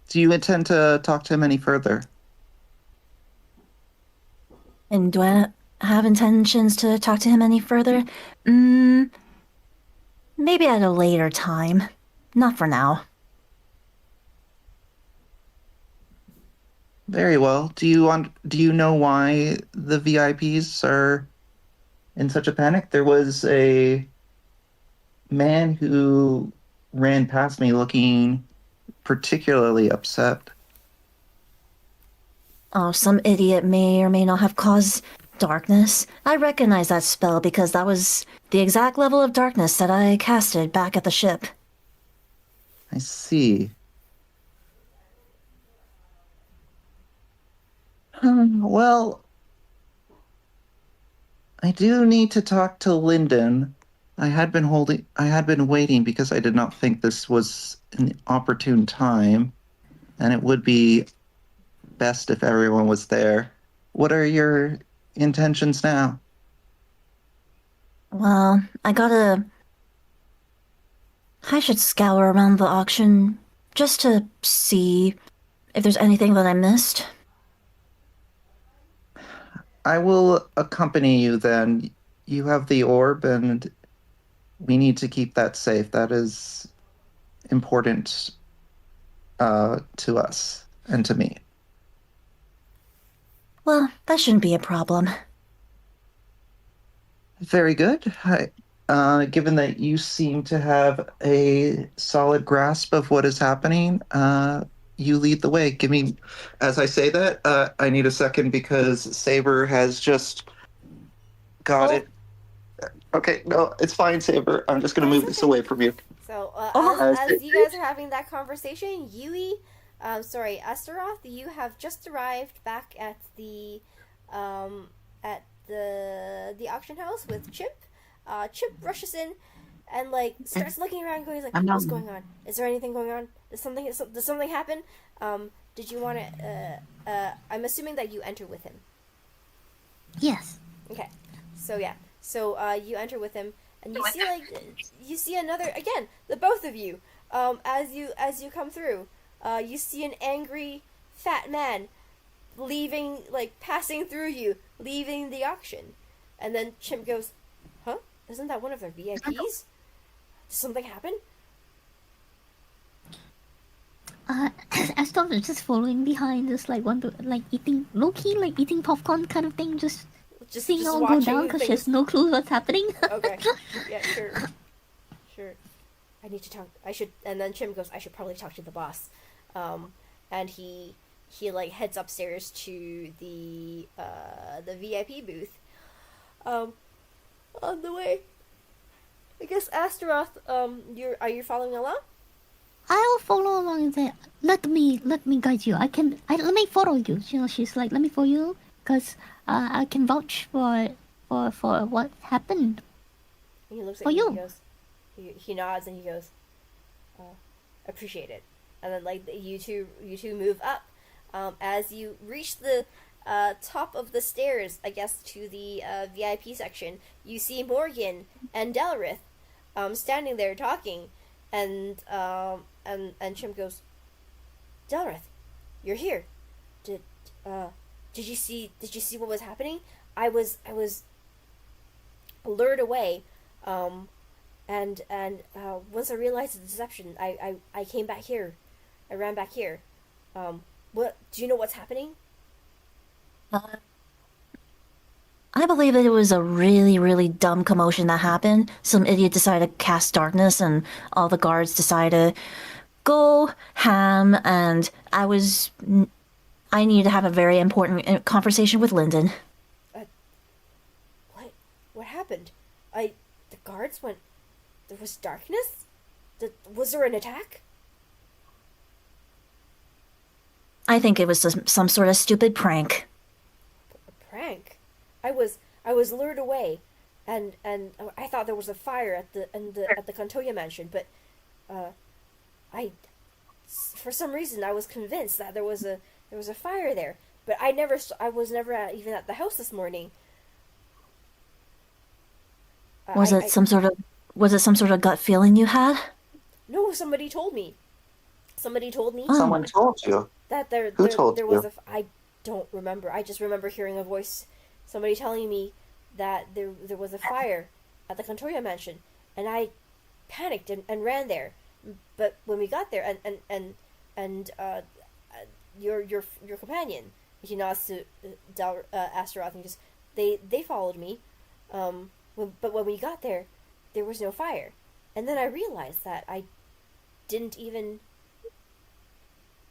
Do you intend to talk to him any further? And do I have intentions to talk to him any further? Maybe at a later time. Not for now. Very well. Do you know why the VIPs are in such a panic? There was a man who ran past me looking particularly upset. Oh, some idiot may or may not have caused darkness. I recognize that spell because that was the exact level of darkness that I casted back at the ship. I see. Well, I do need to talk to Lyndon. I had been waiting because I did not think this was an opportune time, and it would be best if everyone was there. What are your intentions now? Well, I should scour around the auction just to see if there's anything that I missed. I will accompany you then. You have the orb, and we need to keep that safe. That is important to us and to me. Well, that shouldn't be a problem. Very good. Given that you seem to have a solid grasp of what is happening, you lead the way. As I say that, I need a second because Saber has just got it. Okay, no, it's fine, Saber. I'm just going to move this away from you. So, as you guys are having that conversation, Astaroth, you have just arrived back at the auction house with Chip. Chip rushes in and starts looking around, going "What's going on? Is there anything going on? Does something happen? Did you want to? I'm assuming that you enter with him. Yes. Okay. So yeah. So you enter with him, and you see another again. The both of you. As you come through, you see an angry fat man leaving, passing through you, leaving the auction, and then Chimp goes, "Huh? Isn't that one of their VIPs? Did something happen?" Aston is just following behind, just eating low-key, eating popcorn kind of thing, just seeing all go down because she has no clue what's happening. Okay. Yeah, sure. I need to talk. I should. And then Chim goes, "I should probably talk to the boss." And he heads upstairs to the VIP booth. On the way, I guess Astaroth, are you following along? I'll follow along and say, let me guide you. Let me follow you. You know, she's like, let me follow you, because I can vouch for what happened. He looks For at you. you. And he goes. He nods and he goes, appreciate it. And then like you two move up. As you reach the top of the stairs, I guess, to the VIP section, you see Morgan and Delrith standing there talking, and Chimp goes, Delrith, you're here. Did you see what was happening? I was lured away, and once I realized the deception, I came back here. I ran back here. What do you know what's happening? I believe that it was a really, really dumb commotion that happened. Some idiot decided to cast darkness, and all the guards decided to go ham, and I needed to have a very important conversation with Lyndon. What happened? The guards went... There was darkness? Was there an attack? I think it was some sort of stupid prank. A prank? I was lured away, and I thought there was a fire at the Cantoya mansion, but for some reason I was convinced that there was a fire there, but I was never even at the house this morning. Was it some sort of gut feeling you had? No, somebody told me. Somebody told me. Someone told you. That there told was you? I don't remember. I just remember hearing a voice, somebody telling me that there was a fire at the Cantoya mansion, and I panicked and ran there. But when we got there, and your companion, he nods to Astaroth, and just they followed me. But when we got there was no fire, and then I realized that I didn't even.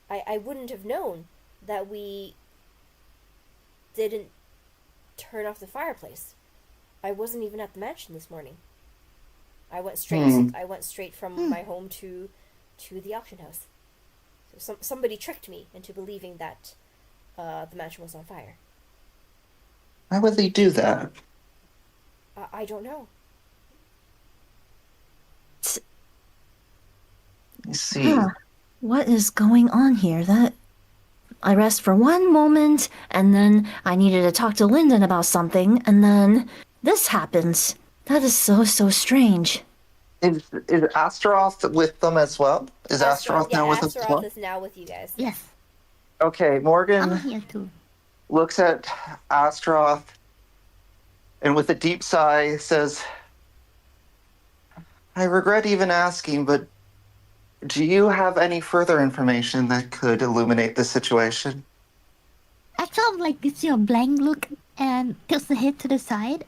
I wouldn't have known that we didn't turn off the fireplace. I wasn't even at the mansion this morning. I went straight from my home to the auction house. So somebody tricked me into believing that the mansion was on fire. Why would they do that? I don't know. You see. Huh. What is going on here? That I rest for one moment, and then I needed to talk to Lyndon about something, and then this happens. That is so strange. Is Astaroth with them as well? Is Astaroth now with them as well? Astaroth is now with you guys. Yes. Okay, Morgan I'm here too. looks at Astaroth and with a deep sigh says, I regret even asking, but do you have any further information that could illuminate the situation? I sort of like gives you a blank look and tilts the head to the side.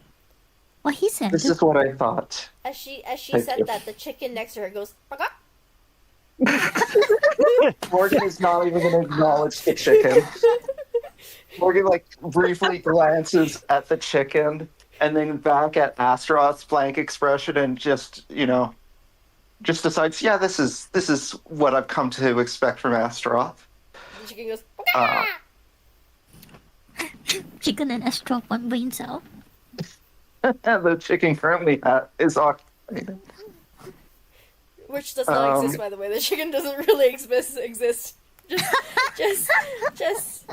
What he said. This is what I thought. As she Thank said you. that, the chicken next to her goes, "Baka." Morgan is not even going to acknowledge the chicken. Morgan like briefly glances at the chicken and then back at Astaroth's blank expression and just decides, yeah, this is what I've come to expect from Astaroth. The chicken goes, "Baka." Chicken and Astaroth one brain cell. The chicken currently is occupied. Which does not exist, by the way. The chicken doesn't really exist. Just.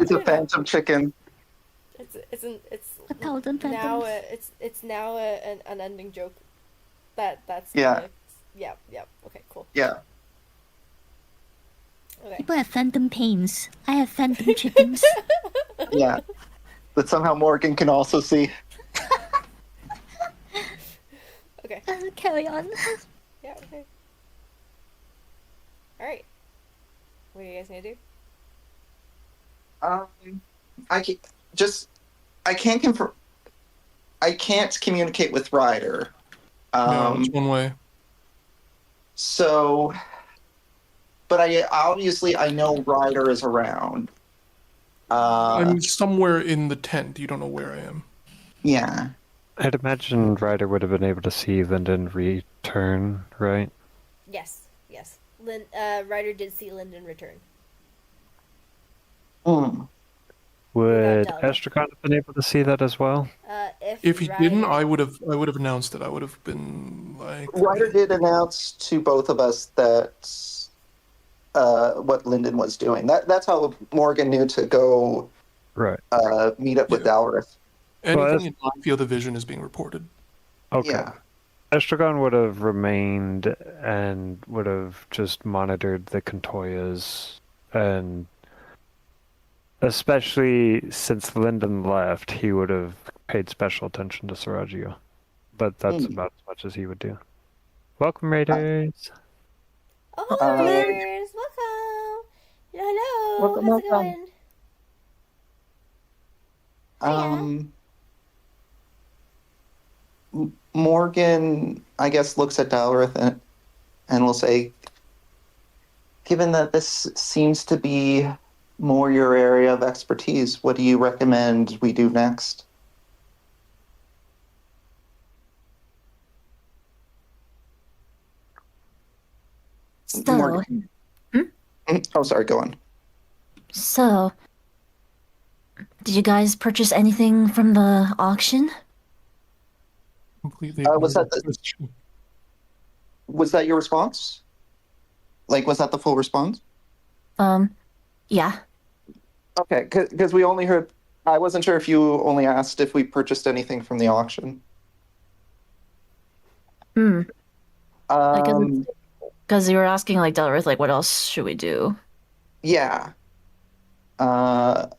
It's a phantom chicken. It's A thousand now phantoms. it's now an unending joke. That's Yeah. Yeah. Okay, cool. Yeah. Okay. People have phantom pains. I have phantom chickens. Yeah. But somehow Morgan can also see. Okay. Carry on. Yeah. Okay. All right. What are you guys gonna do? I can't communicate with Ryder. No, it's one way. So, but I know Ryder is around. I'm somewhere in the tent. You don't know where I am. Yeah. I'd imagine Ryder would have been able to see Lyndon return, right? Yes. Ryder did see Lyndon return. Hmm. Would Estragon have been able to see that as well? If he didn't, I would have announced it. I would have been like, Ryder did announce to both of us that what Lyndon was doing. That's how Morgan knew to go meet up with Dalrith. Anything in my field of vision is being reported. Okay. Yeah. Estragon would have remained and would have just monitored the Contoyas, and especially since Lyndon left, he would have paid special attention to Sarajevo. But that's about as much as he would do. Welcome, Raiders. Hello, Raiders. Welcome. Hello. How's it going? Morgan, I guess, looks at Dalrith and will say, given that this seems to be more your area of expertise, what do you recommend we do next? So, Oh, sorry, go on. So, did you guys purchase anything from the auction? Completely. Was that your response? Like, was that the full response? Yeah. Okay, because we only heard. I wasn't sure if you only asked if we purchased anything from the auction. Because you were asking, like, Delrith, like, what else should we do? Yeah. I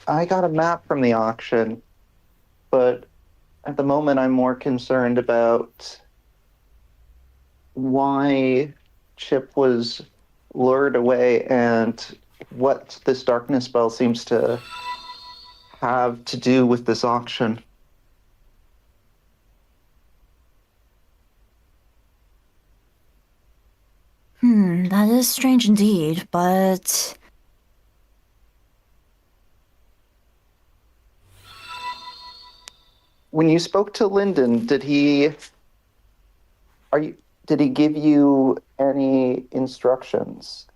got a map from the auction, but at the moment I'm more concerned about why Chip was lured away and what this darkness spell seems to have to do with this auction. That is strange indeed, but... When you spoke to Lyndon, did he give you any instructions?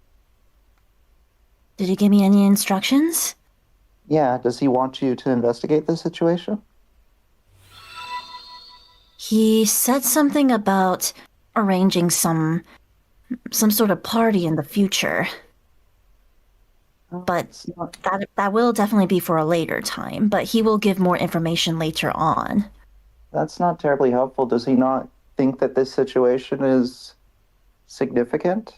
Did he give me any instructions? Yeah, does he want you to investigate the situation? He said something about arranging some sort of party in the future. But that will definitely be for a later time, but he will give more information later on. That's not terribly helpful. Does he not think that this situation is significant?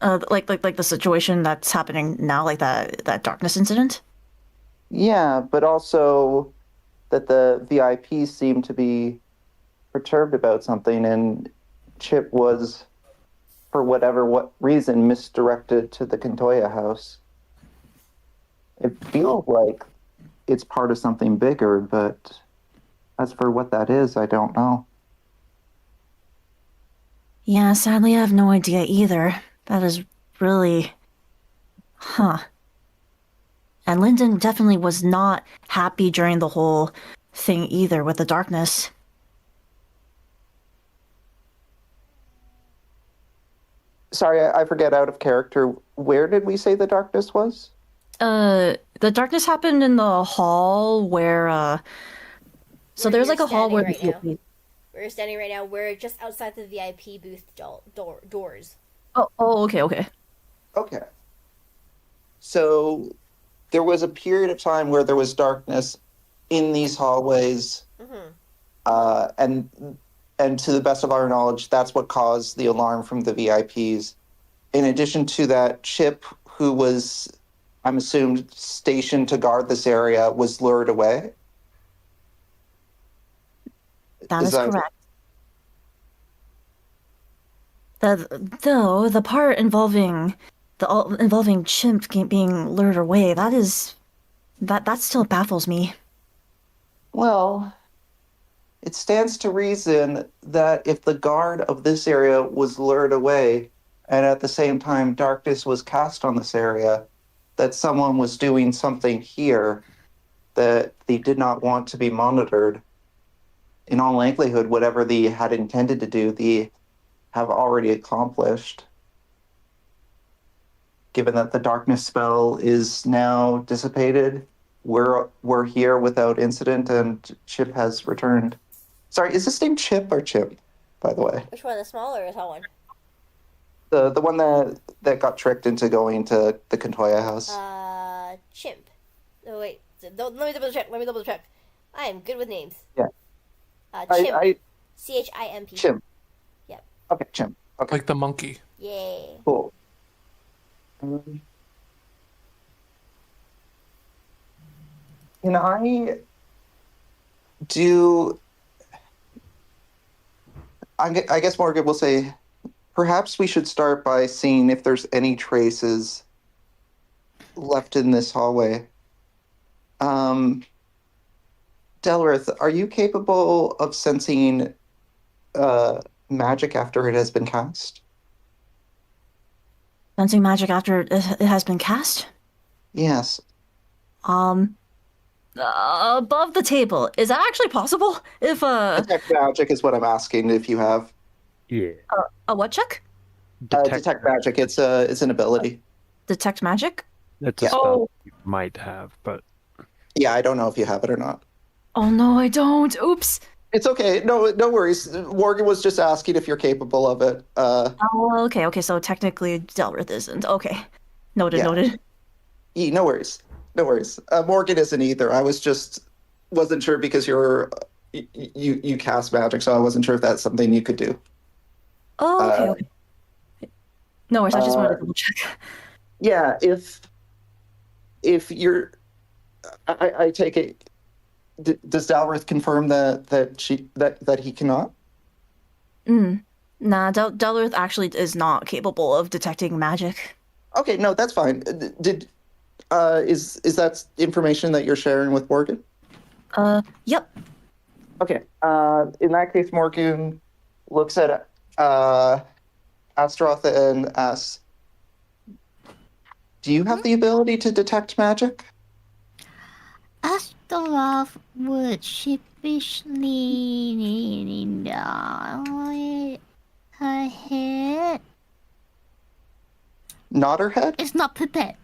Like the situation that's happening now, like that darkness incident? Yeah, but also that the VIPs seem to be perturbed about something, and Chip was, for what reason, misdirected to the Contoya house. It feels like it's part of something bigger, but as for what that is, I don't know. Yeah, sadly I have no idea either. That is really... And Lyndon definitely was not happy during the whole thing either with the darkness. Sorry, I forget out of character. Where did we say the darkness was? The darkness happened in the hall where, so there's like a hall where we're standing right now. We're just outside the VIP booth doors. Oh, okay. Okay. So there was a period of time where there was darkness in these hallways, and to the best of our knowledge, that's what caused the alarm from the VIPs. In addition to that, Chip, who was, I'm assumed, stationed to guard this area, was lured away. That is correct. Though the part involving Chimp being lured away, that still baffles me. Well, it stands to reason that if the guard of this area was lured away, and at the same time darkness was cast on this area, that someone was doing something here that they did not want to be monitored. in all likelihood, whatever they had intended to do, they have already accomplished. Given that the darkness spell is now dissipated, we're here without incident, and Chip has returned. Sorry, is this name Chip or Chip, by the way? Which one, the small or the tall one? The one that got tricked into going to the Kantoya house. Chimp. Oh wait, let me double check. I am good with names. Yeah. Chimp. CHIMP. Chimp. Yep. Okay, Chimp. Okay. Like the monkey. Yay. Cool. Can I do? I guess Morgan will say, perhaps we should start by seeing if there's any traces left in this hallway. Delrith, are you capable of sensing magic after it has been cast? Sensing magic after it has been cast? Yes. Above the table. Is that actually possible? If Detect magic is what I'm asking. If you have Yeah. a what check? detect magic, it's an ability. Detect magic? It's a spell you might have, but Yeah, I don't know if you have it or not. Oh no, I don't. Oops. It's okay. No worries. Morgan was just asking if you're capable of it. Oh, okay. So technically, Delrith isn't. Okay. Noted. Yeah. Noted. No worries. Morgan isn't either. I wasn't sure because you cast magic, so I wasn't sure if that's something you could do. Oh, okay. No worries. I just wanted to double check. Yeah, if you're, I take it. Does Dalrith confirm that he cannot? Nah, Delrith actually is not capable of detecting magic. Okay, no, that's fine. Is that information that you're sharing with Morgan? Yep. Okay. In that case, Morgan looks at Astaroth and asks, "Do you have the ability to detect magic?" Astaroth would sheepishly nod her head. Nod her head? It's not prepared,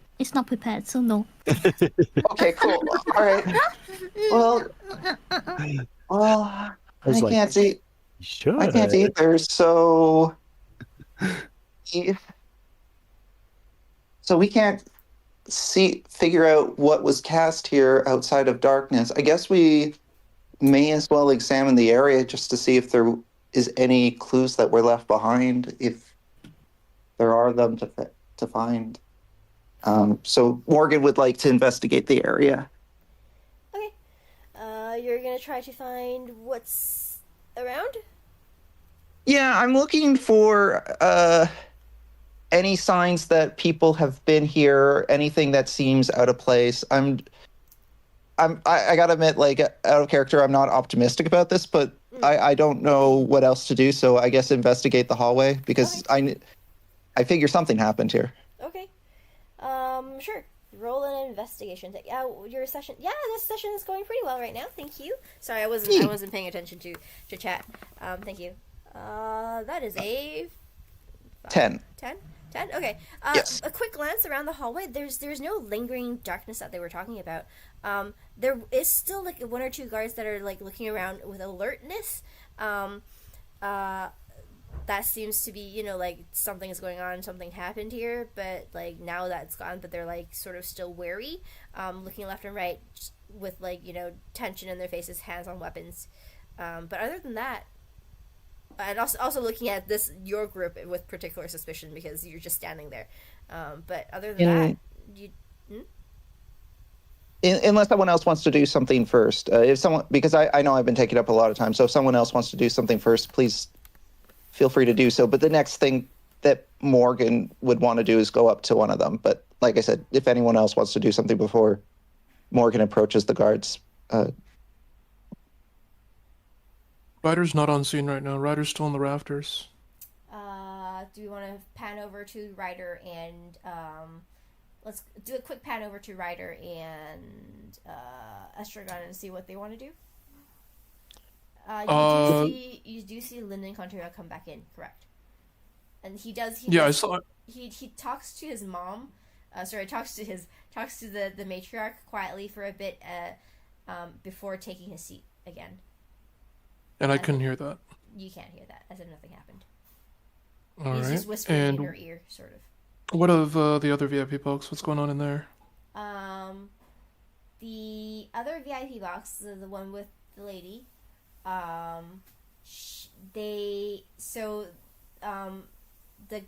so no. Okay, cool. All right. Well, I can't see. Sure. I can't either. So we can't figure out what was cast here outside of darkness. I guess we may as well examine the area just to see if there is any clues that were left behind, if there are them to find. So Morgan would like to investigate the area. Okay. You're gonna try to find what's around? Yeah, I'm looking for any signs that people have been here, anything that seems out of place. I gotta admit, like, out of character, I'm not optimistic about this, but I don't know what else to do, so I guess investigate the hallway, because I figure something happened here. Okay. Sure. Roll an investigation. Your session. Yeah, this session is going pretty well right now. Thank you. Sorry, I wasn't paying attention to chat. Thank you. That is a 10. 10? Okay. Yes. A quick glance around the hallway. There's no lingering darkness that they were talking about. There is still like one or two guards that are like looking around with alertness. That seems to be, like something is going on, something happened here, but like now that it's gone, but they're like sort of still wary, looking left and right with like, tension in their faces, hands on weapons. But other than that, and also looking at your group with particular suspicion because you're just standing there. But other than that, unless someone else wants to do something first, because I know I've been taking up a lot of time, so if someone else wants to do something first, please feel free to do so. But the next thing that Morgan would want to do is go up to one of them. But like I said, if anyone else wants to do something before Morgan approaches the guards. Ryder's not on scene right now. Ryder's still on the rafters. Do we want to pan over to Ryder and let's do a quick pan over to Ryder and Estragon and see what they want to do? You do see Lyndon Contura come back in, correct? And he does. I saw it. He talks to his mom. Talks to the matriarch quietly for a bit, before taking his seat again. And I couldn't hear that. You can't hear that, as if nothing happened. He's just whispering in her ear, sort of. What of the other VIP folks? What's going on in there? The other VIP box, the one with the lady, the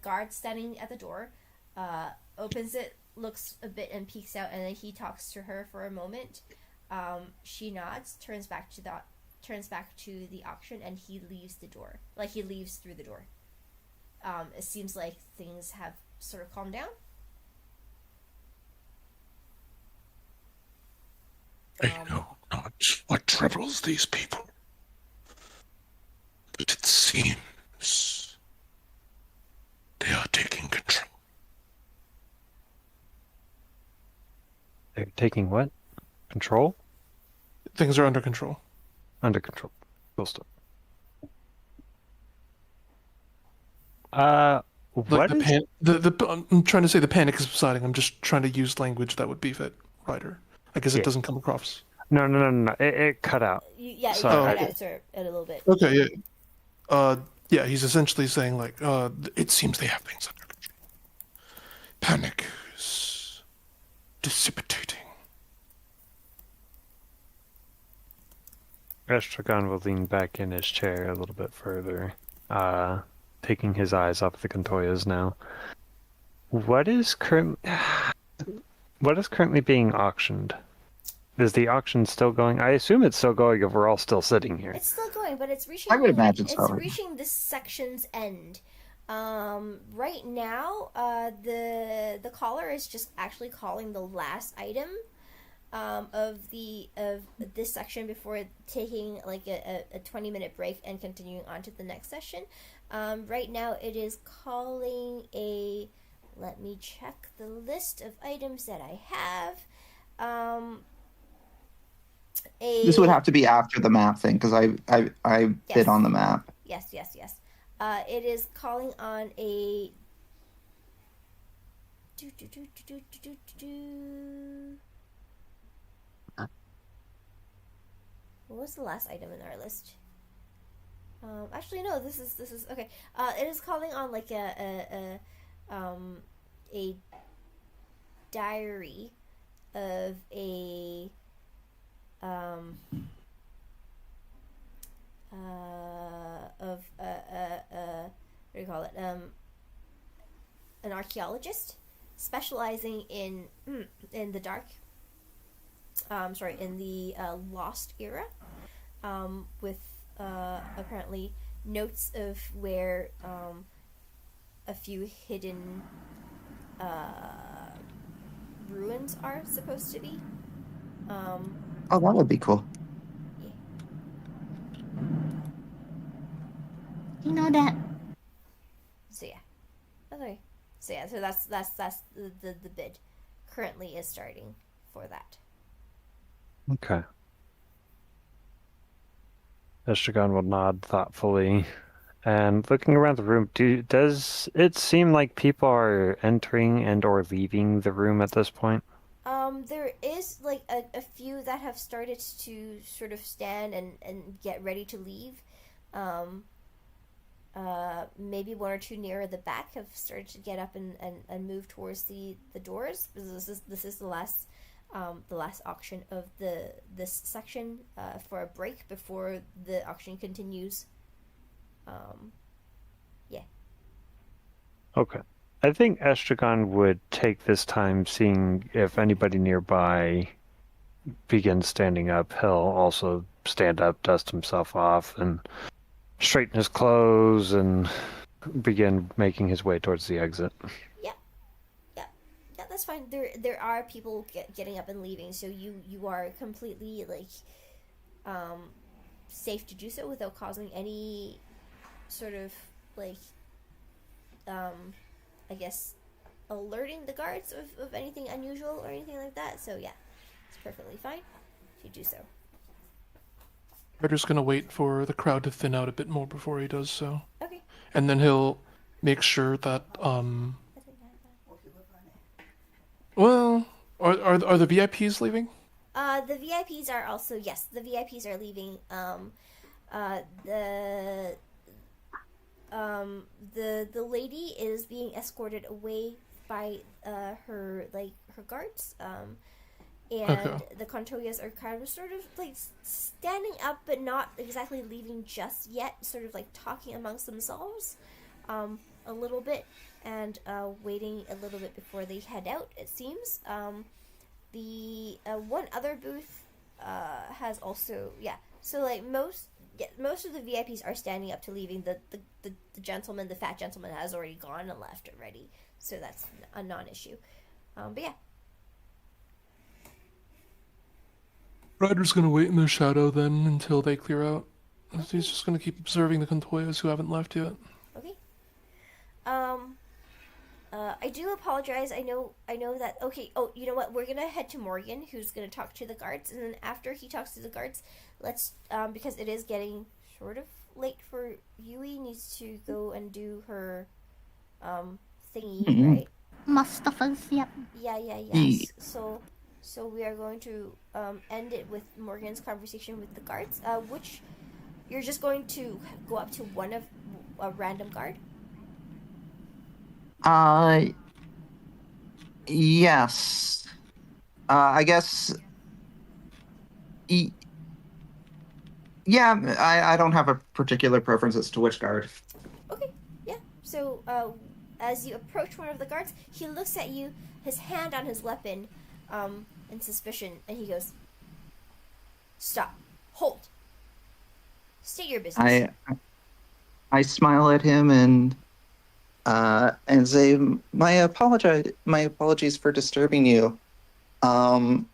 guard standing at the door, opens it, looks a bit and peeks out, and then he talks to her for a moment. She nods, turns back to the auction, and he leaves the door. Like, he leaves through the door. It seems like things have sort of calmed down. I know not what troubles these people, but it seems they are taking control. They're taking what? Control? Things are under control. Under control. Cool stuff. Like I'm trying to say the panic is subsiding. I'm just trying to use language that would befit Ryder. I guess it doesn't come across. No. It cut out. You cut out a little bit. Okay, yeah. He's essentially saying, like, it seems they have things under control. Panic is dissipating. Estragon will lean back in his chair a little bit further, taking his eyes off the Contoyas now. What is currently being auctioned? Is the auction still going? I assume it's still going if we're all still sitting here. It's still going, but it's reaching. I would imagine so. It's reaching this section's end. Right now, the caller is just actually calling the last item of this section before taking like a 20-minute break and continuing on to the next session. Right now, it is calling a. Let me check the list of items that I have. This would have to be after the map thing, because I bid on the map. Yes. It is calling on a. What was the last item in our list? Actually, no. This is okay. It is calling on like a diary of a what do you call it? An archaeologist specializing in the dark. In the lost era, with apparently notes of where a few hidden ruins are supposed to be. Oh, that would be cool. Yeah. You know that. So yeah. Okay. So yeah. So that's the bid currently is starting for that. Okay. Estragon will nod thoughtfully, and looking around the room, does it seem like people are entering and or leaving the room at this point? There is like a few that have started to sort of stand and get ready to leave. Maybe one or two nearer the back have started to get up and move towards the doors. This is the last auction of this section for a break before the auction continues. Yeah. Okay. I think Estragon would take this time seeing if anybody nearby begins standing up. He'll also stand up, dust himself off, and straighten his clothes and begin making his way towards the exit. Yeah, that's fine. There are people getting up and leaving, so you are completely like safe to do so without causing any sort of like I guess alerting the guards of anything unusual or anything like that. So yeah, it's perfectly fine if you do so. Ryder's gonna wait for the crowd to thin out a bit more before he does so. Okay. And then he'll make sure that well, are the VIPs leaving? The VIPs are also, yes, the VIPs are leaving. The lady is being escorted away by her guards. And Okay. the Contoyas are kind of sort of like standing up, but not exactly leaving just yet. Sort of like talking amongst themselves, a little bit, and waiting a little bit before they head out. It seems. The one other booth has also, yeah. So like most of the VIPs are standing up to leaving. The gentleman, the fat gentleman, has already gone and left already. So that's a non-issue. But yeah. Ryder's gonna wait in the shadow then until they clear out. He's just gonna keep observing the Contoyas who haven't left yet. Okay. I do apologize. I know that. Okay. Oh, you know what? We're gonna head to Morgan, who's gonna talk to the guards, and then after he talks to the guards, let's because it is getting sort of late for Yui needs to go and do her thingy, right? Mustafas, yep. Yeah. Yes. So we are going to end it with Morgan's conversation with the guards. Which you're just going to go up to one of a random guard. Yes. I guess. Yeah, I don't have a particular preference as to which guard. Okay, yeah. So, as you approach one of the guards, he looks at you, his hand on his weapon, in suspicion, and he goes, "Stop. Hold. State your business." I smile at him and say, my apologies for disturbing you. I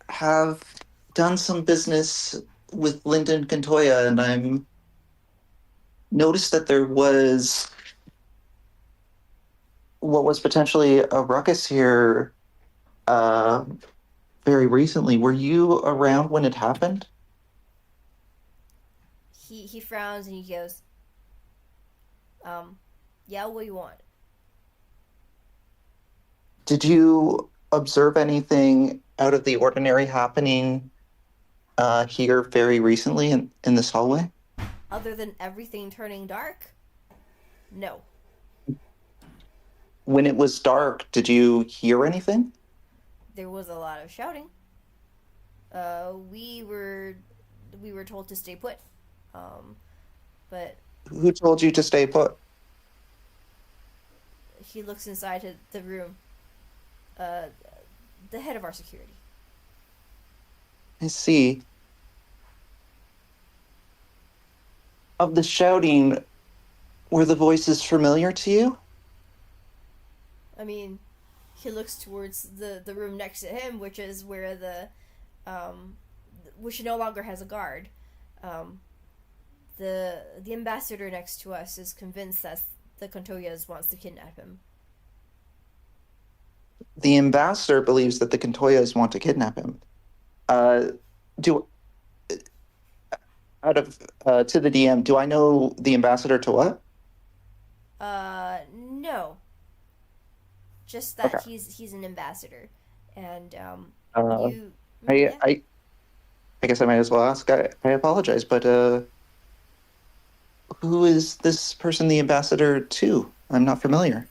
have done some business with Lyndon Cantoya, and I'm noticed that there was what was potentially a ruckus here very recently. Were you around when it happened? He frowns and he goes, "Yeah, what do you want?" Did you observe anything out of the ordinary happening here very recently in this hallway? Other than everything turning dark? No. When it was dark, did you hear anything? There was a lot of shouting. We were told to stay put. But Who told you to stay put? he looks inside the room. The head of our security. I see. Of the shouting, were the voices familiar to you? I mean, he looks towards the room next to him, which is where which no longer has a guard. The ambassador next to us is convinced that the Contoyas wants to kidnap him. The ambassador believes that the Cantoyas want to kidnap him. To the DM, do I know the ambassador to what? No. Just that Okay. he's an ambassador, and I guess I might as well ask. I apologize, but who is this person the ambassador to? I'm not familiar.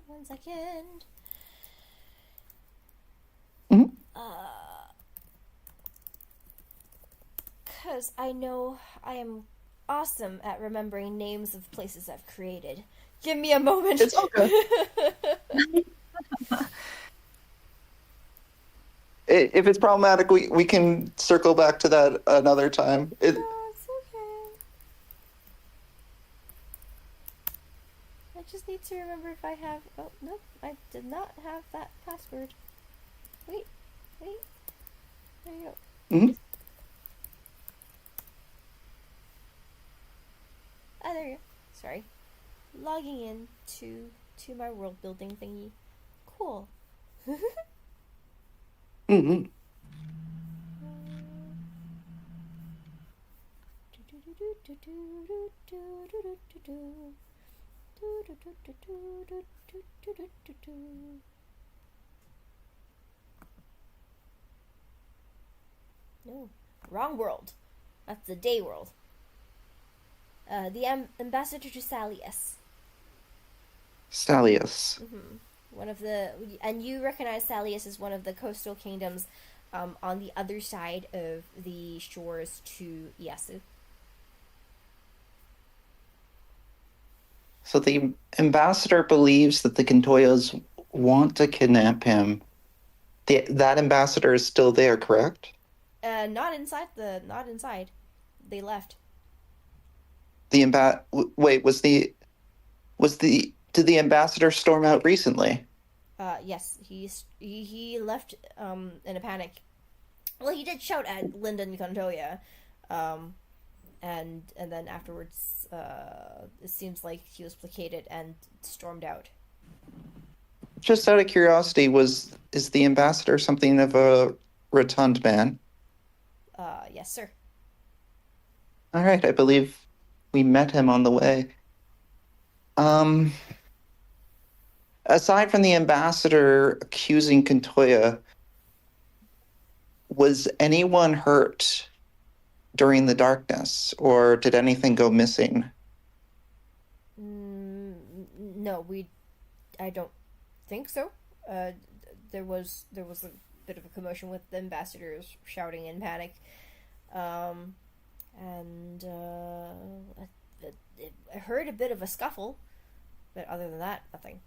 One second. Mhm. Because I know I am awesome at remembering names of places I've created. Give me a moment. It's okay. If it's problematic, we can circle back to that another time. No, it's okay. I just need to remember if I have... Oh, nope. I did not have that password. Wait. There you go. Mm-hmm. Ah, there you go. Sorry. Logging in to my world building thingy. Cool. Mm-hmm. No, wrong world. That's the day world. The ambassador to Salius. Salius. One of the, and you recognize Salius as one of the coastal kingdoms on the other side of the shores to Iasu. So the ambassador believes that the Kintoyas want to kidnap him. That ambassador is still there, correct? Not inside. They left. Wait, did the ambassador storm out recently? Yes, he left in a panic. Well, he did shout at Lyndon Contoya, and then afterwards, it seems like he was placated and stormed out. Just out of curiosity, is the ambassador something of a rotund man? Yes, sir. All right, I believe we met him on the way. Aside from the ambassador accusing Kintoya, was anyone hurt during the darkness, or did anything go missing? No, I don't think so. There was a bit of a commotion with the ambassadors shouting in panic, and I heard a bit of a scuffle, but other than that, nothing.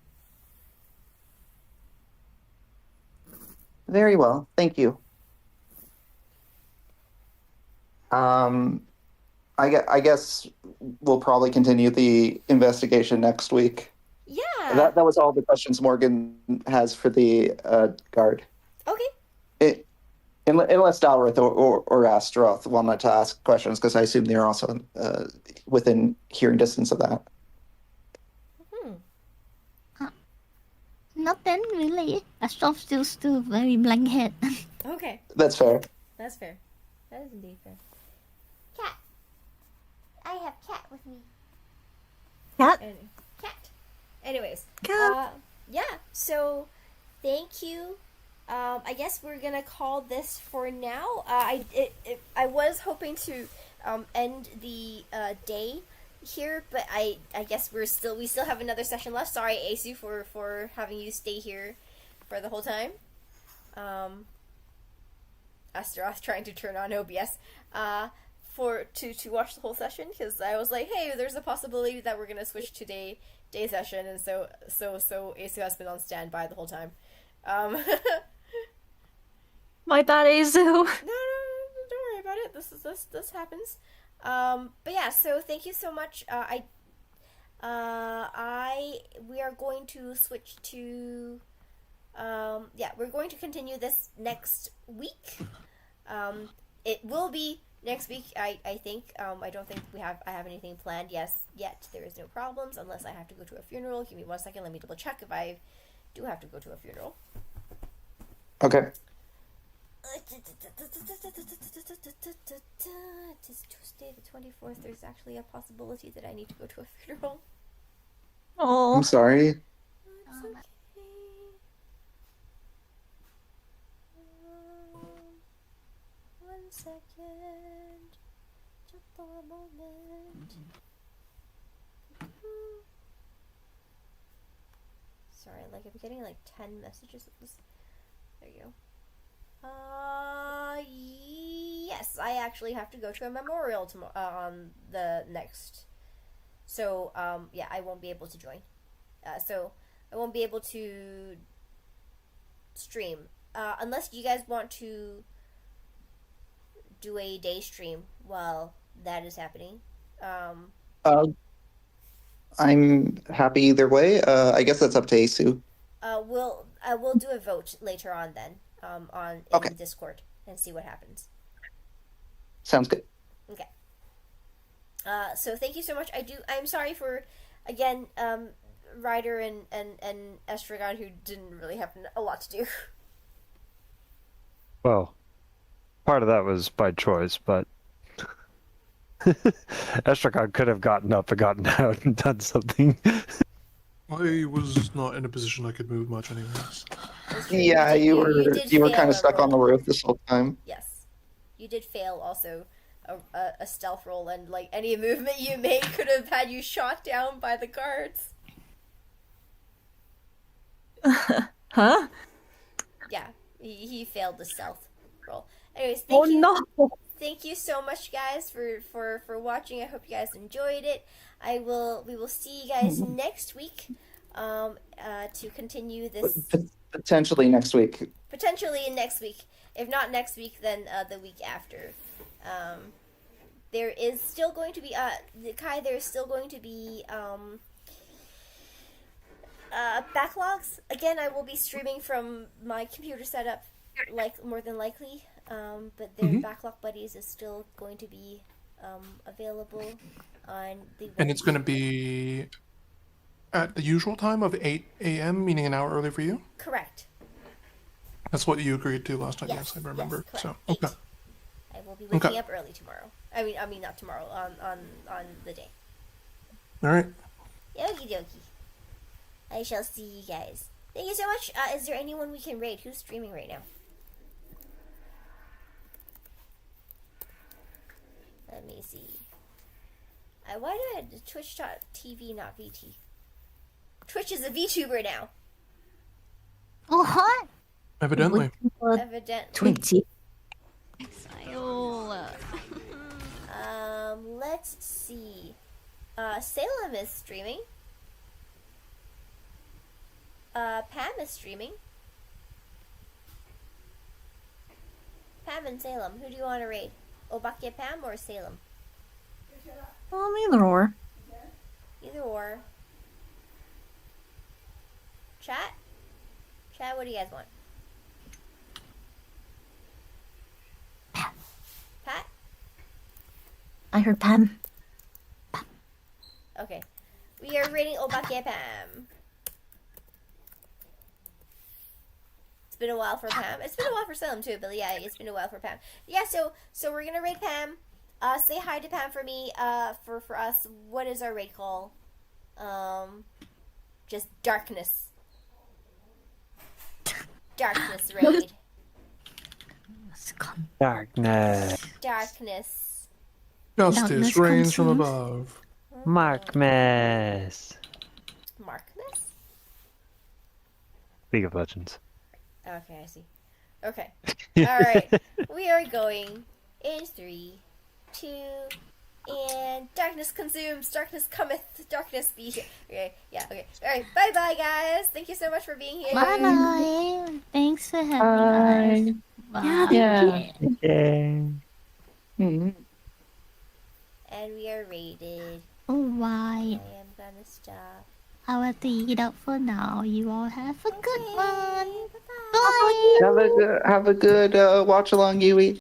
Very well, thank you. I guess we'll probably continue the investigation next week. Yeah. That was all the questions Morgan has for the guard. Okay. Unless Dalrith or Astaroth wanted to ask questions, because I assume they're also within hearing distance of that. Nothing really. Astrof's still very blank head. Okay. That's fair. That's fair. That is indeed fair. Cat. I have cat with me. Cat? Cat. Anyways. Cat. Yeah, so thank you. I guess we're gonna call this for now. I was hoping to end the day here, but I guess we still have another session left. Sorry, Asu, for having you stay here for the whole time. Astaroth trying to turn on OBS to watch the whole session, because I was like, hey, there's a possibility that we're gonna switch to day session, and so Asu has been on standby the whole time. My bad, Azu. No, don't worry about it. This happens. But yeah, so thank you so much. We are going to switch to we're going to continue this next week. It will be next week, I think. I don't think I have anything planned yet. There is no problems unless I have to go to a funeral. Give me 1 second, let me double check if I do have to go to a funeral. Okay. It is Tuesday the 24th. There's actually a possibility that I need to go to a funeral. Oh. I'm sorry. It's okay. 1 second. Just for a moment. Sorry, I'm getting 10 messages of this. There you go. Yes, I actually have to go to a memorial tomorrow on the next. So, I won't be able to join. So I won't be able to stream unless you guys want to do a day stream while that is happening. I'm happy either way. I guess that's up to Asu. We'll do a vote later on then. In the Discord and see what happens. Sounds good. Okay. So thank you so much. I'm sorry for again Ryder and Estragon, who didn't really have a lot to do. Well, part of that was by choice, but Estragon could have gotten up and gotten out and done something. I was not in a position I could move much anyways. Yeah, you were kind of stuck roll. on the roof this whole time. Yes, you did fail also a stealth roll, and like any movement you made could have had you shot down by the guards. Huh? Yeah, he failed the stealth roll. Anyways, Oh no! Thank you so much, guys, for watching. I hope you guys enjoyed it. We will see you guys next week to continue this. Potentially next week. Potentially next week. If not next week, then the week after. There is still going to be Kai. There's still going to be backlogs. Again, I will be streaming from my computer setup, like more than likely. But their backlog buddies is still going to be available on the. And it's going to be at the usual time of 8 a.m., meaning an hour early for you? Correct. That's what you agreed to last time, yes, I remember. Yes, so, correct. okay. I will be waking up early tomorrow. I mean not tomorrow, on the day. Alright. Okie dokie. I shall see you guys. Thank you so much. Is there anyone we can raid? Who's streaming right now? Let me see. Why did I Twitch.tv, not VT? Twitch is a VTuber now. What? Evidently. Evidently. Twitchy. Let's see. Salem is streaming. Pam is streaming. Pam and Salem. Who do you want to raid? Obakia Pam or Salem? Either or. Either or. Chat? Chat, what do you guys want? Pat? I heard Pam. Okay. We are raiding Obakia Pam. It's been a while for Pam. It's been a while for Salem too, but yeah, it's been a while for Pam. Yeah, so we're gonna raid Pam. Say hi to Pam for me. For us, what is our raid call? Just darkness. Darkness raid. Darkness. Darkness. Justice reigns from above. Markmas. Markness? League of Legends. Okay, I see. Okay. Alright. We are going in 3, 2, and darkness consumes, darkness cometh, darkness be here. Okay, yeah, okay. Alright, bye-bye, guys. Thank you so much for being here. Bye. Thanks for having us. Bye. Yeah. Okay. Mm-hmm. And we are raided. Alright. I am gonna stop. I'll have to eat up for now. You all have a good Okay, one. bye-bye. Bye. Have a good watch along, Yui.